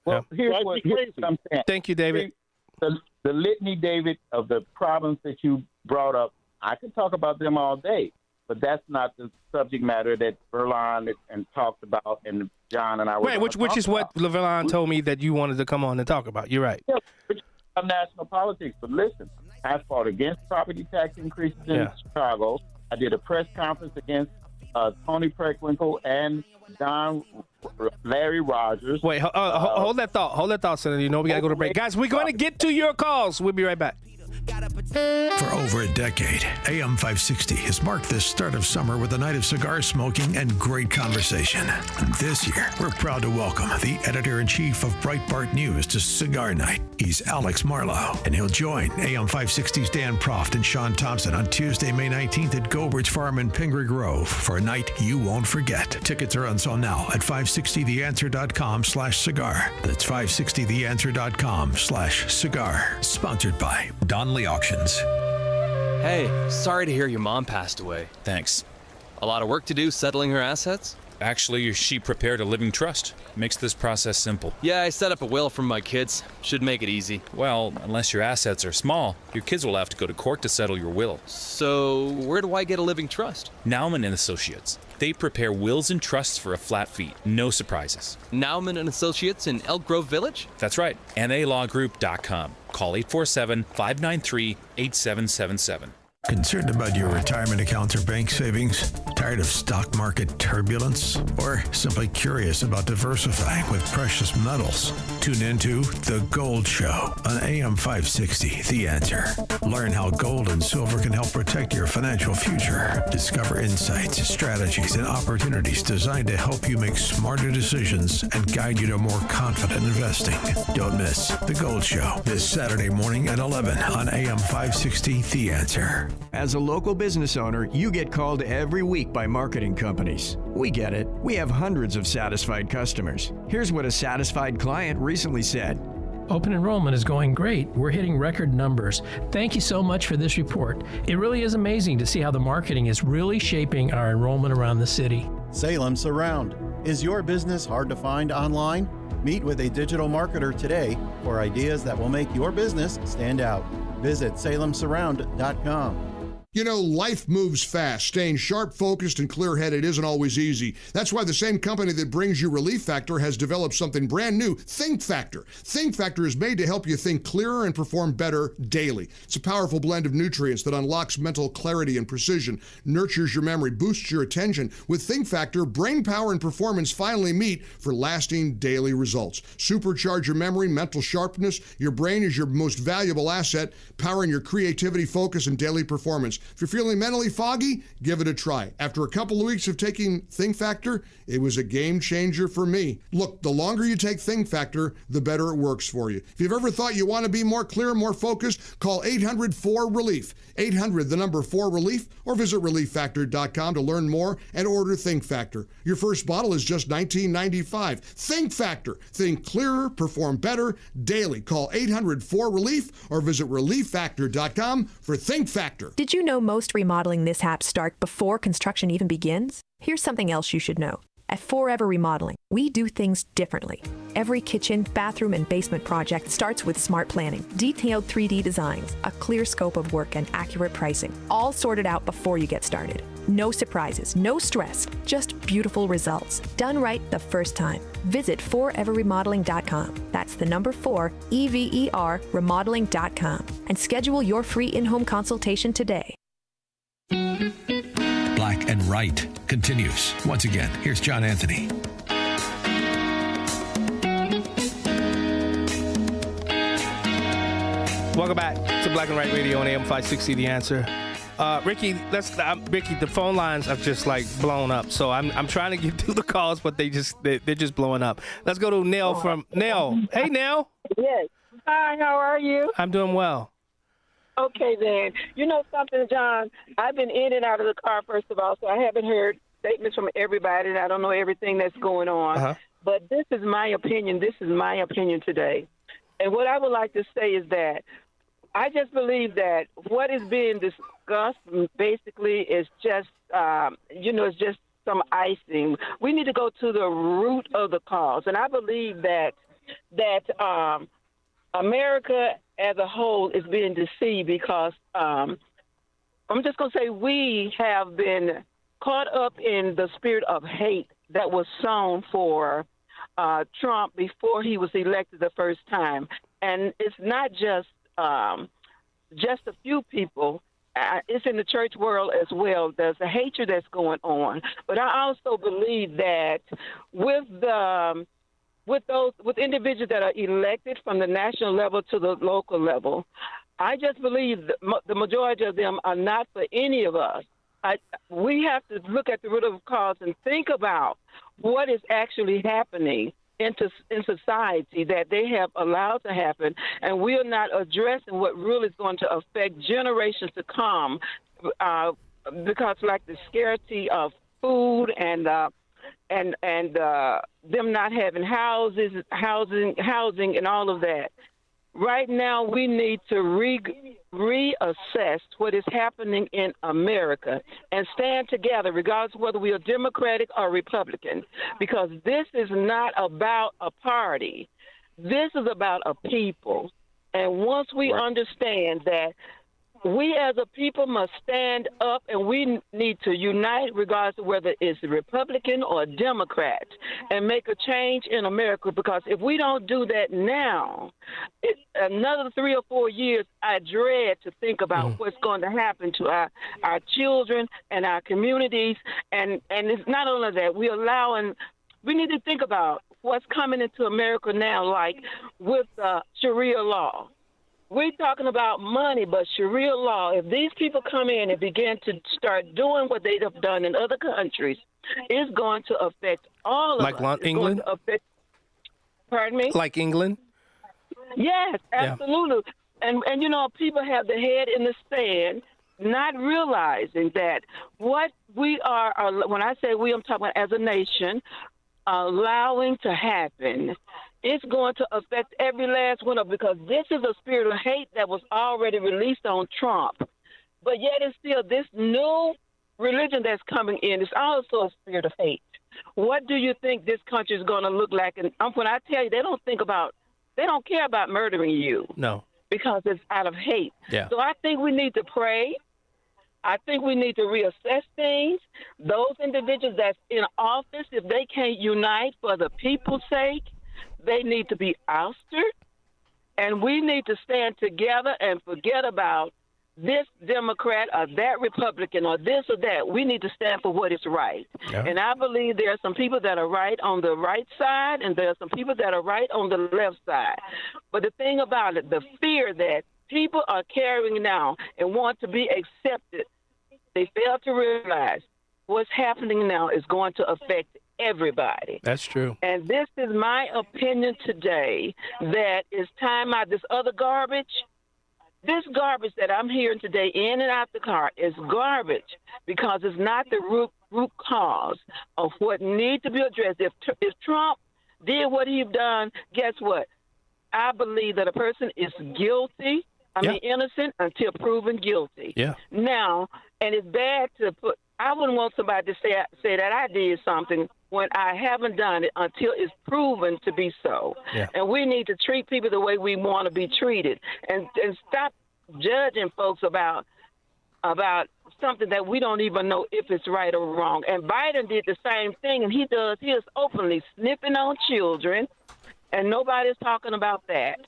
Well, here's what I'm saying. Thank you, David. The litany, David, of the problems that you brought up, I could talk about them all day, but that's not the subject matter that Verlon and talked about, and John and I were which is what Verlon told me that you wanted to come on and talk about. You're right. Yeah, which is national politics. But listen, I fought against property tax increases in Chicago. I did a press conference against Tony Preckwinkle and Larry Rogers. Wait, hold that thought, Senator. You know we got to go to break. Guys, we're going to get to your calls. We'll be right back. For over a decade, AM 560 has marked the start of summer with a night of cigar smoking and great conversation. And this year, we're proud to welcome the editor-in-chief of Breitbart News to Cigar Night. He's Alex Marlowe, and he'll join AM 560's Dan Proft and Sean Thompson on Tuesday, May 19th at Goldbridge Farm in Pingree Grove for a night you won't forget. Tickets are on sale now at 560theanswer.com/cigar. That's 560theanswer.com/cigar. Sponsored by Donley Auctions. Hey, sorry to hear your mom passed away. Thanks. A lot of work to do settling her assets? Actually, she prepared a living trust. Makes this process simple. Yeah, I set up a will for my kids. Should make it easy. Well, unless your assets are small, your kids will have to go to court to settle your will. So, where do I get a living trust? Nauman and Associates. They prepare wills and trusts for a flat fee. No surprises. Nauman and Associates in Elk Grove Village? That's right. NALawGroup.com. Call 847-593-8777. Concerned about your retirement accounts or bank savings? Tired of stock market turbulence? Or simply curious about diversifying with precious metals? Tune into The Gold Show on AM 560, The Answer. Learn how gold and silver can help protect your financial future. Discover insights, strategies, and opportunities designed to help you make smarter decisions and guide you to more confident investing. Don't miss The Gold Show this Saturday morning at 11 on AM 560, The Answer. As a local business owner, you get called every week by marketing companies. We get it. We have hundreds of satisfied customers. Here's what a satisfied client recently said. Open enrollment is going great. We're hitting record numbers. Thank you so much for this report. It really is amazing to see how the marketing is really shaping our enrollment around the city. Salem Surround. Is your business hard to find online? Meet with a digital marketer today for ideas that will make your business stand out. Visit salemsurround.com. You know, life moves fast. Staying sharp, focused, and clear-headed isn't always easy. That's why the same company that brings you Relief Factor has developed something brand new, Think Factor. Think Factor is made to help you think clearer and perform better daily. It's a powerful blend of nutrients that unlocks mental clarity and precision, nurtures your memory, boosts your attention. With Think Factor, brain power and performance finally meet for lasting daily results. Supercharge your memory, mental sharpness. Your brain is your most valuable asset, powering your creativity, focus, and daily performance. If you're feeling mentally foggy, give it a try. After a couple of weeks of taking Think Factor, it was a game changer for me. Look, the longer you take Think Factor, the better it works for you. If you've ever thought you want to be more clear, more focused, call 800-4RELIEF. 800, the number 4RELIEF, or visit ReliefFactor.com to learn more and order Think Factor. Your first bottle is just $19.95. Think Factor. Think clearer, perform better daily. Call 800-4RELIEF or visit ReliefFactor.com for Think Factor. Did you know most remodeling mishaps start before construction even begins? Here's something else you should know. At Forever Remodeling, we do things differently. Every kitchen, bathroom, and basement project starts with smart planning, detailed 3D designs, a clear scope of work, and accurate pricing, all sorted out before you get started. No surprises, no stress, just beautiful results. Done right the first time. Visit foreverremodeling.com. That's the number 4, EVER, remodeling.com. And schedule your free in-home consultation today. Black and Right continues. Once again, here's John Anthony. Welcome back to Black and Right Radio on AM 560, The Answer. Ricky, Ricky, the phone lines have just like blown up. So I'm trying to get through the calls, but they're just blowing up. Let's go to Nell from Nell. Hey, Nell. Yes. Hi, how are you? I'm doing well. Okay, then. You know something, John? I've been in and out of the car, first of all, so I haven't heard statements from everybody, and I don't know everything that's going on. Uh-huh. But this is my opinion. This is my opinion today. And what I would like to say is that I just believe that what is being discussed basically is just, it's just some icing. We need to go to the root of the cause. And I believe that America as a whole is being deceived because I'm just going to say we have been caught up in the spirit of hate that was sown for Trump before he was elected the first time. And it's not just a few people. It's in the church world as well. There's a hatred that's going on. But I also believe that with individuals that are elected from the national level to the local level, I just believe the majority of them are not for any of us. We have to look at the root of the cause and think about what is actually happening in society that they have allowed to happen, and we are not addressing what really is going to affect generations to come, because like the scarcity of food and them not having housing and all of that. Right now, we need to reassess what is happening in America and stand together, regardless of whether we are Democratic or Republican, because this is not about a party. This is about a people. And once we understand that we as a people must stand up and we need to unite regardless of whether it's Republican or Democrat and make a change in America, because if we don't do that now, another 3 or 4 years, I dread to think about what's going to happen to our children and our communities. And it's not only that, we need to think about what's coming into America now, like with Sharia law. We're talking about money, but Sharia law, if these people come in and begin to start doing what they have done in other countries, it's going to affect all of us. Like England? Pardon me? Like England? Yes, absolutely. Yeah. And people have their head in the sand, not realizing that what we are, when I say we, I'm talking about as a nation, allowing to happen, it's going to affect every last one of them, because this is a spirit of hate that was already released on Trump. But yet it's still this new religion that's coming in. It's also a spirit of hate. What do you think this country is going to look like? And when I tell you, they don't care about murdering you. No. Because it's out of hate. Yeah. So I think we need to pray. I think we need to reassess things. Those individuals that's in office, if they can't unite for the people's sake, they need to be ousted. And we need to stand together and forget about this Democrat or that Republican or this or that. We need to stand for what is right. Yeah. And I believe there are some people that are right on the right side and there are some people that are right on the left side. But the thing about it, the fear that people are carrying now and want to be accepted, they fail to realize what's happening now is going to affect everybody. That's true. And this is my opinion today, that it's time out this other garbage. This garbage that I'm hearing today in and out the car is garbage because it's not the root cause of what needs to be addressed. If Trump did what he's done, guess what? I believe that a person is guilty, innocent until proven guilty. Yeah. Now, and it's bad to put, I wouldn't want somebody to say that I did something when I haven't done it until it's proven to be so. Yeah. And we need to treat people the way we want to be treated and stop judging folks about something that we don't even know if it's right or wrong. And Biden did the same thing, and he is openly sniffing on children, and nobody's talking about that.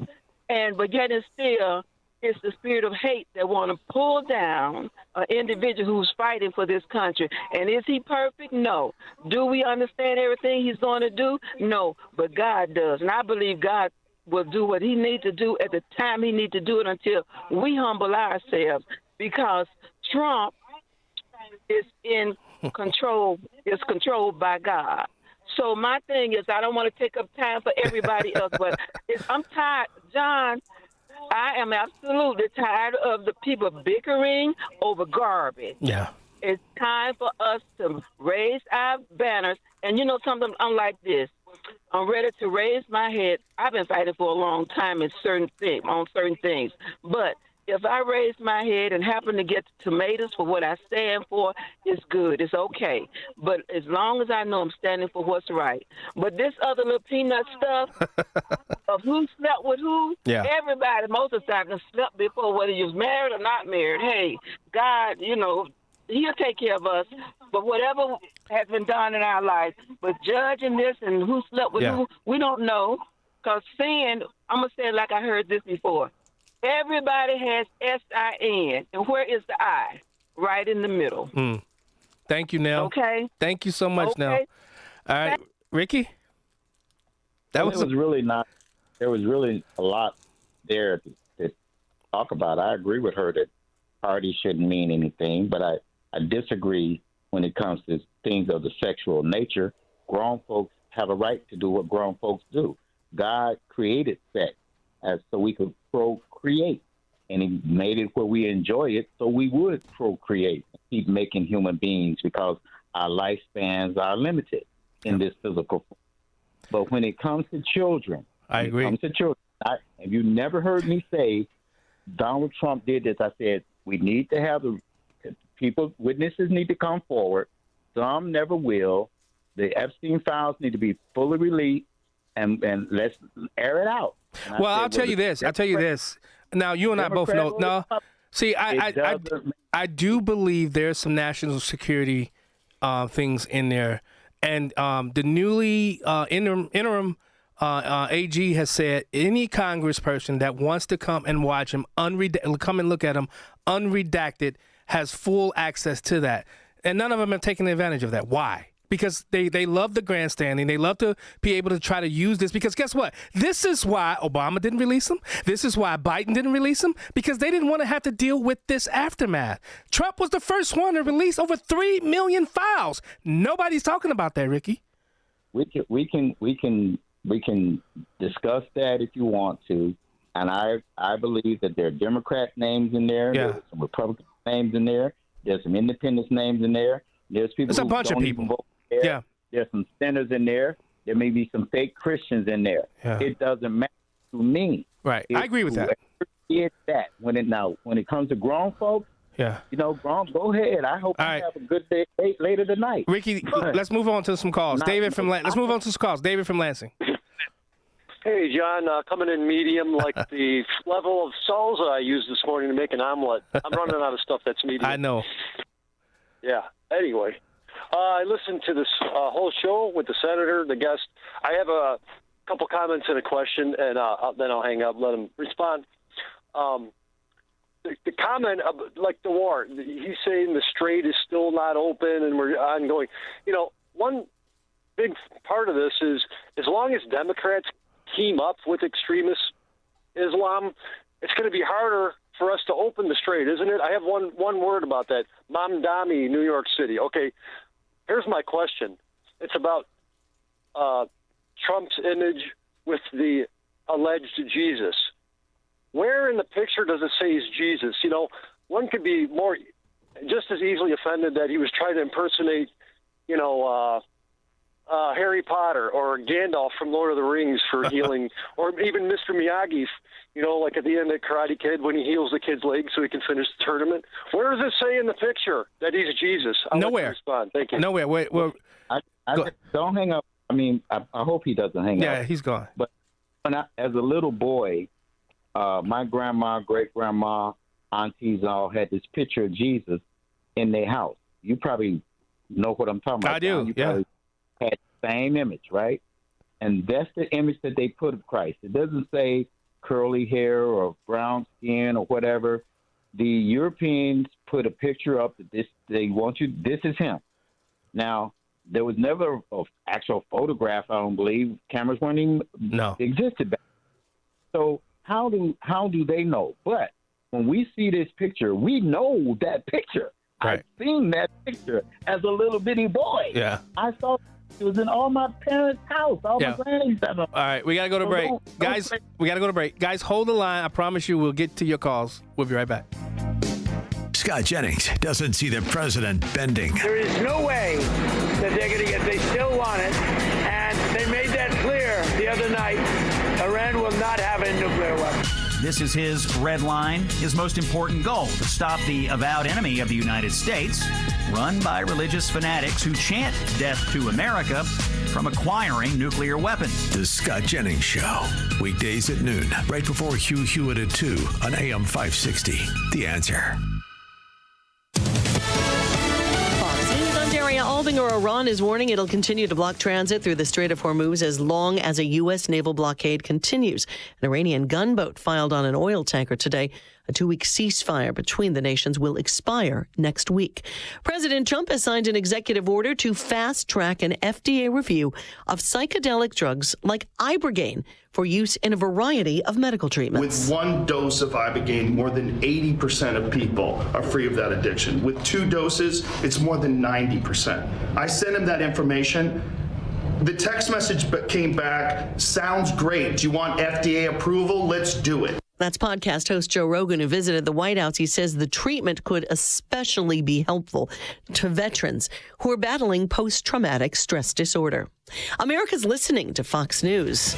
But yet and still, it's the spirit of hate that want to pull down an individual who's fighting for this country. And is he perfect? No. Do we understand everything he's going to do? No. But God does. And I believe God will do what he needs to do at the time he needs to do it until we humble ourselves, because Trump is in control, is controlled by God. So my thing is, I don't want to take up time for everybody else, but I'm tired, John. I am absolutely tired of the people bickering over garbage. Yeah. It's time for us to raise our banners. And you know something, unlike this, I'm ready to raise my head. I've been fighting for a long time on certain things. But if I raise my head and happen to get tomatoes for what I stand for, it's good. It's okay. But as long as I know I'm standing for what's right. But this other little peanut stuff of who slept with who, everybody, most of the time, slept before, whether you was married or not married. Hey, God, he'll take care of us. But whatever has been done in our lives, but judging this and who slept with who, we don't know. Because sin, I'm going to say it like I heard this before. Everybody has S-I-N. And where is the I? Right in the middle. Thank you, Nell. Okay. Thank you so much, Nell. All right, Ricky? There was really a lot there to talk about. I agree with her that party shouldn't mean anything, but I disagree when it comes to things of the sexual nature. Grown folks have a right to do what grown folks do. God created sex so we could procreate, and he made it where we enjoy it so we would procreate and keep making human beings, because our lifespans are limited in this physical form. But when it comes to children, I agree. When it comes to children, if you never heard me say Donald Trump did this, I said we need to have witnesses need to come forward. Some never will. The Epstein files need to be fully released, and let's air it out. Well, I'll tell you this. Now, you and I both know. No, see, I do believe there's some national security things in there, and the newly interim AG has said any congressperson that wants to come and watch him, come and look at him unredacted, has full access to that, and none of them are taking advantage of that. Why? Because they love the grandstanding. They love to be able to try to use this. Because guess what? This is why Obama didn't release them. This is why Biden didn't release them. Because they didn't want to have to deal with this aftermath. Trump was the first one to release over 3 million files. Nobody's talking about that, Ricky. We can discuss that if you want to. And I believe that there are Democrat names in there. Yeah. There's some Republican names in there. There's some independent names in there. There's people. There's a bunch of people. Vote there. Yeah. There's some sinners in there. There may be some fake Christians in there. Yeah. It doesn't matter to me. Right. I agree with that. It's that. When it comes to grown folks, go ahead. I hope you have a good day later tonight. Ricky, let's move on to some calls. Let's move on to some calls. David from Lansing. Hey, Hey, John, coming in medium, like the level of salsa I used this morning to make an omelet. I'm running out of stuff that's medium. I know. Yeah. Anyway, I listened to this whole show with the senator, the guest. I have a couple comments and a question, and then I'll hang up, let him respond. The comment, like the war, he's saying the strait is still not open and we're ongoing. One big part of this is as long as Democrats team up with extremist Islam, it's going to be harder for us to open the strait, isn't it? I have one word about that. Mamdani, New York City. Okay, here's my question. It's about Trump's image with the alleged Jesus. Where in the picture does it say he's Jesus? One could be just as easily offended that he was trying to impersonate, Harry Potter or Gandalf from Lord of the Rings for healing, or even Mr. Miyagi, like at the end of Karate Kid when he heals the kid's leg so he can finish the tournament. Where does it say in the picture that he's Jesus? Nowhere. Respond. Thank you. Nowhere. Wait. Don't hang up. I mean, I hope he doesn't hang up. Yeah, he's gone. But as a little boy, my grandma, great-grandma, aunties all had this picture of Jesus in their house. You probably know what I'm talking about. I do, You probably had the same image, right? And that's the image that they put of Christ. It doesn't say curly hair or brown skin or whatever. The Europeans put a picture up that this is him. Now, there was never an actual photograph, I don't believe. Cameras weren't even existed back then. So how do they know? But when we see this picture, we know that picture. Right. I've seen that picture as a little bitty boy. Yeah. I saw it was in all my parents' house, all my granny's house. All right, we got to go to break. Guys, we got to go to break. Guys, hold the line. I promise you we'll get to your calls. We'll be right back. Scott Jennings doesn't see the president bending. There is no way that they're going to get, they still want it, and they made that clear the other night. Iran will not have a nuclear weapon. This is his red line, his most important goal, to stop the avowed enemy of the United States, run by religious fanatics who chant death to America, from acquiring nuclear weapons. The Scott Jennings Show, weekdays at noon, right before Hugh Hewitt at 2 on AM 560. The Answer. Albinger, Iran is warning it'll continue to block transit through the Strait of Hormuz as long as a U.S. naval blockade continues. An Iranian gunboat filed on an oil tanker today. A 2-week ceasefire between the nations will expire next week. President Trump has signed an executive order to fast-track an FDA review of psychedelic drugs like Ibogaine for use in a variety of medical treatments. With one dose of Ibogaine, more than 80% of people are free of that addiction. With 2 doses, it's more than 90%. I sent him that information. The text message came back, sounds great. Do you want FDA approval? Let's do it. That's podcast host Joe Rogan, who visited the White House. He says the treatment could especially be helpful to veterans who are battling post-traumatic stress disorder. America's listening to Fox News.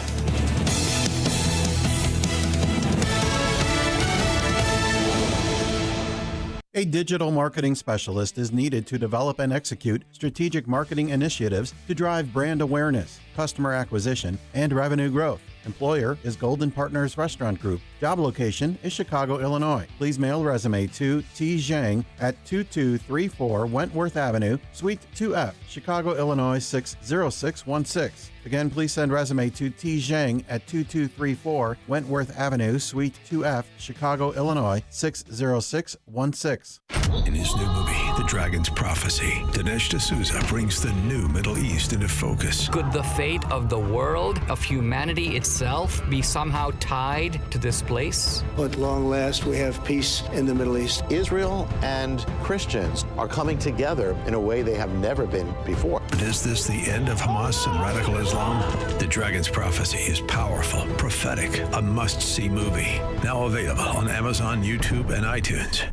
A digital marketing specialist is needed to develop and execute strategic marketing initiatives to drive brand awareness, customer acquisition, and revenue growth. Employer is Golden Partners Restaurant Group. Job location is Chicago, Illinois. Please mail resume to T. Zhang at 2234 Wentworth Avenue, Suite 2F, Chicago, Illinois 60616. Again, please send resume to T. Zhang at 2234 Wentworth Avenue, Suite 2F, Chicago, Illinois 60616. In his new movie, The Dragon's Prophecy, Dinesh D'Souza brings the new Middle East into focus. Could the fate of the world, of humanity itself, be somehow tied to this place? At long last, we have peace in the Middle East. Israel and Christians are coming together in a way they have never been before. But is this the end of Hamas and radical Islam? The Dragon's Prophecy is powerful, prophetic, a must-see movie. Now available on Amazon, YouTube, and iTunes.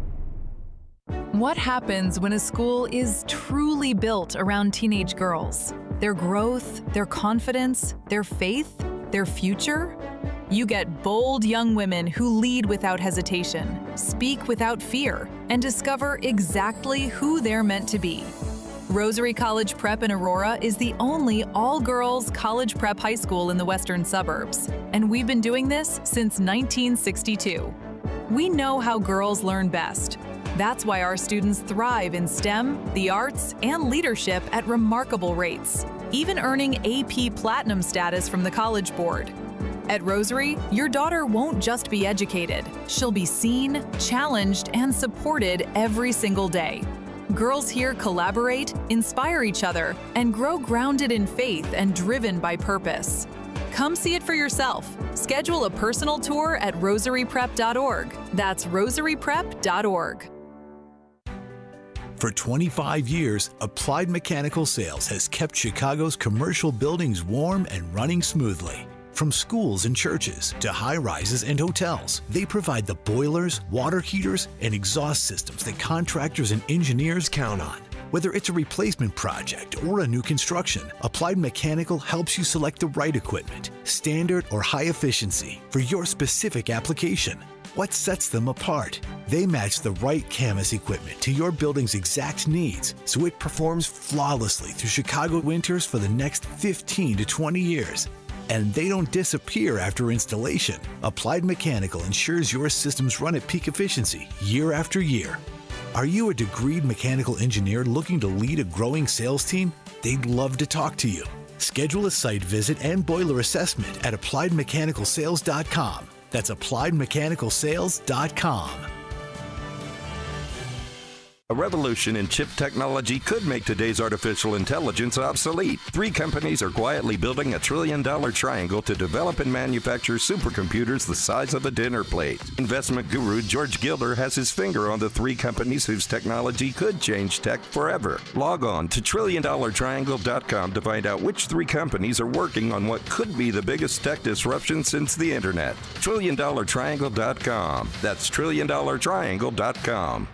What happens when a school is truly built around teenage girls? Their growth, their confidence, their faith, their future? You get bold young women who lead without hesitation, speak without fear, and discover exactly who they're meant to be. Rosary College Prep in Aurora is the only all-girls college prep high school in the western suburbs, and we've been doing this since 1962. We know how girls learn best. That's why our students thrive in STEM, the arts, and leadership at remarkable rates, even earning AP Platinum status from the College Board. At Rosary, your daughter won't just be educated. She'll be seen, challenged, and supported every single day. Girls here collaborate, inspire each other, and grow grounded in faith and driven by purpose. Come see it for yourself. Schedule a personal tour at rosaryprep.org. That's rosaryprep.org. For 25 years, Applied Mechanical Sales has kept Chicago's commercial buildings warm and running smoothly. From schools and churches to high-rises and hotels, they provide the boilers, water heaters, and exhaust systems that contractors and engineers count on. Whether it's a replacement project or a new construction, Applied Mechanical helps you select the right equipment, standard or high efficiency, for your specific application. What sets them apart? They match the right Camas equipment to your building's exact needs, so it performs flawlessly through Chicago winters for the next 15 to 20 years. And they don't disappear after installation. Applied Mechanical ensures your systems run at peak efficiency year after year. Are you a degreed mechanical engineer looking to lead a growing sales team? They'd love to talk to you. Schedule a site visit and boiler assessment at appliedmechanicalsales.com. That's appliedmechanicalsales.com. A revolution in chip technology could make today's artificial intelligence obsolete. 3 companies are quietly building a $1 trillion triangle to develop and manufacture supercomputers the size of a dinner plate. Investment guru George Gilder has his finger on the 3 companies whose technology could change tech forever. Log on to TrillionDollarTriangle.com to find out which 3 companies are working on what could be the biggest tech disruption since the internet. TrillionDollarTriangle.com. That's TrillionDollarTriangle.com.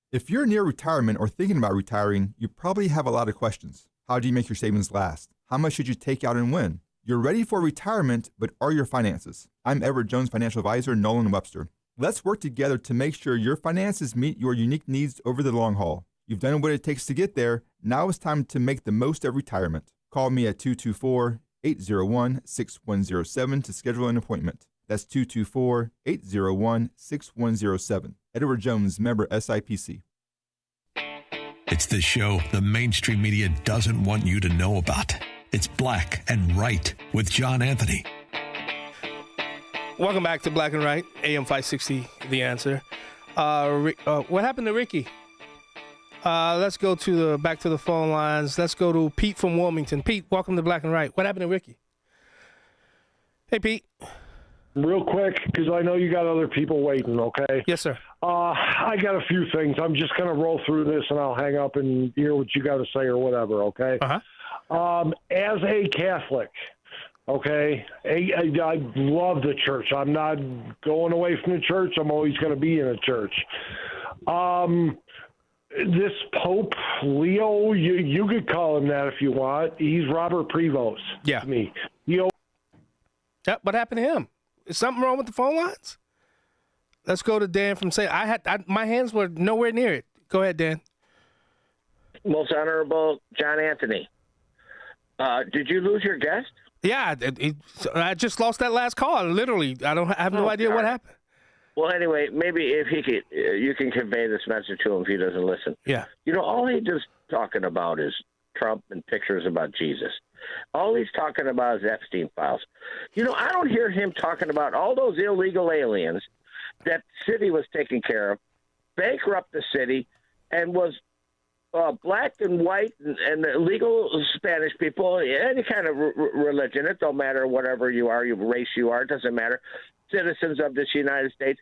If you're near retirement or thinking about retiring, you probably have a lot of questions. How do you make your savings last? How much should you take out and when? You're ready for retirement, but are your finances? I'm Edward Jones financial advisor, Nolan Webster. Let's work together to make sure your finances meet your unique needs over the long haul. You've done what it takes to get there. Now it's time to make the most of retirement. Call me at 224-801-6107 to schedule an appointment. That's 224-801-6107. Edward Jones, member SIPC. It's the show the mainstream media doesn't want you to know about. It's Black and Right with John Anthony. Welcome back to Black and Right, AM 560, The Answer. What happened to Ricky? Let's go back to the phone lines. Let's go to Pete from Wilmington. Pete, welcome to Black and Right. What happened to Ricky? Hey, Pete. Real quick, because I know you got other people waiting, okay? Yes, sir. I got a few things. I'm just going to roll through this, and I'll hang up and hear what you got to say or whatever, okay? Uh-huh. As a Catholic, okay, I love the church. I'm not going away from the church. I'm always going to be in a church. This Pope Leo, you could call him that if you want. He's Robert Prevost. Yeah. To me. What happened to him? Is something wrong with the phone lines? Let's go to Dan from Say. My hands were nowhere near it. Go ahead, Dan. Most Honorable John Anthony. Did you lose your guest? Yeah, I just lost that last call. Literally, I have no idea what happened. Well, anyway, maybe if he could, you can convey this message to him if he doesn't listen. Yeah. You know, all he just talking about is Trump and pictures about Jesus. All he's talking about is Epstein files. You know, I don't hear him talking about all those illegal aliens that the city was taking care of, bankrupt the city, and was black and white and illegal Spanish people, any kind of religion. It don't matter whatever you are, race you are, it doesn't matter. Citizens of this United States.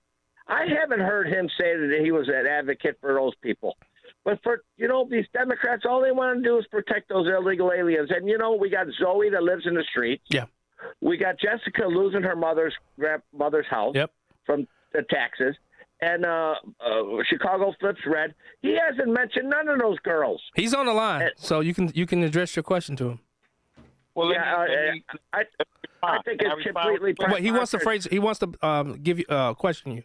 I haven't heard him say that he was an advocate for those people. But for, these Democrats, all they want to do is protect those illegal aliens. And, we got Zoe that lives in the streets. Yeah. We got Jessica losing her mother's house from the taxes. And Chicago flips red. He hasn't mentioned none of those girls. He's on the line, so you can address your question to him. Well, I think it's completely. But he wants to question you.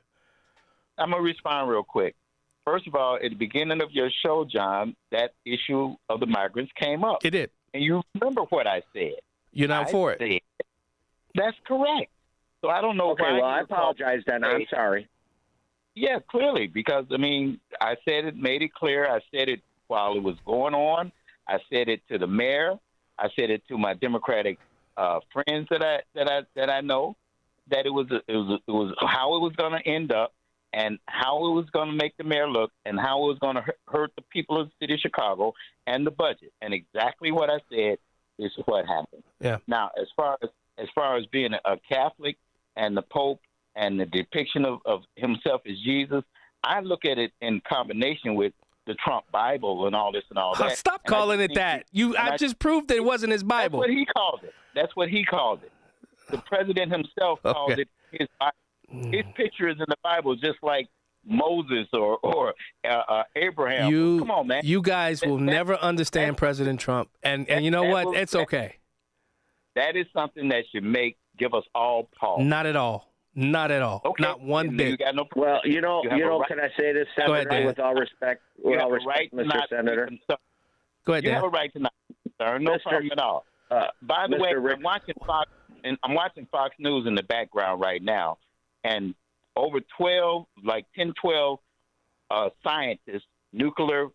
I'm gonna respond real quick. First of all, at the beginning of your show, John, that issue of the migrants came up. It did. And you remember what I said. You're not for it. That's correct. So I don't know why. Well, I apologize then. I'm sorry. Yeah, clearly, because, I mean, I said it, made it clear. I said it while it was going on. I said it to the mayor. I said it to my Democratic friends that I know, that it was how it was going to end up and how it was going to make the mayor look and how it was going to hurt the people of the city of Chicago and the budget. And exactly what I said is what happened. Yeah. Now, as far as being a Catholic and the Pope and the depiction of himself as Jesus, I look at it in combination with the Trump Bible and all this and all that. Stop calling it that. I just proved that it wasn't his Bible. That's what he called it. That's what he called it. The president himself called it his Bible. His picture is in the Bible, just like Moses or Abraham. Come on, man. You guys will never understand President Trump, and you know what? It's okay. That is something that should give us all pause. Not at all. Not at all. Okay. Not one bit. Well, you know, can I say this, Senator, with all respect, Mr. Senator? Go ahead, Dan. You have a right to not be concerned. No problem at all. By the way, I'm watching Fox News in the background right now, and over 12 scientists, nuclear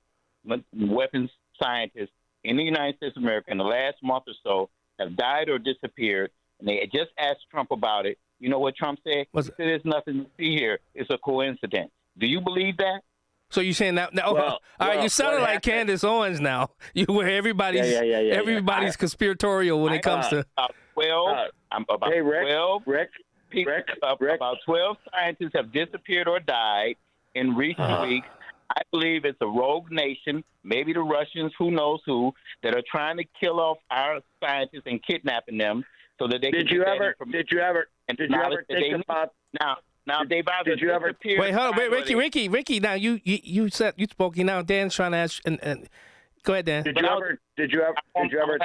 weapons scientists in the United States of America in the last month or so have died or disappeared, and they just asked Trump about it. You know what Trump said? He said, there's nothing to see here. It's a coincidence. Do you believe that? So you're saying that? All right, you sounded like Candace Owens now. You were everybody's conspiratorial when it comes to. About 12 scientists have disappeared or died in recent weeks. I believe it's a rogue nation, maybe the Russians, who knows who, that are trying to kill off our scientists and kidnapping them so that they can. Did you ever think about now? They've either disappeared. Wait, hold on, Ricky. Now you spoke. Now Dan's trying to ask. And go ahead, Dan. Did you ever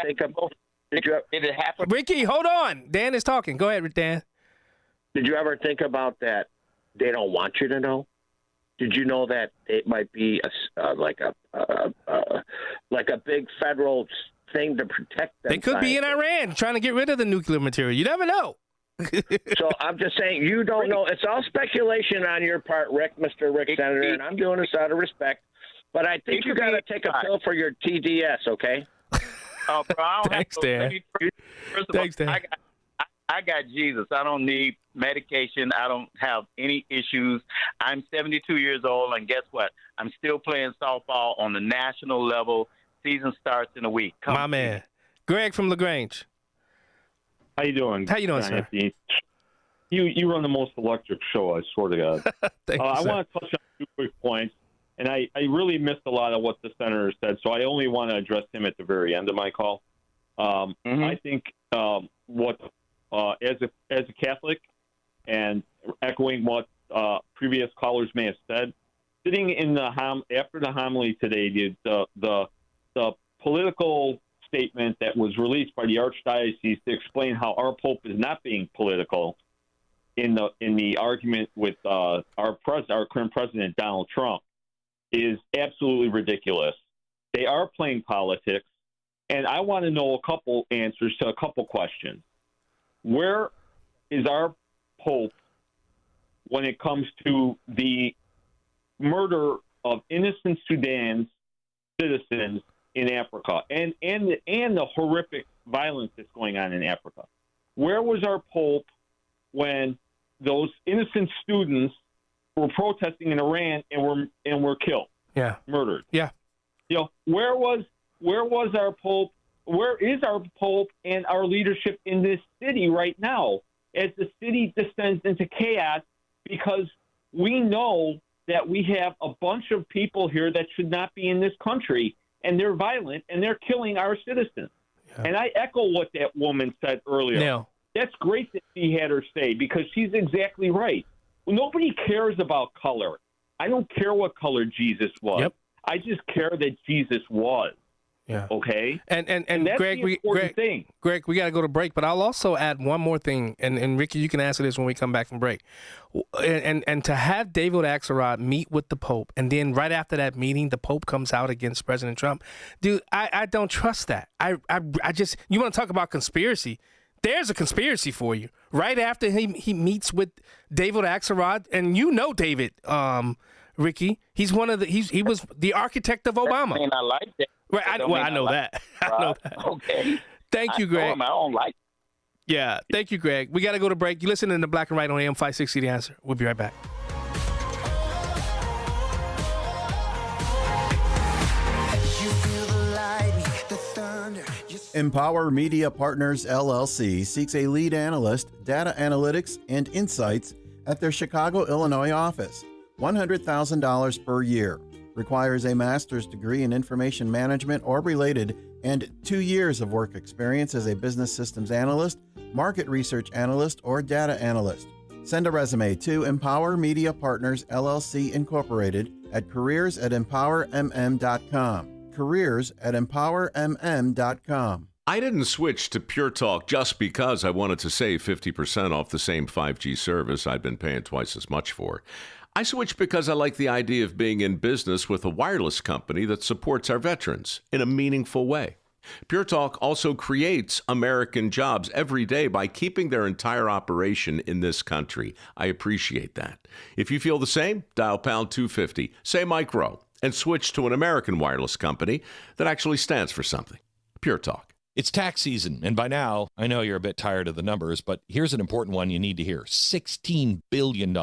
think of? Did it happen? Ricky, hold on. Dan is talking. Go ahead, Dan. Did you ever think about that? They don't want you to know. Did you know that it might be like a big federal thing to protect them? They could be in Iran trying to get rid of the nuclear material. You never know. So I'm just saying, you don't know. It's all speculation on your part, Mr. Rick Senator, and I'm doing this out of respect. But I think you got to take a pill for your TDS, okay? Thanks, Dan. Thanks, Dan. I got Jesus. I don't need medication. I don't have any issues. I'm 72 years old, and guess what? I'm still playing softball on the national level. Season starts in a week. My man. Greg from LaGrange. How you doing? How you doing, sir? You run the most electric show, I swear to God. Thank you, I sir. want to touch on 2 quick points, and I really missed a lot of what the senator said, so I only want to address him at the very end of my call. I think as a Catholic, and echoing what previous callers may have said, sitting in after the homily today, the political statement that was released by the Archdiocese to explain how our Pope is not being political in the argument with our current president Donald Trump is absolutely ridiculous. They are playing politics, and I want to know a couple answers to a couple questions. Where is our Pope when it comes to the murder of innocent Sudan citizens in Africa and the horrific violence that's going on in Africa? Where was our Pope when those innocent students were protesting in Iran and were killed? Yeah. Murdered. Yeah. Where was our Pope? Where is our Pope and our leadership in this city right now as the city descends into chaos, because we know that we have a bunch of people here that should not be in this country, and they're violent and they're killing our citizens. Yeah. And I echo what that woman said earlier. Yeah. That's great that she had her say, because she's exactly right. Well, nobody cares about color. I don't care what color Jesus was. Yep. I just care that Jesus was. Yeah. Okay. And that's Greg, the important thing. Greg, we got to go to break, but I'll also add one more thing, and Ricky, you can answer this when we come back from break. And to have David Axelrod meet with the Pope, and then right after that meeting, the Pope comes out against President Trump, dude, I don't trust that. I just, you want to talk about conspiracy? There's a conspiracy for you. Right after he meets with David Axelrod, and you know David, Ricky, he's one of the he was the architect of Obama. I mean, I like that. Right, I know that. I know that. Okay. Thank you, Greg. I don't like. Yeah, thank you, Greg. We got to go to break. You listening to Black and White on AM 560 The Answer. We'll be right back. Empower Media Partners LLC seeks a lead analyst, data analytics, and insights at their Chicago, Illinois office. $100,000 per year. Requires a master's degree in information management or related and 2 years of work experience as a business systems analyst, market research analyst, or data analyst. Send a resume to Empower Media Partners LLC Incorporated at careers@empowermm.com. careers@empowermm.com. I didn't switch to Pure Talk just because I wanted to save 50% off the same 5G service I'd been paying twice as much for. I switched because I like the idea of being in business with a wireless company that supports our veterans in a meaningful way. Pure Talk also creates American jobs every day by keeping their entire operation in this country. I appreciate that. If you feel the same, dial pound 250, say Mike Rowe, and switch to an American wireless company that actually stands for something. Pure Talk. It's tax season, and by now, I know you're a bit tired of the numbers, but here's an important one you need to hear. $16 billion.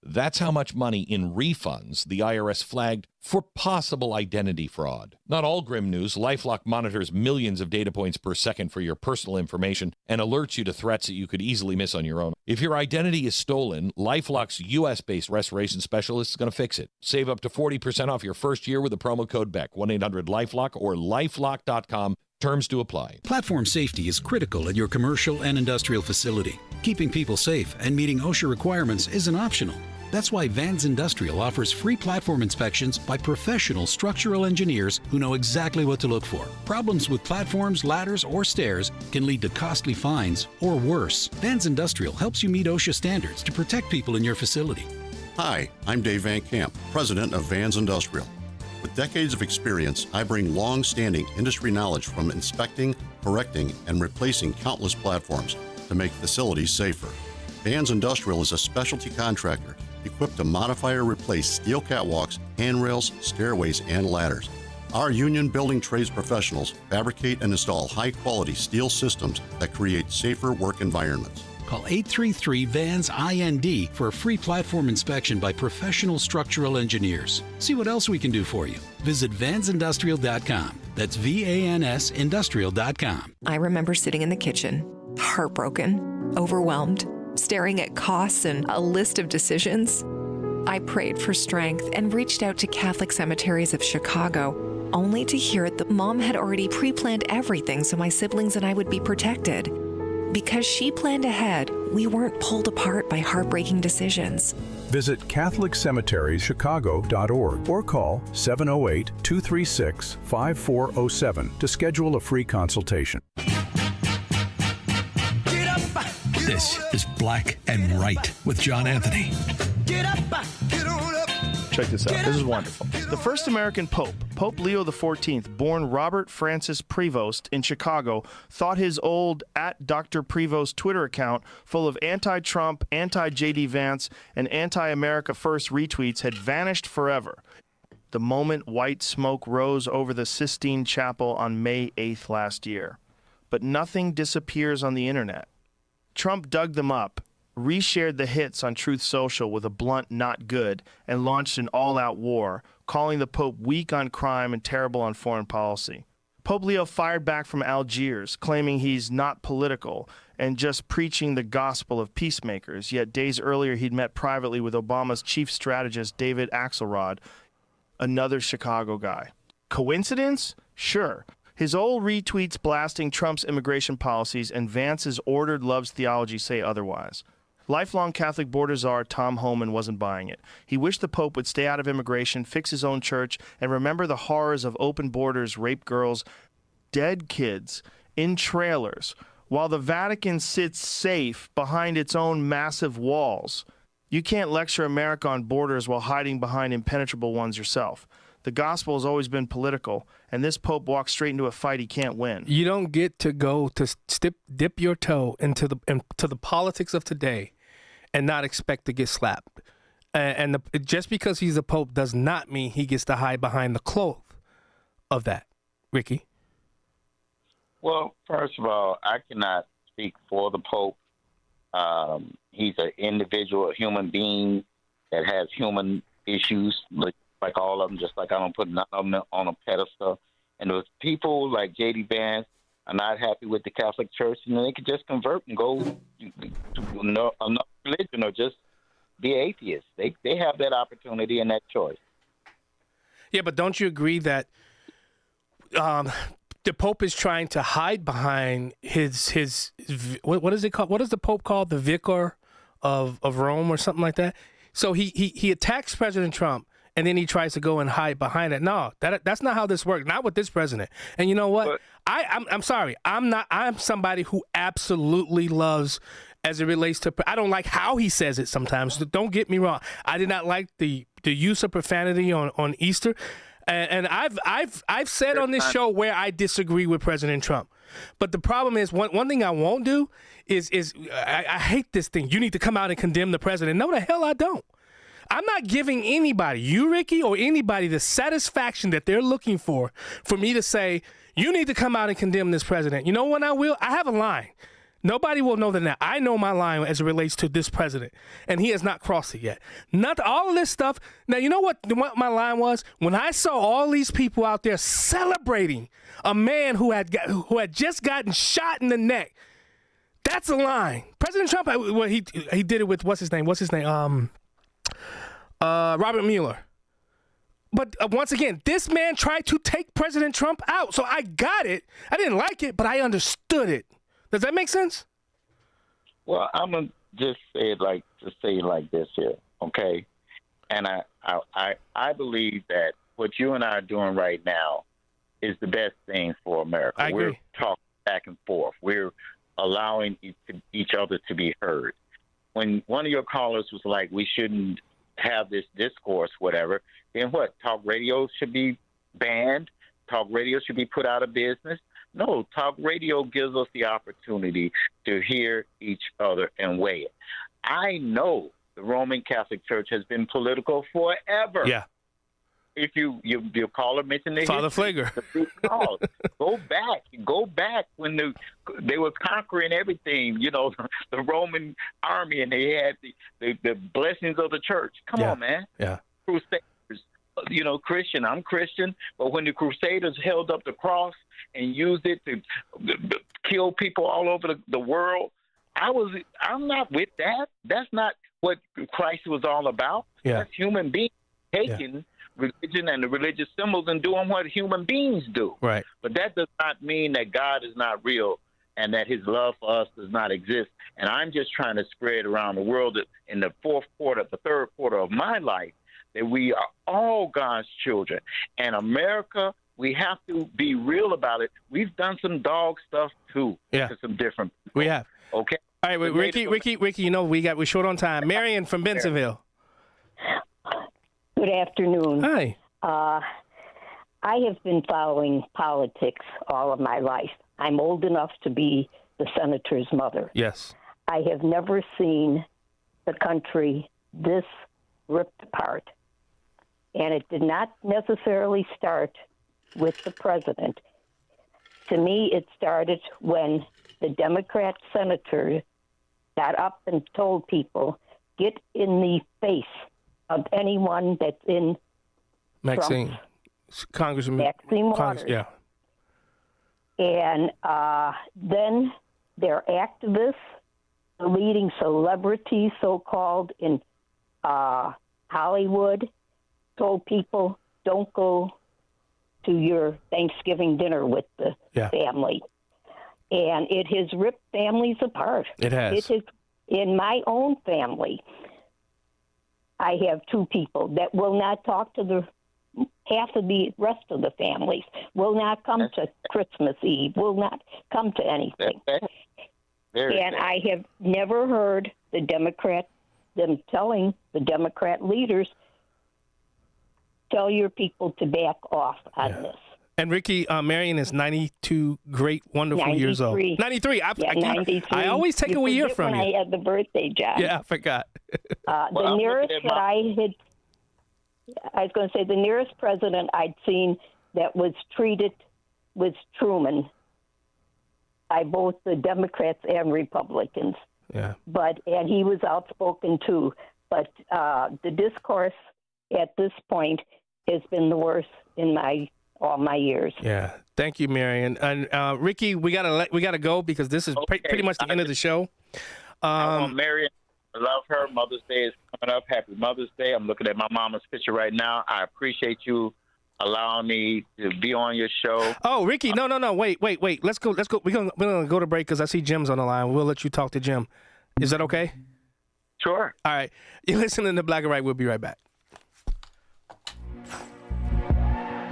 That's how much money in refunds the IRS flagged for possible identity fraud. Not all grim news. LifeLock monitors millions of data points per second for your personal information and alerts you to threats that you could easily miss on your own. If your identity is stolen, LifeLock's U.S.-based restoration specialist is going to fix it. Save up to 40% off your first year with the promo code BECK, 1-800-LifeLock or lifelock.com. Terms to apply. Platform safety is critical at your commercial and industrial facility. Keeping people safe and meeting OSHA requirements isn't optional. That's why Vans Industrial offers free platform inspections by professional structural engineers who know exactly what to look for. Problems with platforms, ladders, or stairs can lead to costly fines or worse. Vans Industrial helps you meet OSHA standards to protect people in your facility. Hi, I'm Dave Van Camp, president of Vans Industrial. With decades of experience, I bring long-standing industry knowledge from inspecting, correcting, and replacing countless platforms to make facilities safer. Vans Industrial is a specialty contractor equipped to modify or replace steel catwalks, handrails, stairways, and ladders. Our union building trades professionals fabricate and install high-quality steel systems that create safer work environments. Call 833-VANS-IND for a free platform inspection by professional structural engineers. See what else we can do for you. Visit vansindustrial.com. That's VANS industrial.com. I remember sitting in the kitchen, heartbroken, overwhelmed, staring at costs and a list of decisions. I prayed for strength and reached out to Catholic Cemeteries of Chicago, only to hear that Mom had already pre-planned everything so my siblings and I would be protected. Because she planned ahead, we weren't pulled apart by heartbreaking decisions. Visit CatholicCemeteriesChicago.org or call 708-236-5407 to schedule a free consultation. This is Black and White with John Anthony. Check this out. This is wonderful. The first American Pope, Pope Leo XIV, born Robert Francis Prevost in Chicago, thought his old @DrPrevost Twitter account full of anti-Trump, anti-J.D. Vance, and anti-America First retweets had vanished forever. The moment white smoke rose over the Sistine Chapel on May 8th last year. But nothing disappears on the internet. Trump dug them up, reshared the hits on Truth Social with a blunt not good, and launched an all-out war, calling the Pope weak on crime and terrible on foreign policy. Pope Leo fired back from Algiers, claiming he's not political and just preaching the gospel of peacemakers, yet days earlier he'd met privately with Obama's chief strategist David Axelrod, another Chicago guy. Coincidence? Sure. His old retweets blasting Trump's immigration policies and Vance's ordered loves theology say otherwise. Lifelong Catholic border czar Tom Homan wasn't buying it. He wished the Pope would stay out of immigration, fix his own church, and remember the horrors of open borders, rape girls, dead kids in trailers, while the Vatican sits safe behind its own massive walls. You can't lecture America on borders while hiding behind impenetrable ones yourself. The gospel has always been political, and this Pope walks straight into a fight he can't win. You don't get to go to dip your toe into the politics of today and not expect to get slapped. And just because he's a Pope does not mean he gets to hide behind the cloth of that. Ricky? Well, first of all, I cannot speak for the Pope. He's an individual, a human being that has human issues, like all of them, just like I don't put none of them on a pedestal. And those people like J.D. Vance are not happy with the Catholic Church, and they could just convert and go to another religion or just be atheists. They have that opportunity and that choice. Yeah, but don't you agree that the Pope is trying to hide behind his what is it called? What is the Pope called? The Vicar of Rome or something like that? So he attacks President Trump, and then he tries to go and hide behind it. No, that's not how this works. Not with this president. And you know what? I'm sorry. I'm somebody who absolutely loves, as it relates to, I don't like how he says it sometimes. Don't get me wrong. I did not like the use of profanity on Easter. And I've said on this show where I disagree with President Trump. But the problem is, one thing I won't do is I hate this thing. You need to come out and condemn the president. No, the hell I don't. I'm not giving anybody, you, Ricky, or anybody, the satisfaction that they're looking for me to say, you need to come out and condemn this president. You know when I will? I have a line. Nobody will know that now. I know my line as it relates to this president, and he has not crossed it yet. Not all of this stuff. Now, you know what my line was? When I saw all these people out there celebrating a man who had just gotten shot in the neck, that's a line. President Trump, well, he did it with, what's his name? Robert Mueller. But once again, this man tried to take President Trump out. So I got it. I didn't like it, but I understood it. Does that make sense? Well, I'm gonna just say it like this here, okay? And I believe that what you and I are doing right now is the best thing for America. I agree. We're talking back and forth. We're allowing each other to be heard. When one of your callers was like, we shouldn't have this discourse, whatever, then what? Talk radio should be banned? Talk radio should be put out of business? No, talk radio gives us the opportunity to hear each other and weigh it. I know the Roman Catholic Church has been political forever. Yeah. If your caller mentioned the Father Flager. Go back when they were conquering everything, the Roman army, and they had the blessings of the church. Come on, man. Yeah. Crusaders, Christian. I'm Christian, but when the Crusaders held up the cross and used it to kill people all over the world, I'm not with that. That's not what Christ was all about. Yeah. That's human beings taking religion and the religious symbols and doing what human beings do. Right. But that does not mean that God is not real and that his love for us does not exist. And I'm just trying to spread around the world that in the third quarter of my life, that we are all God's children. And America, we have to be real about it. We've done some dog stuff too to some different people. We have. Okay. All right, Ricky, we're short on time. Marion from Bensenville. Good afternoon. Hi. I have been following politics all of my life. I'm old enough to be the senator's mother. Yes. I have never seen the country this ripped apart. And it did not necessarily start with the president. To me, it started when the Democrat senator got up and told people, get in the face of anyone that's in Maxine, Congressman Maxine Waters. Yeah. And then their activists, the leading celebrities, so-called, in Hollywood, told people, don't go to your Thanksgiving dinner with the family. And it has ripped families apart. It has. It in my own family, I have two people that will not talk to the half of the rest of the families, will not come to Christmas Eve, will not come to anything. And I have never heard them telling the Democrat leaders, tell your people to back off on this. And Ricky, Marion is 92 great, wonderful 93. years old. 93. 93. I always take away a year from when you. I had the birthday, John. Yeah, I forgot. The nearest that I was going to say, the nearest president I'd seen that was treated was Truman by both the Democrats and Republicans. Yeah. And he was outspoken too. But the discourse at this point has been the worst in all my years. Yeah. Thank you, Marion. And Ricky, we gotta go because this is pretty much the end of the show. I want Marion. I love her. Mother's Day is coming up. Happy Mother's Day. I'm looking at my mama's picture right now. I appreciate you allowing me to be on your show. Oh, Ricky, no. Wait. Let's go. We're gonna go to break because I see Jim's on the line. We'll let you talk to Jim. Is that okay? Sure. All right. You're listening to Black and Right. We'll be right back.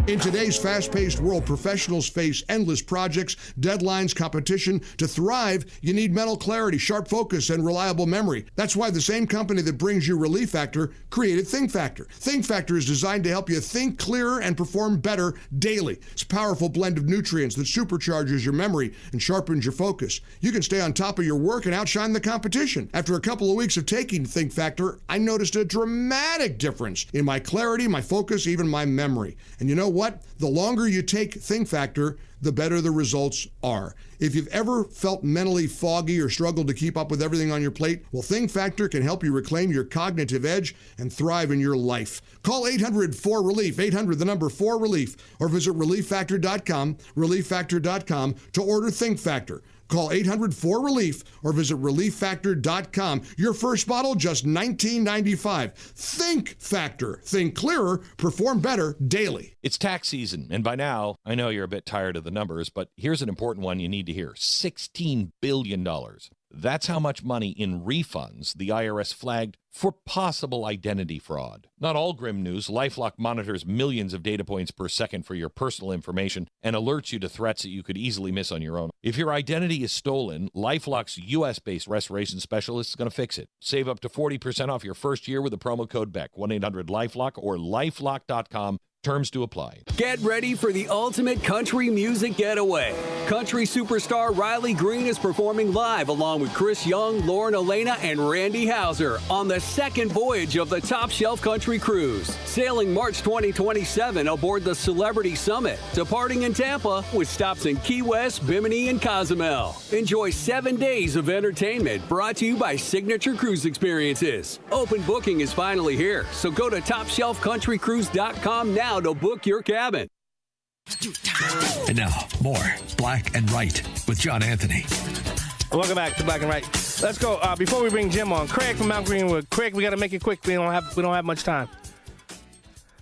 In today's fast-paced world, professionals face endless projects, deadlines, competition. To thrive, you need mental clarity, sharp focus, and reliable memory. That's why the same company that brings you Relief Factor created Think Factor. Think Factor is designed to help you think clearer and perform better daily. It's a powerful blend of nutrients that supercharges your memory and sharpens your focus. You can stay on top of your work and outshine the competition. After a couple of weeks of taking Think Factor, I noticed a dramatic difference in my clarity, my focus, even my memory. And you know what? The longer you take Think Factor, the better the results are. If you've ever felt mentally foggy or struggled to keep up with everything on your plate, well, Think Factor can help you reclaim your cognitive edge and thrive in your life. Call 800-4RELIEF, 800-4RELIEF, or visit relieffactor.com to order Think Factor. Call 800-4RELIEF or visit relieffactor.com. Your first bottle, just $19.95. Think Factor. Think clearer, perform better daily. It's tax season, and by now, I know you're a bit tired of the numbers, but here's an important one you need to hear. $16 billion. That's how much money in refunds the IRS flagged for possible identity fraud. Not all grim news. LifeLock monitors millions of data points per second for your personal information and alerts you to threats that you could easily miss on your own. If your identity is stolen, LifeLock's U.S.-based restoration specialist is going to fix it. Save up to 40% off your first year with the promo code BECK, 1-800-LifeLock or lifelock.com. Terms to apply. Get ready for the ultimate country music getaway. Country superstar Riley Green is performing live along with Chris Young, Lauren Elena, and Randy Houser on the second voyage of the Top Shelf Country Cruise. Sailing March 2027 aboard the Celebrity Summit, departing in Tampa with stops in Key West, Bimini, and Cozumel. Enjoy 7 days of entertainment brought to you by Signature Cruise Experiences. Open booking is finally here, so go to TopShelfCountryCruise.com now to book your cabin. And now, more Black and Right with John Anthony. Welcome back to Black and Right. Let's go. Before we bring Jim on, Craig from Mount Greenwood. Craig, we got to make it quick. We don't have much time.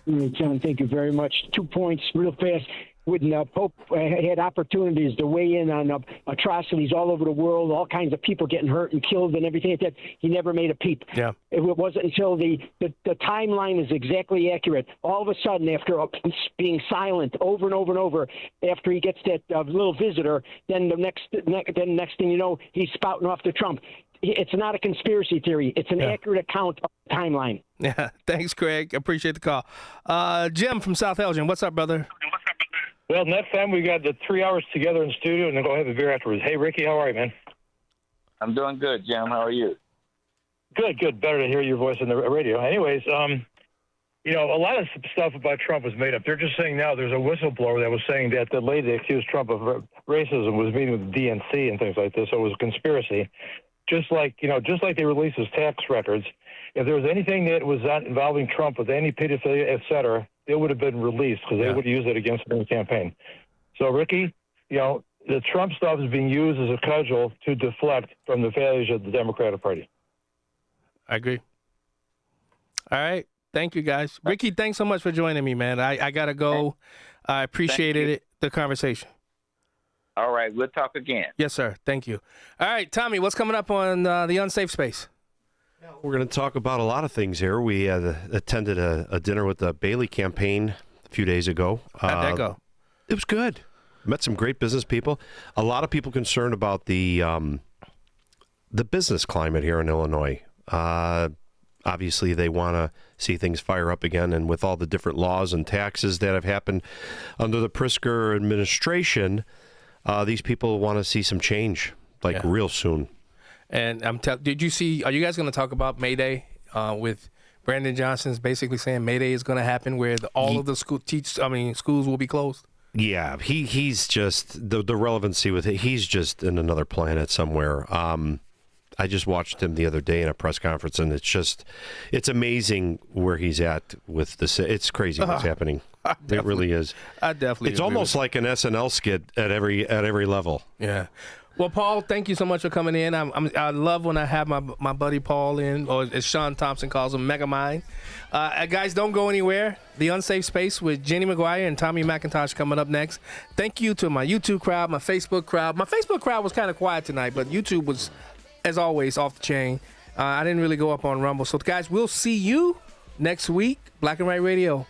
John, thank you very much. 2 points real fast. When Pope had opportunities to weigh in on atrocities all over the world, all kinds of people getting hurt and killed and everything like that, he never made a peep. Yeah. It wasn't until the timeline is exactly accurate. All of a sudden, after being silent over and over and over, after he gets that little visitor, then the next thing you know, he's spouting off to Trump. It's not a conspiracy theory. It's an accurate account of the timeline. Yeah. Thanks, Craig. Appreciate the call. Jim from South Elgin. What's up, brother? Well, next time we got the 3 hours together in studio and then go have a beer afterwards. Hey, Ricky, how are you, man? I'm doing good, Jim. How are you? Good. Better to hear your voice on the radio. Anyways, a lot of stuff about Trump was made up. They're just saying now there's a whistleblower that was saying that the lady that accused Trump of racism was meeting with the DNC and things like this, so it was a conspiracy. Just like they released his tax records, if there was anything that was not involving Trump with any pedophilia, et cetera, it would have been released because they would have used it against him in the campaign. So, Ricky, the Trump stuff is being used as a cudgel to deflect from the failures of the Democratic Party. I agree. All right. Thank you, guys. Ricky, thanks so much for joining me, man. I got to go. I appreciated the conversation. All right, we'll talk again. Yes, sir. Thank you. All right, Tommy, what's coming up on the Unsafe Space? We're going to talk about a lot of things here. We attended a dinner with the Bailey campaign a few days ago. How'd that go? It was good. Met some great business people. A lot of people concerned about the business climate here in Illinois. Obviously, they want to see things fire up again, and with all the different laws and taxes that have happened under the Pritzker administration, these people want to see some change, real soon. And did you see? Are you guys going to talk about May Day with Brandon Johnson's basically saying May Day is going to happen where all of the schools will be closed? Yeah, he's just the relevancy with it. He's just in another planet somewhere. I just watched him the other day in a press conference, and it's amazing where he's at with this. It's crazy what's happening. It really is. I definitely. It's almost like an SNL skit at every level. Yeah. Well, Paul, thank you so much for coming in. I love when I have my buddy Paul in, or as Sean Thompson calls him, Megamind. Guys, don't go anywhere. The Unsafe Space with Jenny McGuire and Tommy McIntosh coming up next. Thank you to my YouTube crowd, my Facebook crowd. My Facebook crowd was kind of quiet tonight, but YouTube was, as always, off the chain. I didn't really go up on Rumble. So, guys, we'll see you next week. Black and White Radio.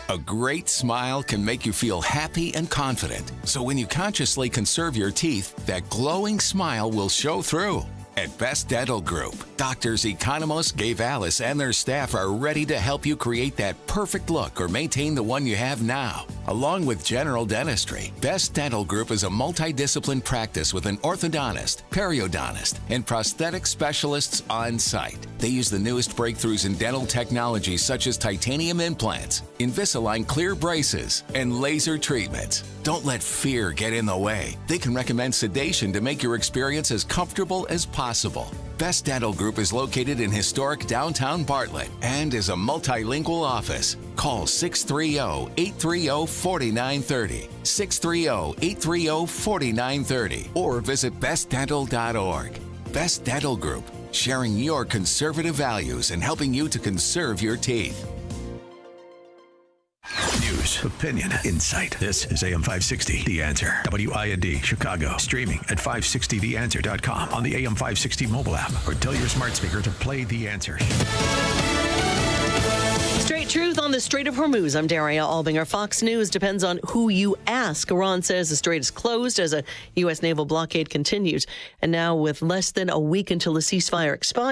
A great smile can make you feel happy and confident. So when you consciously conserve your teeth, that glowing smile will show through. At Best Dental Group, doctors Economos, Gavalis, and their staff are ready to help you create that perfect look or maintain the one you have now. Along with general dentistry, Best Dental Group is a multidiscipline practice with an orthodontist, periodontist, and prosthetic specialists on site. They use the newest breakthroughs in dental technology such as titanium implants, Invisalign clear braces, and laser treatments. Don't let fear get in the way. They can recommend sedation to make your experience as comfortable as possible. Best Dental Group is located in historic downtown Bartlett and is a multilingual office. Call 630-830-4930, 630-830-4930, or visit bestdental.org. Best Dental Group, sharing your conservative values and helping you to conserve your teeth. News, opinion, insight. This is AM 560, The Answer. WIND, Chicago. Streaming at 560theanswer.com on the AM 560 mobile app, or tell your smart speaker to play The Answer. Straight truth on the Strait of Hormuz. I'm Daria Albinger. Fox News depends on who you ask. Iran says the strait is closed as a U.S. naval blockade continues. And now, with less than a week until the ceasefire expires,